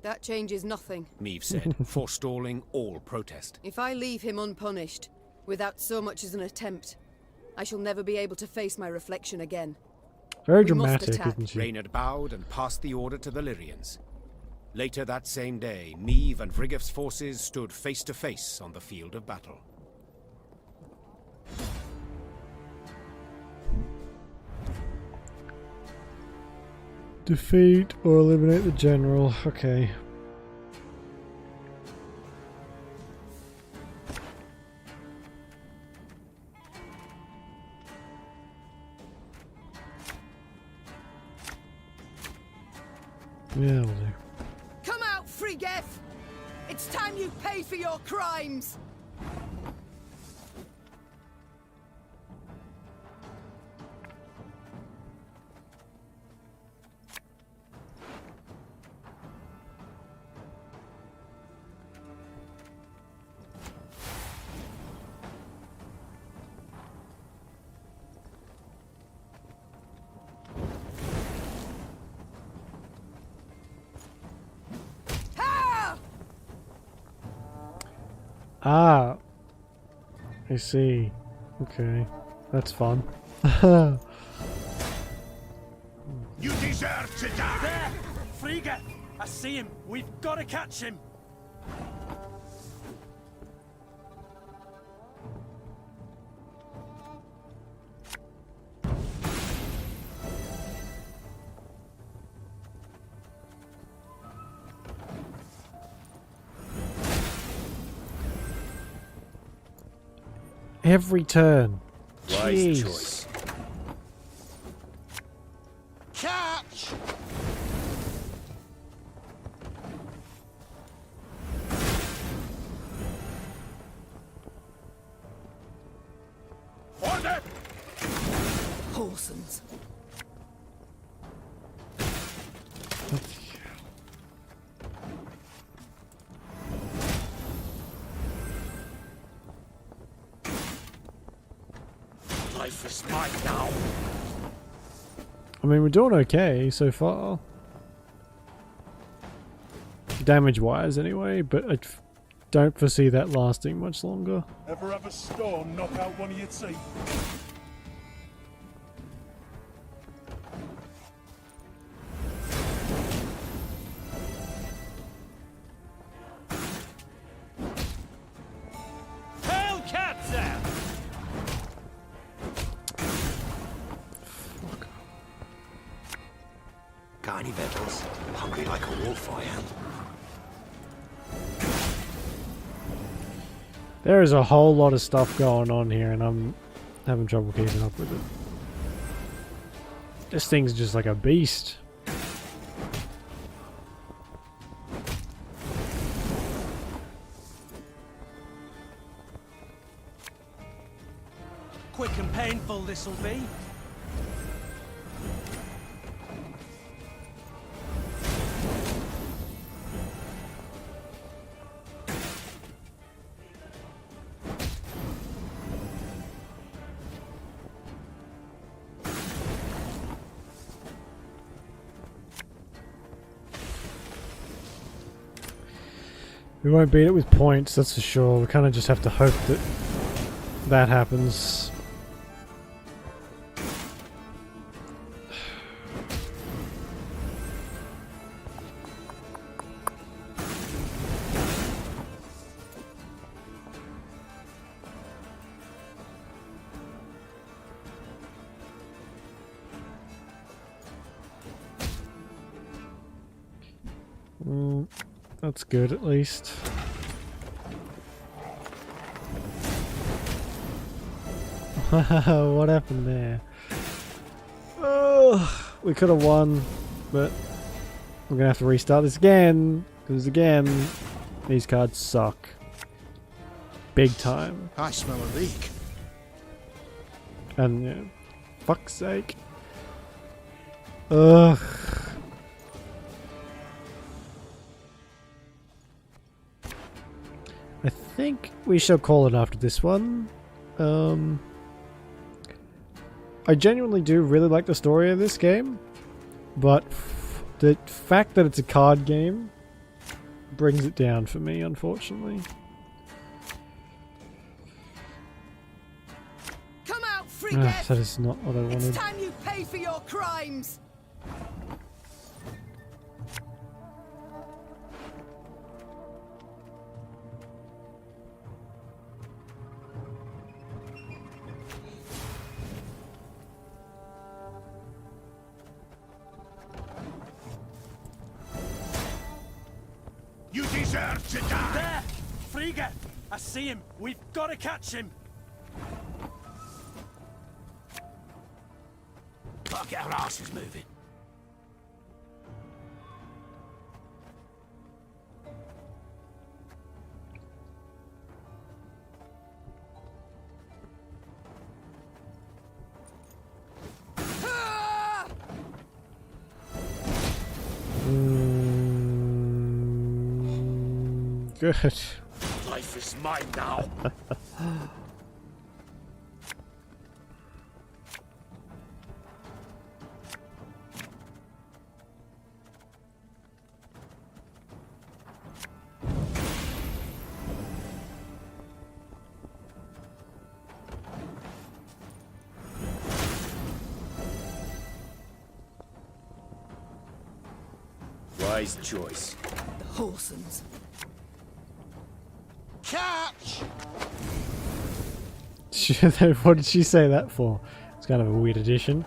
That changes nothing. Meve said, forestalling all protest. If I leave him unpunished, without so much as an attempt, I shall never be able to face my reflection again. Very We must dramatic, attack. isn't she? Reynard bowed and passed the order to the Lyrians. Later that same day, Meve and Vrigev's forces stood face to face on the field of battle. Defeat or eliminate the general. Okay. Yeah, we'll do. Come out, Frigef! It's time you pay for your crimes! Ah, I see. Okay, that's fun. You deserve to die! There! Frigga! I see him! We've got to catch him! Every turn. Wise Jeez. choice. Catch! Order! Horsens. Life is mine now. I mean, we're doing okay so far. Damage-wise, anyway, but I don't foresee that lasting much longer. Ever have a storm knock out one of your teeth? Hail Katza! Got any victuals? Hungry like a wolf, I am. There is a whole lot of stuff going on here, and I'm having trouble keeping up with it. This thing's just like a beast. Quick and painful this'll be. We won't beat it with points, that's for sure. We kind of just have to hope that that happens. That's good, at least. What happened there? Oh, we could have won, but we're gonna have to restart this again, because again, these cards suck. Big time. I smell a leak. And yeah, fuck's sake. Ugh. I think we shall call it after this one. I genuinely do really like the story of this game, but the fact that it's a card game brings it down for me, unfortunately. Come out, Frigga! That is not what I wanted. It's time you pay for your crimes! You deserve to die! There! Frigga! I see him! We've got to catch him! Gotta get our asses moving. Good. Life is mine now. Wise choice. The Whoresons. Catch! What did she say that for? It's kind of a weird addition.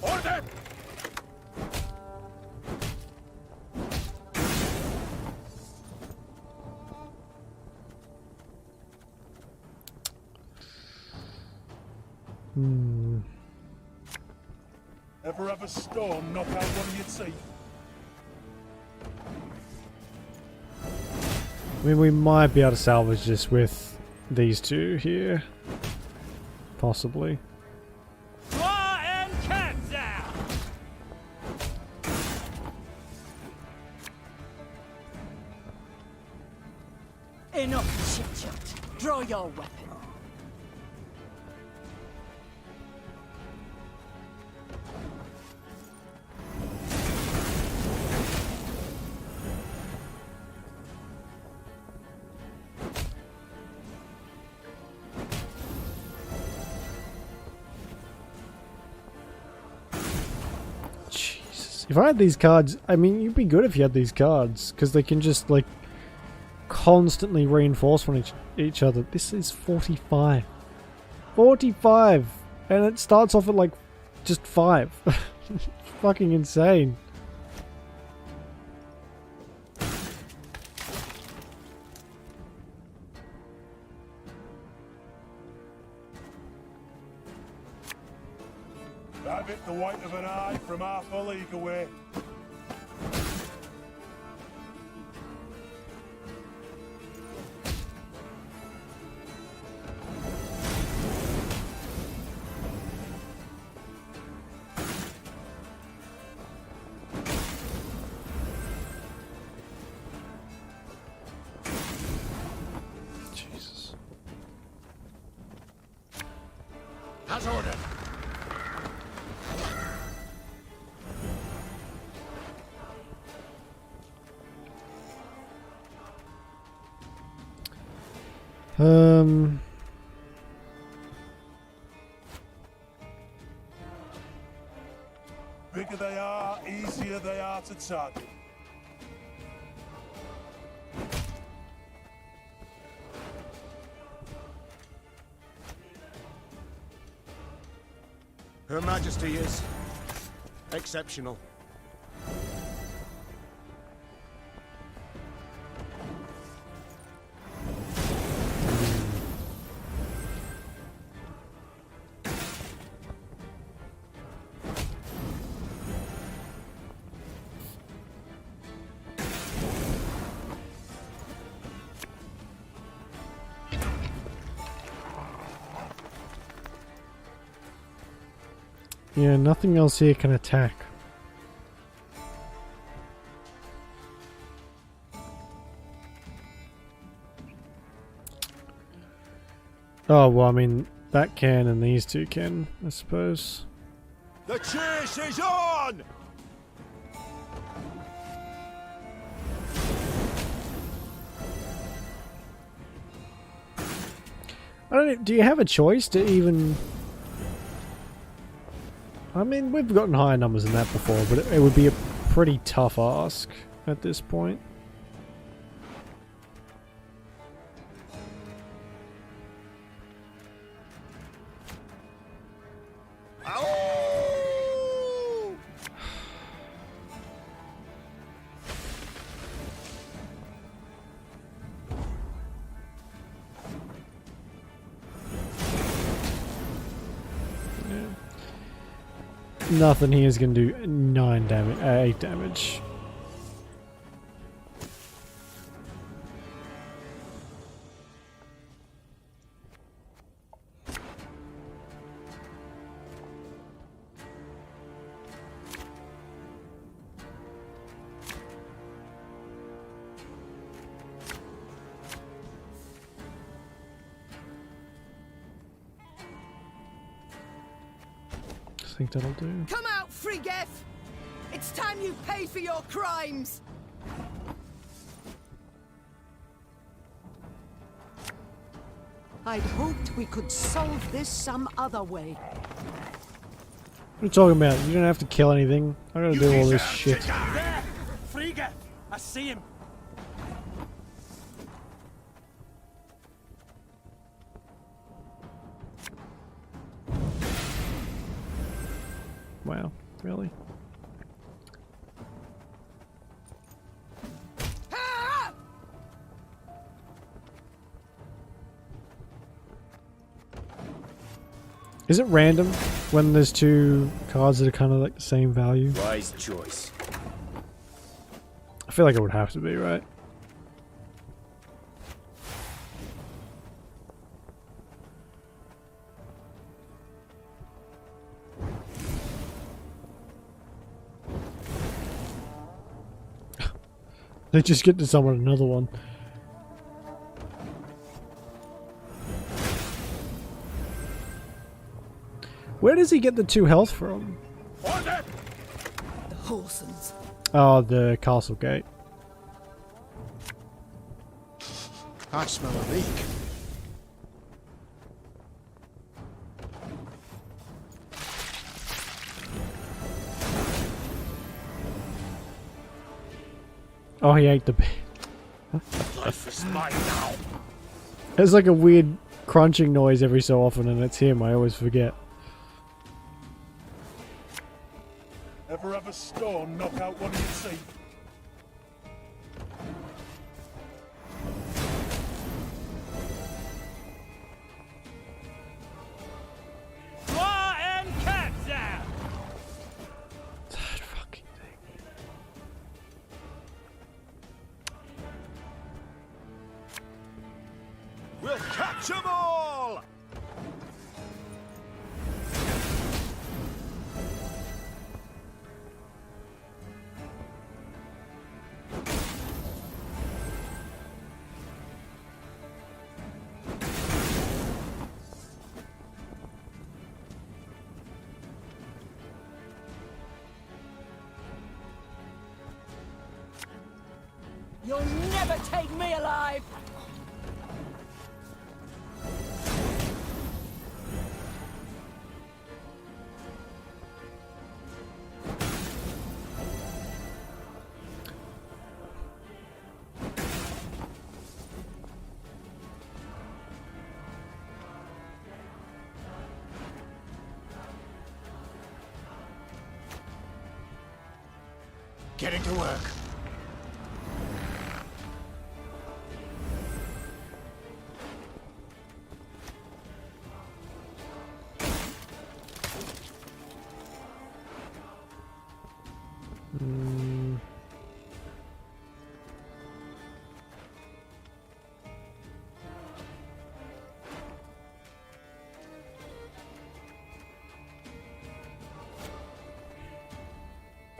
Order! Ever have a storm knock out one of your teeth? I mean, we might be able to salvage this with these two here. Possibly. Enough chit-chat. Draw your weapon. Jesus. If I had these cards, I mean, you'd be good if you had these cards, because they can just, like, constantly reinforce from each other. This is 45. 45! And it starts off at, like, just 5. Fucking insane. I've hit the white of an eye from half a league away. Jesus. As ordered. Bigger they are, easier they are to target. Her Majesty is exceptional. Yeah, nothing else here can attack. Oh, well, I mean, that can and these two can, I suppose. The chase is on! I don't know, do you have a choice to even... I mean, we've gotten higher numbers than that before, but it would be a pretty tough ask at this point. Nothing here is going to do 9 damage, 8 damage. I think that'll do. Come out, Frigef! It's time you pay for your crimes! I'd hoped we could solve this some other way. What are you talking about? You don't have to kill anything. I gotta do all this shit. There! Frigga! I see him! Wow, really? Is it random when there's two cards that are kind of like the same value? Wise choice. I feel like it would have to be, right? They just get to summon another one. Where does he get the 2 health from? The Horsens. Oh, the castle gate. I smell a leak. Oh, he ate the bait. Life is mine now. There's like a weird crunching noise every so often, and it's him. I always forget. Ever have a stone knock out one of your teeth? War and Katza! That fucking thing. We'll catch 'em all! You'll never take me alive! Getting to work.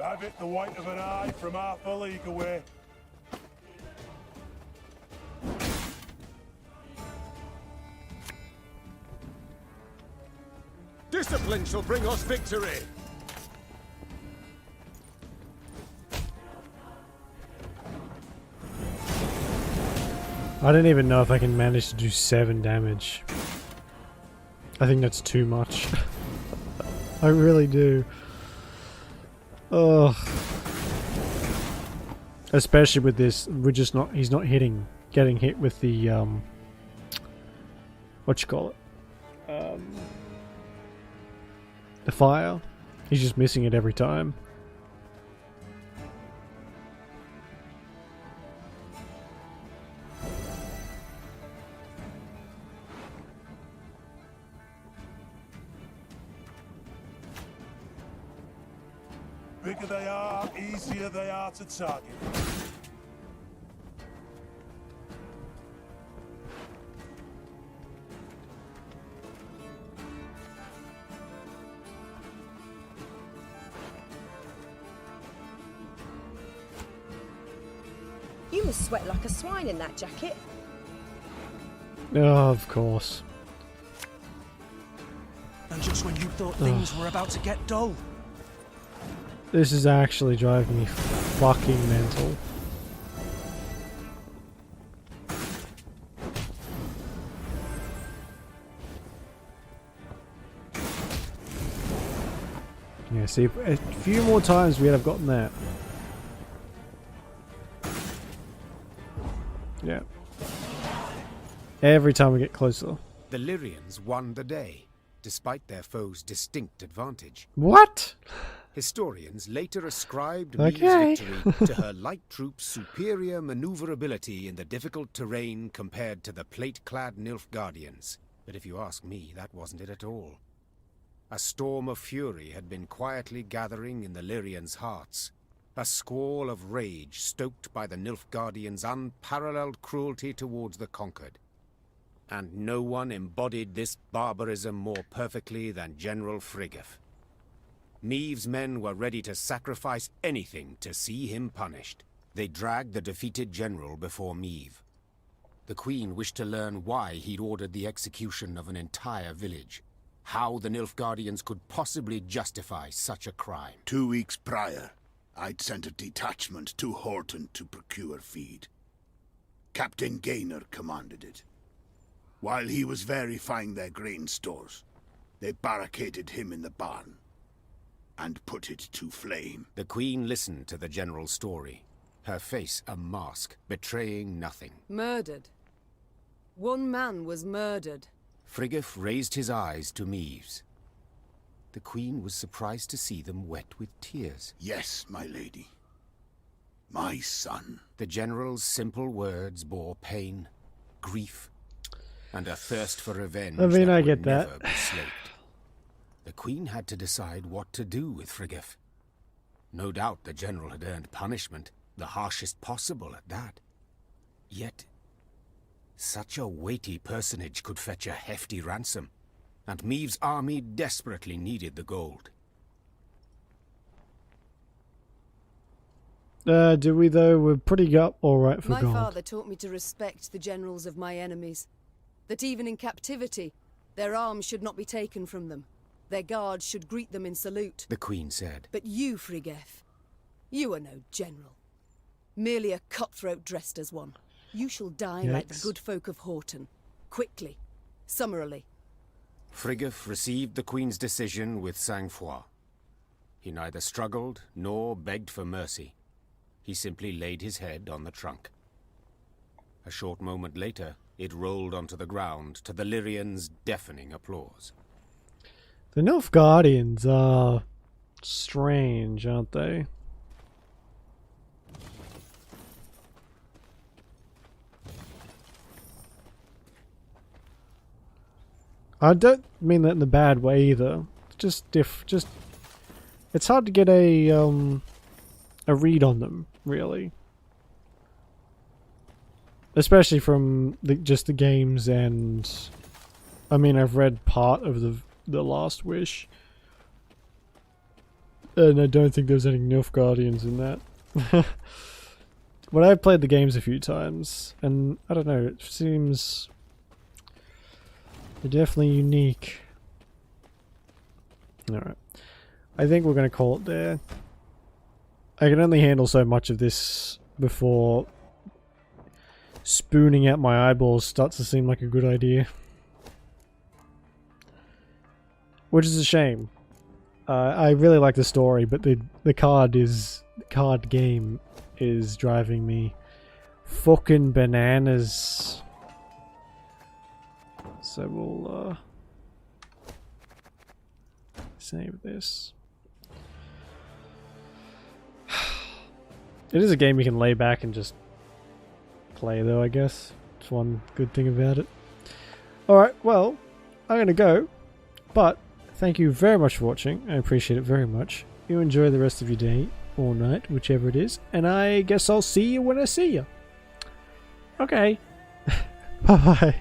I've hit the white of an eye from half a league away. Discipline shall bring us victory. I don't even know if I can manage to do 7 damage. I think that's too much. I really do. Ugh. Especially with this, he's not getting hit with the, what you call it? The fire. He's just missing it every time. Bigger they are, easier they are to target. You must sweat like a swine in that jacket. Oh, of course. And just when you thought things were about to get dull. This is actually driving me fucking mental. Yeah, see, a few more times we'd have gotten that. Yeah. Every time we get closer. The Lyrians won the day, despite their foe's distinct advantage. What? Historians later ascribed Okay. Meade's victory to her light troops' superior maneuverability in the difficult terrain compared to the plate-clad Nilfgaardians. But if you ask me, that wasn't it at all. A storm of fury had been quietly gathering in the Lyrians' hearts, a squall of rage stoked by the Nilfgaardians' unparalleled cruelty towards the conquered. And no one embodied this barbarism more perfectly than General Frigga. Meave's men were ready to sacrifice anything to see him punished. They dragged the defeated general before Meave. The Queen wished to learn why he'd ordered the execution of an entire village. How the Nilfgaardians could possibly justify such a crime. 2 weeks prior, I'd sent a detachment to Horton to procure feed. Captain Gaynor commanded it. While he was verifying their grain stores, they barricaded him in the barn and put it to flame. The Queen listened to the general's story, her face a mask, betraying nothing. Murdered. One man was murdered. Frigga raised his eyes to Meave's. The Queen was surprised to see them wet with tears. Yes, my lady. My son. The general's simple words bore pain, grief, and a thirst for revenge. I mean, that I would get that. never be slaked. The Queen had to decide what to do with Frigga. No doubt the general had earned punishment, the harshest possible at that. Yet, such a weighty personage could fetch a hefty ransom, and Meave's army desperately needed the gold. Do we though? We're pretty alright for My gold. father taught me to respect the generals of my enemies. That even in captivity, their arms should not be taken from them. Their guards should greet them in salute. The Queen said. But you, Frigga, you are no general. Merely a cutthroat dressed as one. You shall die like the good folk of Horton. Quickly. Summarily. Frigga received the Queen's decision with sang-froid. He neither struggled nor begged for mercy. He simply laid his head on the trunk. A short moment later, it rolled onto the ground to the Lyrians' deafening applause. The Nilfgaardians are strange, aren't they? I don't mean that in the bad way either. Just it's hard to get a read on them, really. Especially from just the games, and I mean, I've read part of the Last Wish, and I don't think there's any Nilfgaardians in that. But I've played the games a few times, and I don't know, it seems they're definitely unique. Alright. I think we're going to call it there. I can only handle so much of this before spooning out my eyeballs starts to seem like a good idea. Which is a shame. I really like the story, but the card game is driving me fucking bananas. So we'll save this. It is a game you can lay back and just play, though, I guess. It's one good thing about it. Alright, well, I'm going to go, but thank you very much for watching. I appreciate it very much. You enjoy the rest of your day or night, whichever it is, and I guess I'll see you when I see you. Okay. Bye-bye.